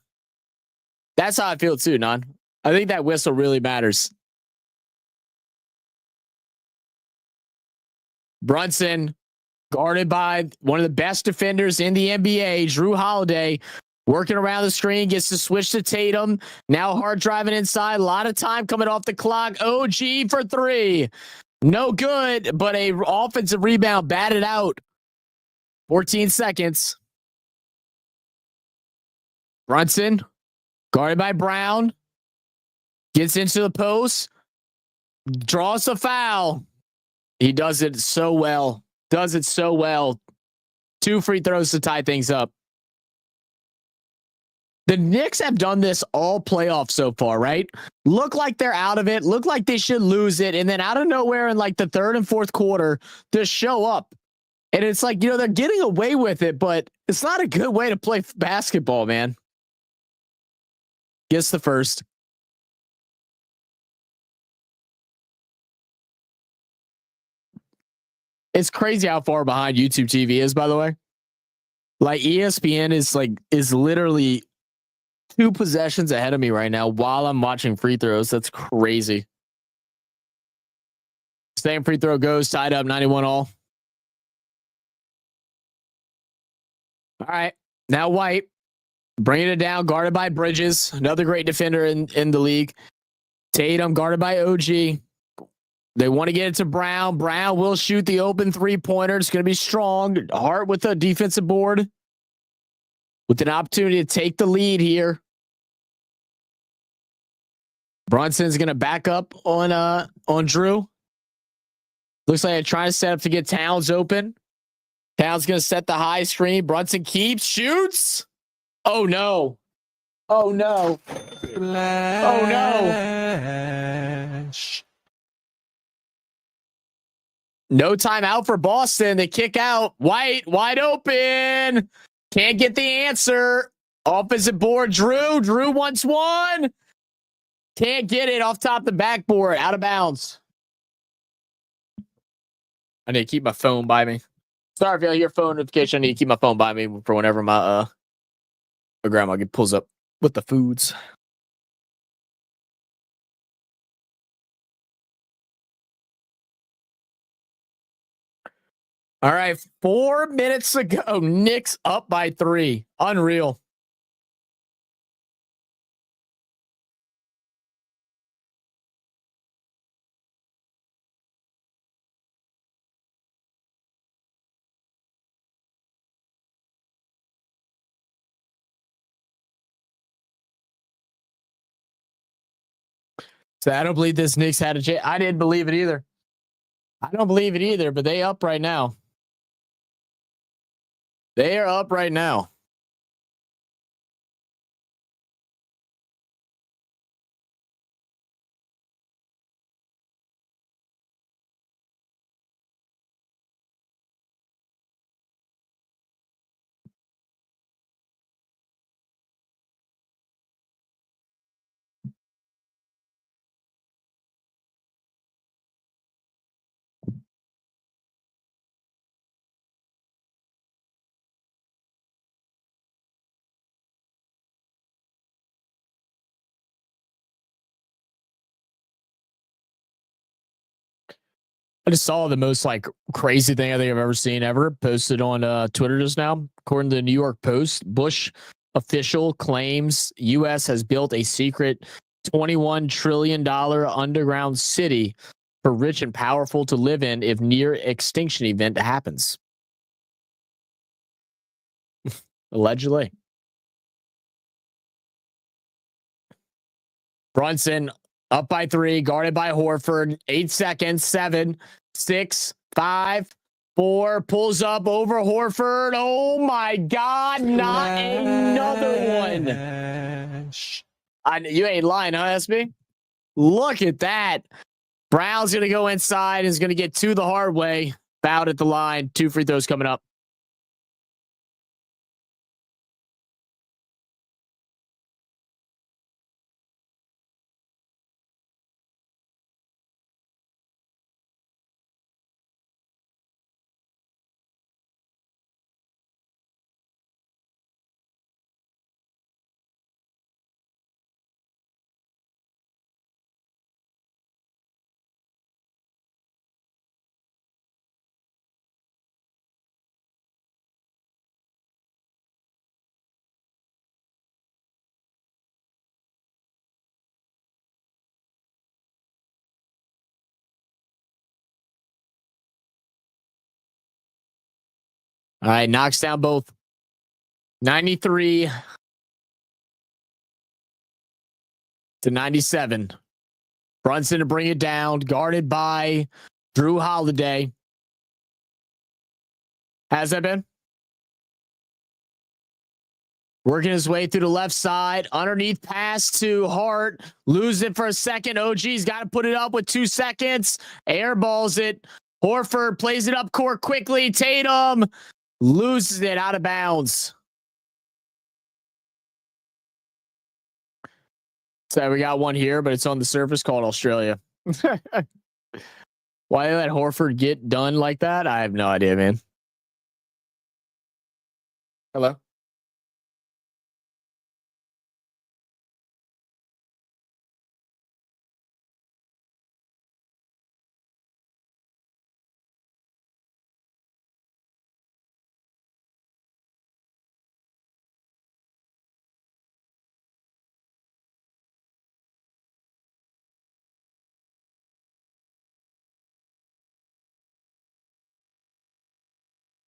That's how I feel too, Non. I think that whistle really matters. Brunson, guarded by one of the best defenders in the NBA, Drew Holiday, working around the screen, gets to switch to Tatum. Now Hart driving inside. A lot of time coming off the clock. OG for 3. No good, but a offensive rebound batted out. 14 seconds. Brunson, guarded by Brown, gets into the post, draws a foul. He does it so well. 2 free throws to tie things up. The Knicks have done this all playoffs so far, right? Look like they're out of it. Look like they should lose it. And then out of nowhere in like the third and fourth quarter, just show up. And it's like, they're getting away with it, but it's not a good way to play basketball, man. Gets the first. It's crazy how far behind YouTube TV is, by the way. Like ESPN is literally 2 possessions ahead of me right now while I'm watching free throws. That's crazy. Same free throw goes, tied up 91 all. All right. Now White bringing it down, guarded by Bridges, another great defender in the league. Tatum guarded by OG. They want to get it to Brown. Brown will shoot the open 3-pointer. It's going to be strong. Hart with a defensive board with an opportunity to take the lead here. Brunson's going to back up on Drew. Looks like they're trying to set up to get Towns open. Towns going to set the high screen. Brunson keeps, shoots. Oh, no. Oh, no. Flash. Oh, no timeout for Boston. They kick out. White, wide open. Can't get the answer. Offensive board, Drew. Drew wants one. Can't get it off top the backboard. Out of bounds. I need to keep my phone by me. Sorry if y'all hear phone notification. I need to keep my phone by me for whenever my grandma pulls up with the foods. All right, 4 minutes ago, Knicks up by 3. Unreal. So I don't believe this Knicks had a chance. I didn't believe it either. I don't believe it either, but they up right now. They are up right now. I just saw the most like crazy thing I think I've ever seen ever posted on Twitter just now. According to the New York Post, Bush official claims U.S. has built a secret $21 trillion underground city for rich and powerful to live in if near extinction event happens. Allegedly. Brunson up by 3, guarded by Horford. 8 seconds. 7, 6, 5, 4. Pulls up over Horford. Oh my God! Not another one. You ain't lying, huh, SB? Look at that. Brown's gonna go inside. Is gonna get to the hard way. Fouled at the line. 2 free throws coming up. All right, knocks down both. 93 to 97. Brunson to bring it down, guarded by Drew Holiday. Has that been? Working his way through the left side, underneath pass to Hart, lose it for a second. OG's got to put it up with 2 seconds. Airballs it. Horford plays it up court quickly. Tatum loses it out of bounds. So we got one here, but it's on the surface called Australia. Why did that Horford get done like that? I have no idea, man. Hello?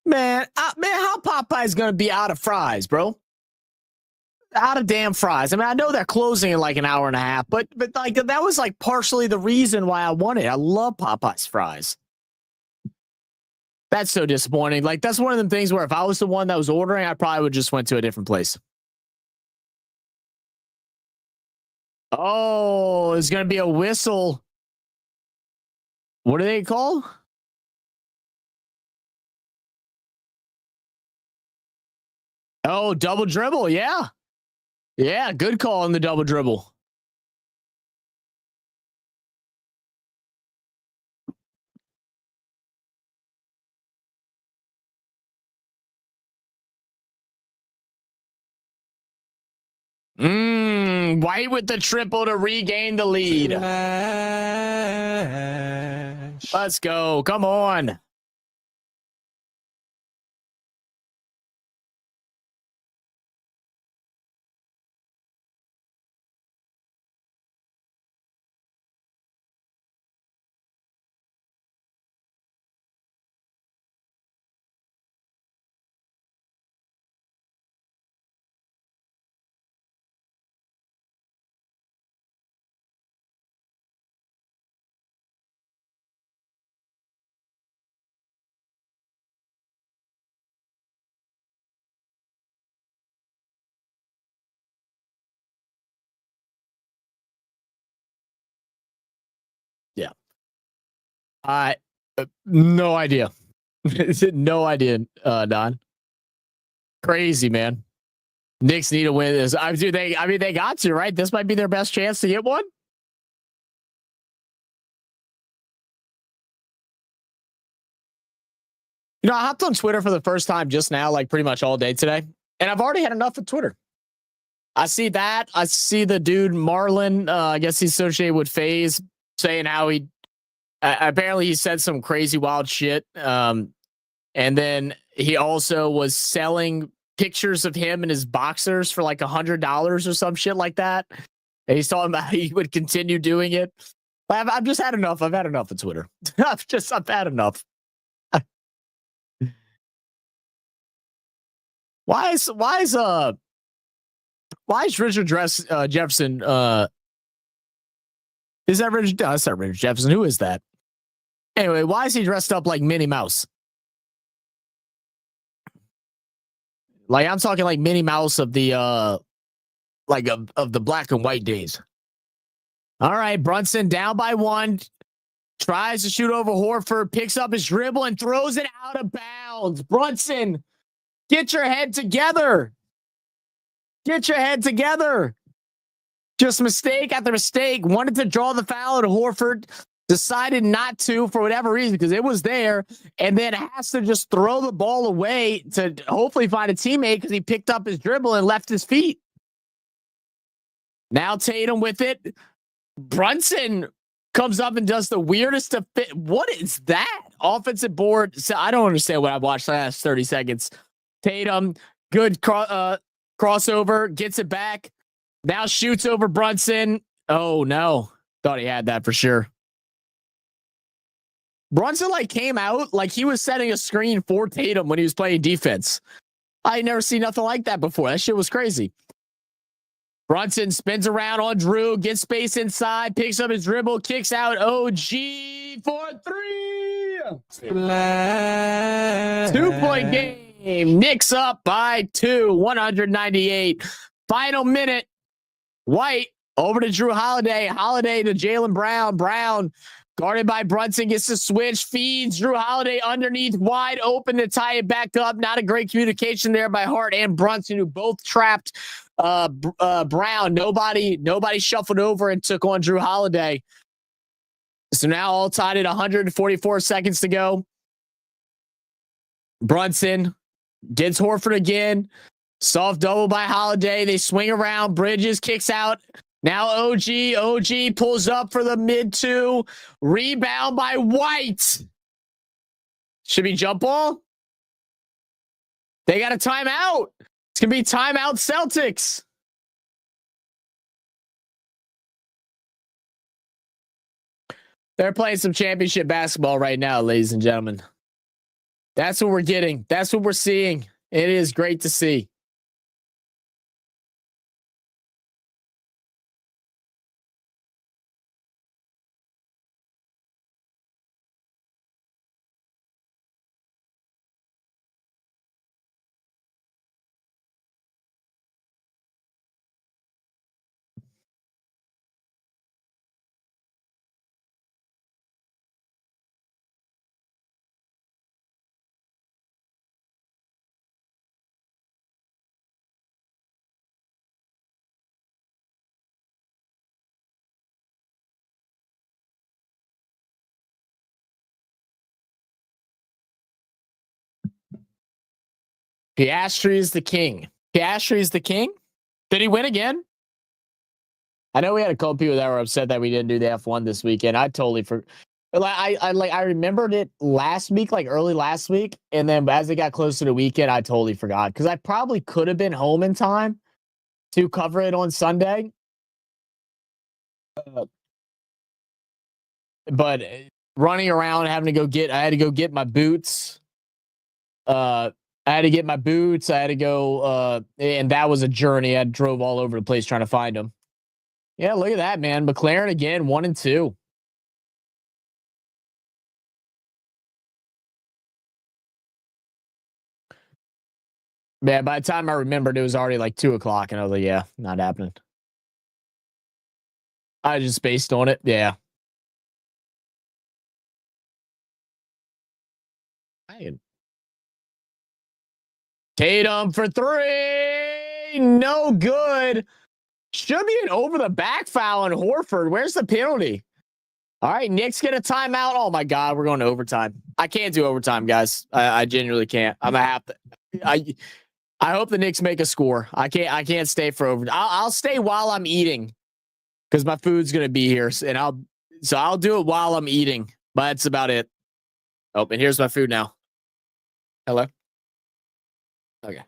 Man, how Popeye's gonna be out of fries, bro? Out of damn fries. I mean, I know they're closing in like an hour and a half, but like that was like partially the reason why I wanted it. I love Popeye's fries. That's so disappointing. Like that's one of them things where if I was the one that was ordering, I probably would just went to a different place. Oh, it's gonna be a whistle. What are they called? Oh, double dribble. Yeah. Yeah, good call on the double dribble. White with the triple to regain the lead. Let's go. Come on. Yeah. No idea. No idea, Don. Crazy, man. Knicks need to win this. They got to, right? This might be their best chance to get one. You know, I hopped on Twitter for the first time just now, like pretty much all day today. And I've already had enough of Twitter. I see that. I see the dude Marlon, I guess he's associated with FaZe, saying how he apparently he said some crazy wild shit. And then he also was selling pictures of him and his boxers for like $100 or some shit like that. And he's talking about he would continue doing it. I've just had enough. I've had enough of Twitter. I've had enough. Why is Richard Jefferson? Is that Richard? No, that's not Richard Jefferson. Who is that? Anyway, why is he dressed up like Minnie Mouse? Like I'm talking like Minnie Mouse of the of the black and white days. All right, Brunson down by 1, tries to shoot over Horford, picks up his dribble and throws it out of bounds. Brunson, get your head together. Get your head together. Just mistake after mistake. Wanted to draw the foul at Horford. Decided not to for whatever reason because it was there. And then has to just throw the ball away to hopefully find a teammate because he picked up his dribble and left his feet. Now Tatum with it. Brunson comes up and does the weirdest of fit. What is that? Offensive board. So I don't understand what I've watched the last 30 seconds. Tatum, good crossover, gets it back. Now shoots over Brunson. Oh, no. Thought he had that for sure. Brunson like came out like he was setting a screen for Tatum when he was playing defense. I never seen nothing like that before. That shit was crazy. Brunson spins around on Drew, gets space inside, picks up his dribble, kicks out OG for 3. 2-point game. Knicks up by 2, 198. Final minute. White over to Drew Holiday. Holiday to Jaylen Brown. Brown guarded by Brunson, gets the switch, feeds Drew Holiday underneath, wide open to tie it back up. Not a great communication there by Hart and Brunson, who both trapped Brown. Nobody shuffled over and took on Drew Holiday. So now all tied at 144 seconds to go. Brunson gets Horford again. Soft double by Holiday. They swing around. Bridges kicks out. Now OG pulls up for the mid-2. Rebound by White. Should be jump ball. They got a timeout. It's going to be timeout Celtics. They're playing some championship basketball right now, ladies and gentlemen. That's what we're getting. That's what we're seeing. It is great to see. Piastri is the king. Piastri is the king. Did he win again? I know we had a couple people that were upset that we didn't do the F1 this weekend. I totally forgot. I remembered it last week, like early last week, and then as it got closer to the weekend, I totally forgot because I probably could have been home in time to cover it on Sunday. But running around, I had to go get my boots. I had to get my boots. I had to go, and that was a journey. I drove all over the place trying to find them. Yeah, look at that, man. McLaren again, 1 and 2. Man, by the time I remembered, it was already like 2:00, and I was like, yeah, not happening. I just based on it. Yeah. Tatum for 3. No good. Should be an over the back foul on Horford. Where's the penalty? All right, Knicks get a timeout. Oh my God, we're going to overtime. I can't do overtime, guys. I genuinely can't. I'm gonna have to. I hope the Knicks make a score. I can't stay for over. I'll stay while I'm eating because my food's gonna be here, and I'll do it while I'm eating. But that's about it. Oh, and here's my food now. Hello? Okay.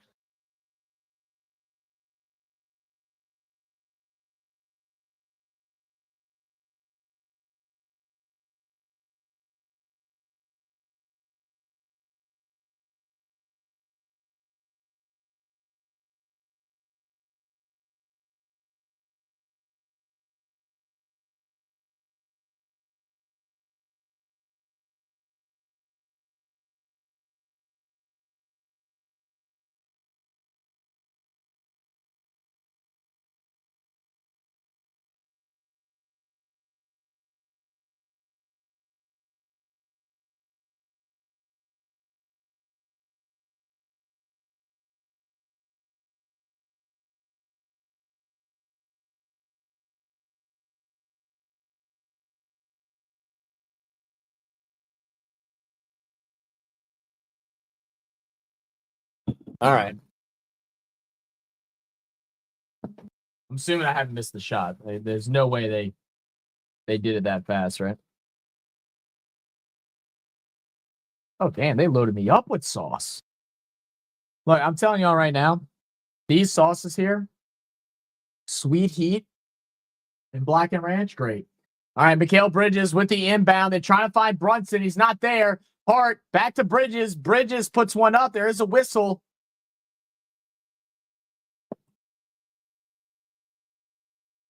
All right. I'm assuming I haven't missed the shot. There's no way they did it that fast, right? Oh, damn, they loaded me up with sauce. Look, I'm telling y'all right now, these sauces here, sweet heat and black and ranch, great. All right, Mikal Bridges with the inbound. They're trying to find Brunson. He's not there. Hart back to Bridges. Bridges puts one up. There is a whistle.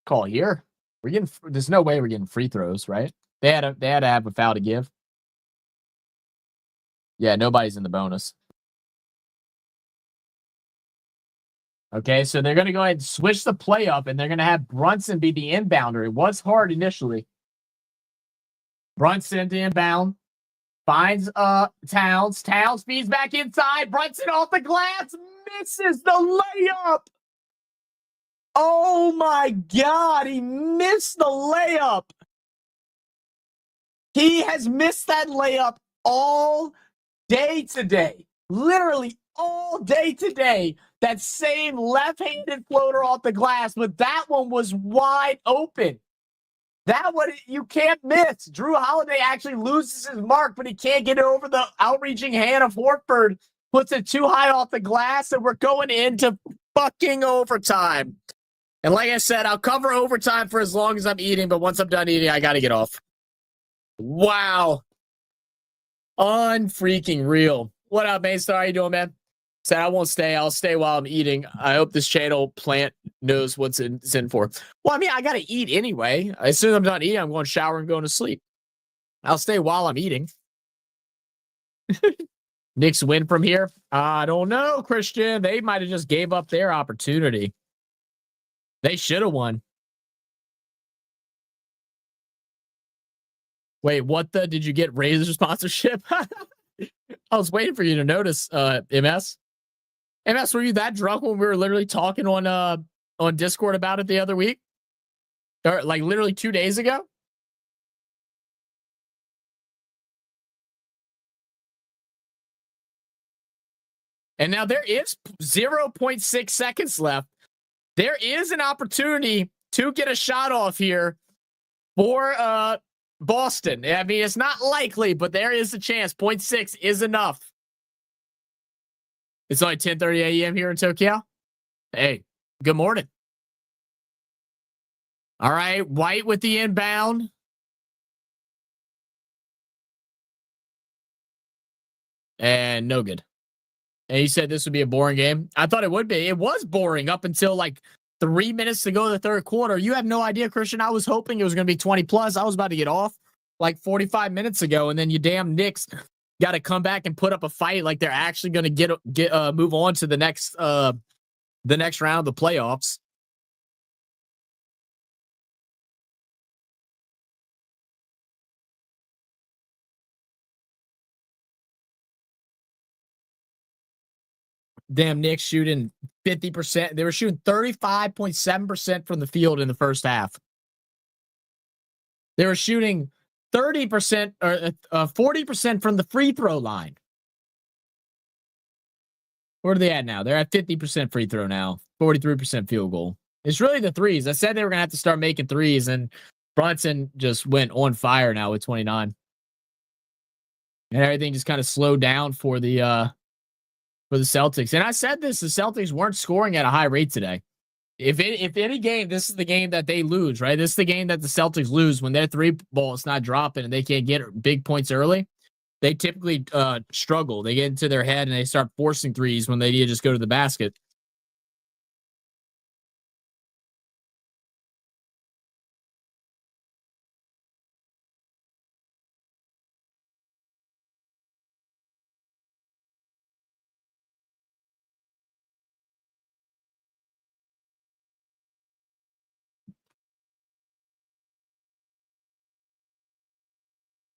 Call here. We're getting. There's no way we're getting free throws, right? They had to have a foul to give. Yeah, nobody's in the bonus. Okay, so they're going to go ahead and switch the play up, and they're going to have Brunson be the inbounder. It was hard initially. Brunson to inbound. Finds Towns. Towns feeds back inside. Brunson off the glass. Misses the layup. Oh, my God. He missed the layup. He has missed that layup all day today. Literally all day today. That same left-handed floater off the glass, but that one was wide open. That one you can't miss. Drew Holiday actually loses his mark, but he can't get it over the outreaching hand of Horford. Puts it too high off the glass, and we're going into fucking overtime. And like I said, I'll cover overtime for as long as I'm eating, but once I'm done eating, I got to get off. Wow. Unfreaking real. What up, Maystar? How you doing, man? Said I won't stay. I'll stay while I'm eating. I hope this channel plant knows what's it's in for. Well, I mean, I got to eat anyway. As soon as I'm done eating, I'm going to shower and going to sleep. I'll stay while I'm eating. Knicks win from here? I don't know, Christian. They might have just gave up their opportunity. They should have won. Wait, what the? Did you get Razor sponsorship? I was waiting for you to notice, MS. MS, were you that drunk when we were literally talking on Discord about it the other week? Or like literally 2 days ago? And now there is 0.6 seconds left. There is an opportunity to get a shot off here for Boston. I mean, it's not likely, but there is a chance. 0.6 is enough. It's only 10:30 a.m. here in Tokyo. Hey, good morning. All right, White with the inbound. And no good. And you said this would be a boring game. I thought it would be. It was boring up until like 3 minutes to go in the third quarter. You have no idea, Christian. I was hoping it was going to be 20 plus. I was about to get off like 45 minutes ago, and then you damn Knicks got to come back and put up a fight like they're actually going to get move on to the next round of the playoffs. Damn Knicks shooting 50%. They were shooting 35.7% from the field in the first half. They were shooting 30% or 40% from the free throw line. Where are they at now? They're at 50% free throw now, 43% field goal. It's really the threes. I said they were going to have to start making threes, and Brunson just went on fire now with 29. And everything just kind of slowed down for the Celtics. And I said this, the Celtics weren't scoring at a high rate today. If any game, this is the game that they lose, right? This is the game that the Celtics lose when their three ball is not dropping and they can't get big points early. They typically struggle. They get into their head and they start forcing threes when they need to just go to the basket.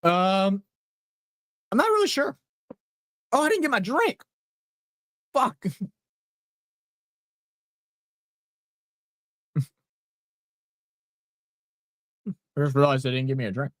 I'm not really sure. Oh, I didn't get my drink. Fuck. I just realized they didn't give me a drink.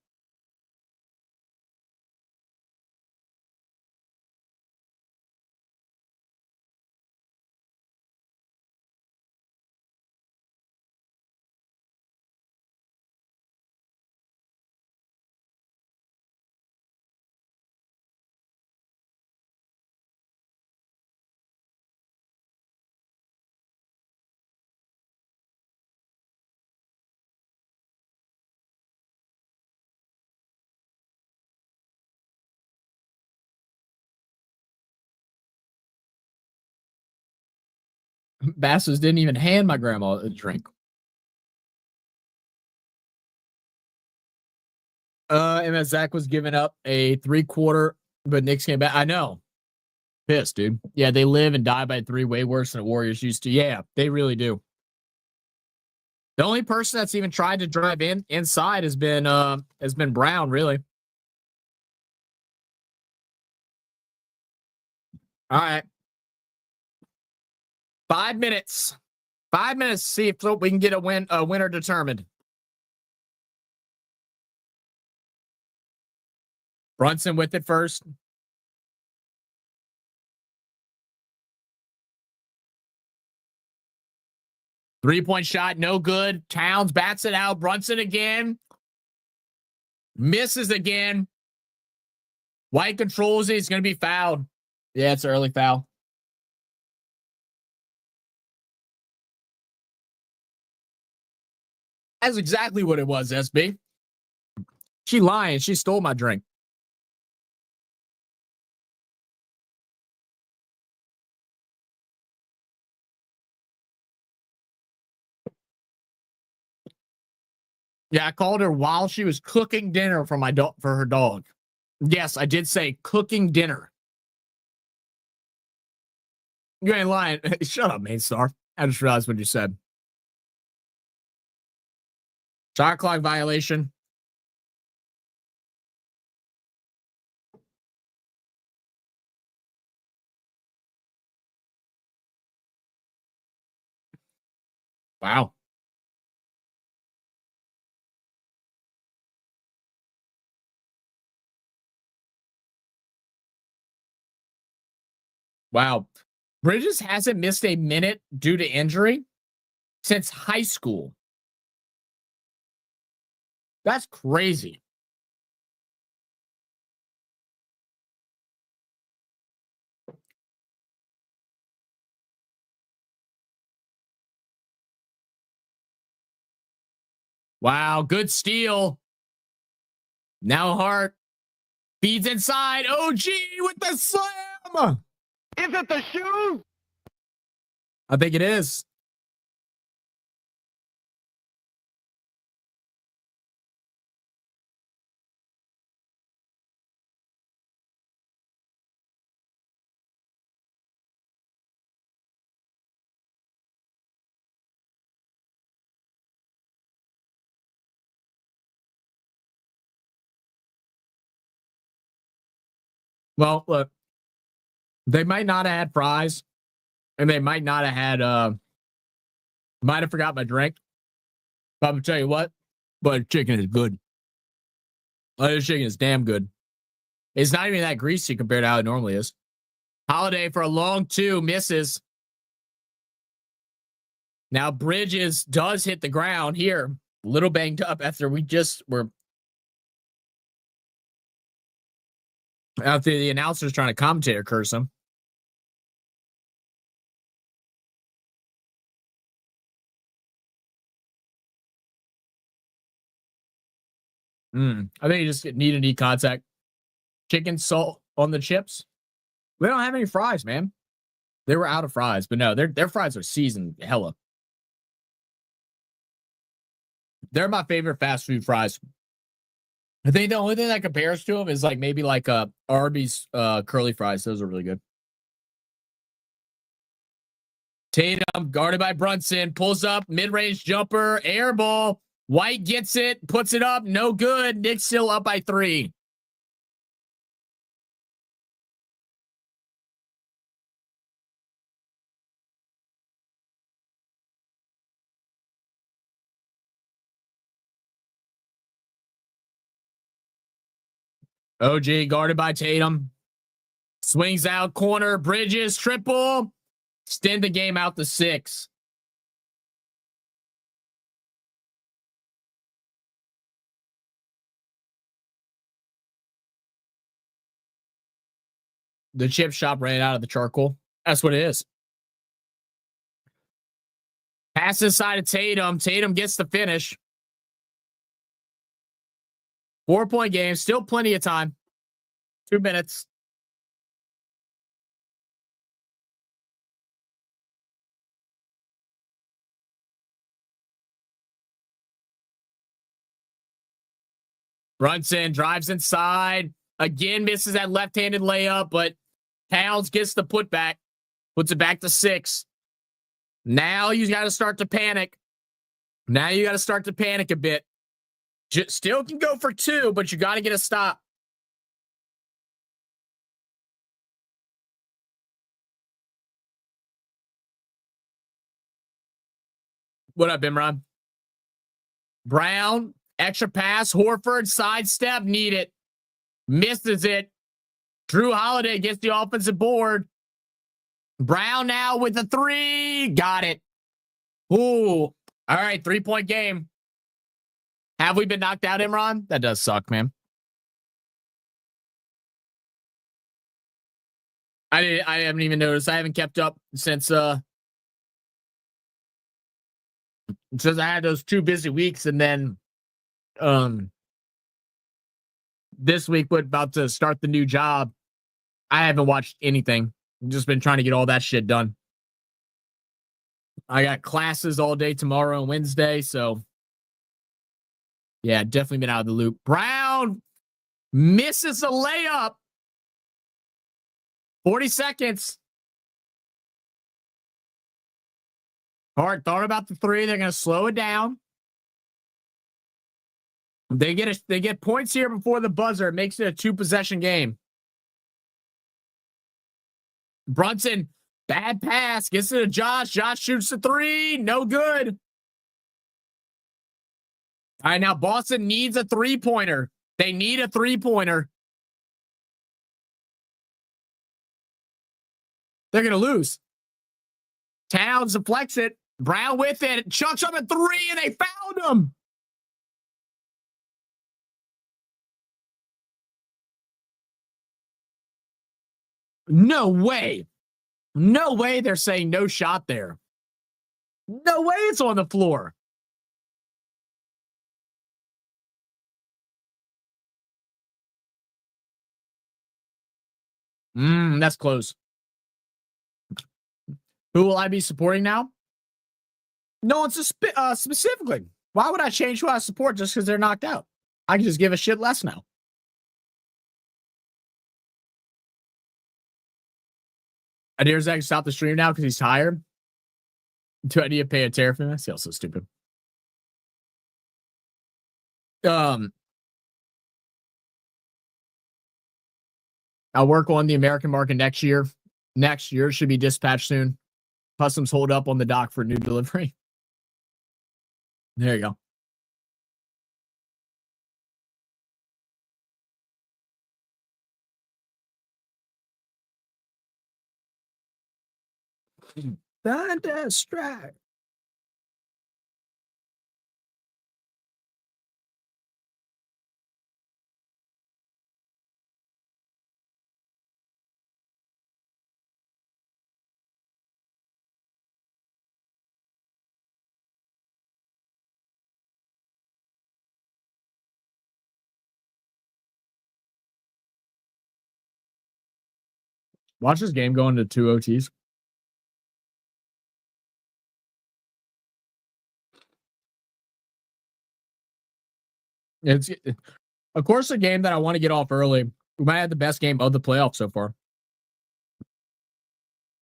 Bastards didn't even hand my grandma a drink. And Zach was giving up a 3-quarter, but Knicks came back. I know. Pissed, dude. Yeah, they live and die by 3 way worse than the Warriors used to. Yeah, they really do. The only person that's even tried to drive inside has been Brown, really. All right. 5 minutes. 5 minutes to see if we can get a winner determined. Brunson with it first. Three-point shot, no good. Towns bats it out. Brunson again. Misses again. White controls it. He's going to be fouled. Yeah, it's an early foul. That's exactly what it was, SB. She lying. She stole my drink. Yeah, I called her while she was cooking dinner for for her dog. Yes, I did say cooking dinner. You ain't lying. Shut up, main star. I just realized what you said. Shot clock violation. Wow. Wow. Bridges hasn't missed a minute due to injury since high school. That's crazy. Wow, good steal. Now Hart feeds inside. OG with the slam. Is it the shoe? I think it is. Well, look, they might not have had fries, and they might not have had might have forgot my drink. But I'm gonna tell you what, but chicken is good. This chicken is damn good. It's not even that greasy compared to how it normally is. Holiday for a long 2, misses. Now Bridges does hit the ground here. A little banged up after we just were. Out there, the announcer's trying to commentator curse him. I think you just need to contact. Chicken salt on the chips. We don't have any fries, man. They were out of fries, but no, their fries are seasoned hella. They're my favorite fast food fries. I think the only thing that compares to them is like maybe like Arby's curly fries. Those are really good. Tatum guarded by Brunson, pulls up, mid-range jumper, air ball. White gets it, puts it up, no good. Knicks still up by 3. OG guarded by Tatum. Swings out, corner, Bridges, triple. Extend the game out to 6. The chip shop ran out of the charcoal. That's what it is. Pass inside of Tatum. Tatum gets the finish. 4-point game. Still plenty of time. 2 minutes. Brunson drives inside. Again, misses that left-handed layup, but Towns gets the putback. Puts it back to 6. Now you got to start to panic. Now you got to start to panic a bit. Still can go for 2, but you got to get a stop. What up, Imran? Brown, extra pass, Horford, sidestep, need it. Misses it. Drew Holiday gets the offensive board. Brown now with the 3. Got it. Ooh. All right, 3-point game. Have we been knocked out, Imran? That does suck, man. I haven't even noticed. I haven't kept up since I had those 2 busy weeks, and then this week we're about to start the new job. I haven't watched anything. I've just been trying to get all that shit done. I got classes all day tomorrow and Wednesday, so yeah, definitely been out of the loop. Brown misses a layup. 40 seconds. Hart thought about the 3. They're going to slow it down. They get points here before the buzzer. It makes it a 2-possession game. Brunson, bad pass, gets it to Josh. Josh shoots the 3. No good. All right, now Boston needs a 3-pointer. They need a 3-pointer. They're going to lose. Towns deflects it. Brown with it. Chucks up a 3, and they found him. No way. No way they're saying no shot there. No way it's on the floor. That's close. Who will I be supporting now? No one specifically. Why would I change who I support just because they're knocked out? I can just give a shit less now. Adir's actually stopped the stream now because he's tired. Do I need to pay a tariff for that? That's so stupid. I'll work on the American market next year. Next year should be dispatched soon. Customs hold up on the dock for new delivery. There you go. Thunderstrike. Watch this game go into 2 OTs. It's, of course, a game that I want to get off early. We might have the best game of the playoffs so far.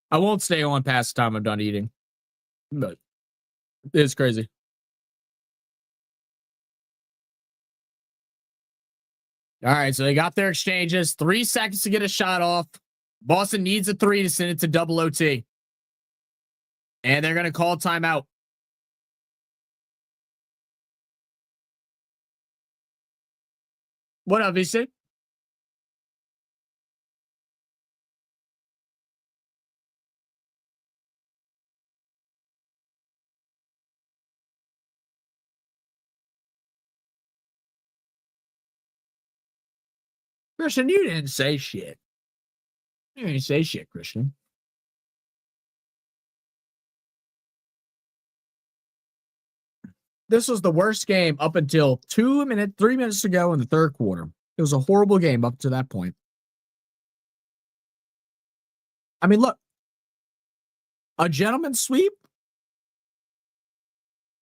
I won't stay on past the time I'm done eating, but it's crazy. All right, so they got their exchanges. 3 seconds to get a shot off. Boston needs a 3 to send it to double OT. And they're going to call timeout. What up, VC? Christian, you didn't say shit. You didn't say shit, Christian. This was the worst game up until 3 minutes to go in the third quarter. It was a horrible game up to that point. I mean, look, a gentleman's sweep.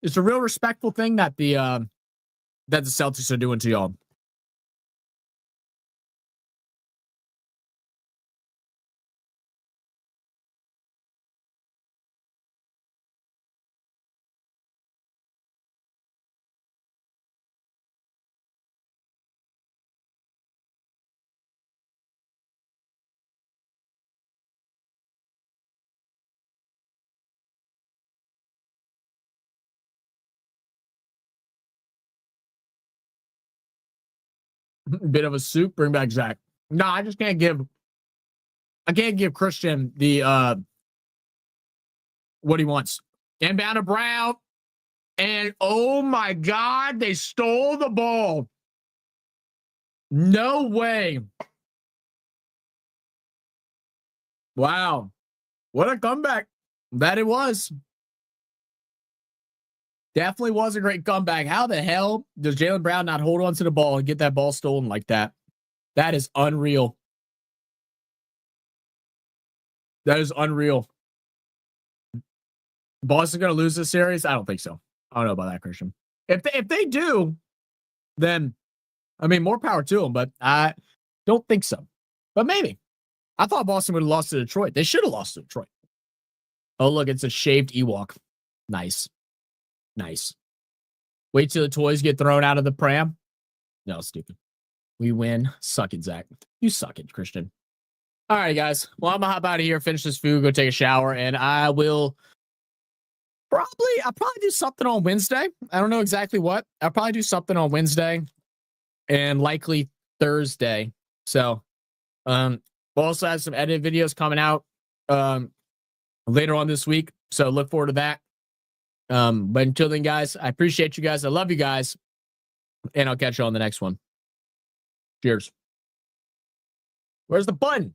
It's a real respectful thing that the Celtics are doing to y'all. Bit of a soup. Bring back Zach. No, I just can't give. I can't give Christian the what he wants. Inbound to Brown, and oh my God, they stole the ball. No way. Wow, what a comeback that it was. Definitely was a great comeback. How the hell does Jaylen Brown not hold on to the ball and get that ball stolen like that? That is unreal. That is unreal. Boston going to lose this series? I don't think so. I don't know about that, Christian. If they do, then, I mean, more power to them, but I don't think so. But maybe. I thought Boston would have lost to Detroit. They should have lost to Detroit. Oh, look, it's a shaved Ewok. Nice. Nice. Wait till the toys get thrown out of the pram. No, stupid. We win. Suck it, Zach. You suck it, Christian. All right, guys. Well, I'm going to hop out of here, finish this food, go take a shower, and I'll probably do something on Wednesday. I don't know exactly what. I'll probably do something on Wednesday and likely Thursday. So, we'll also have some edited videos coming out later on this week. So look forward to that. But until then, guys, I appreciate you guys. I love you guys. And I'll catch you on the next one. Cheers. Where's the button?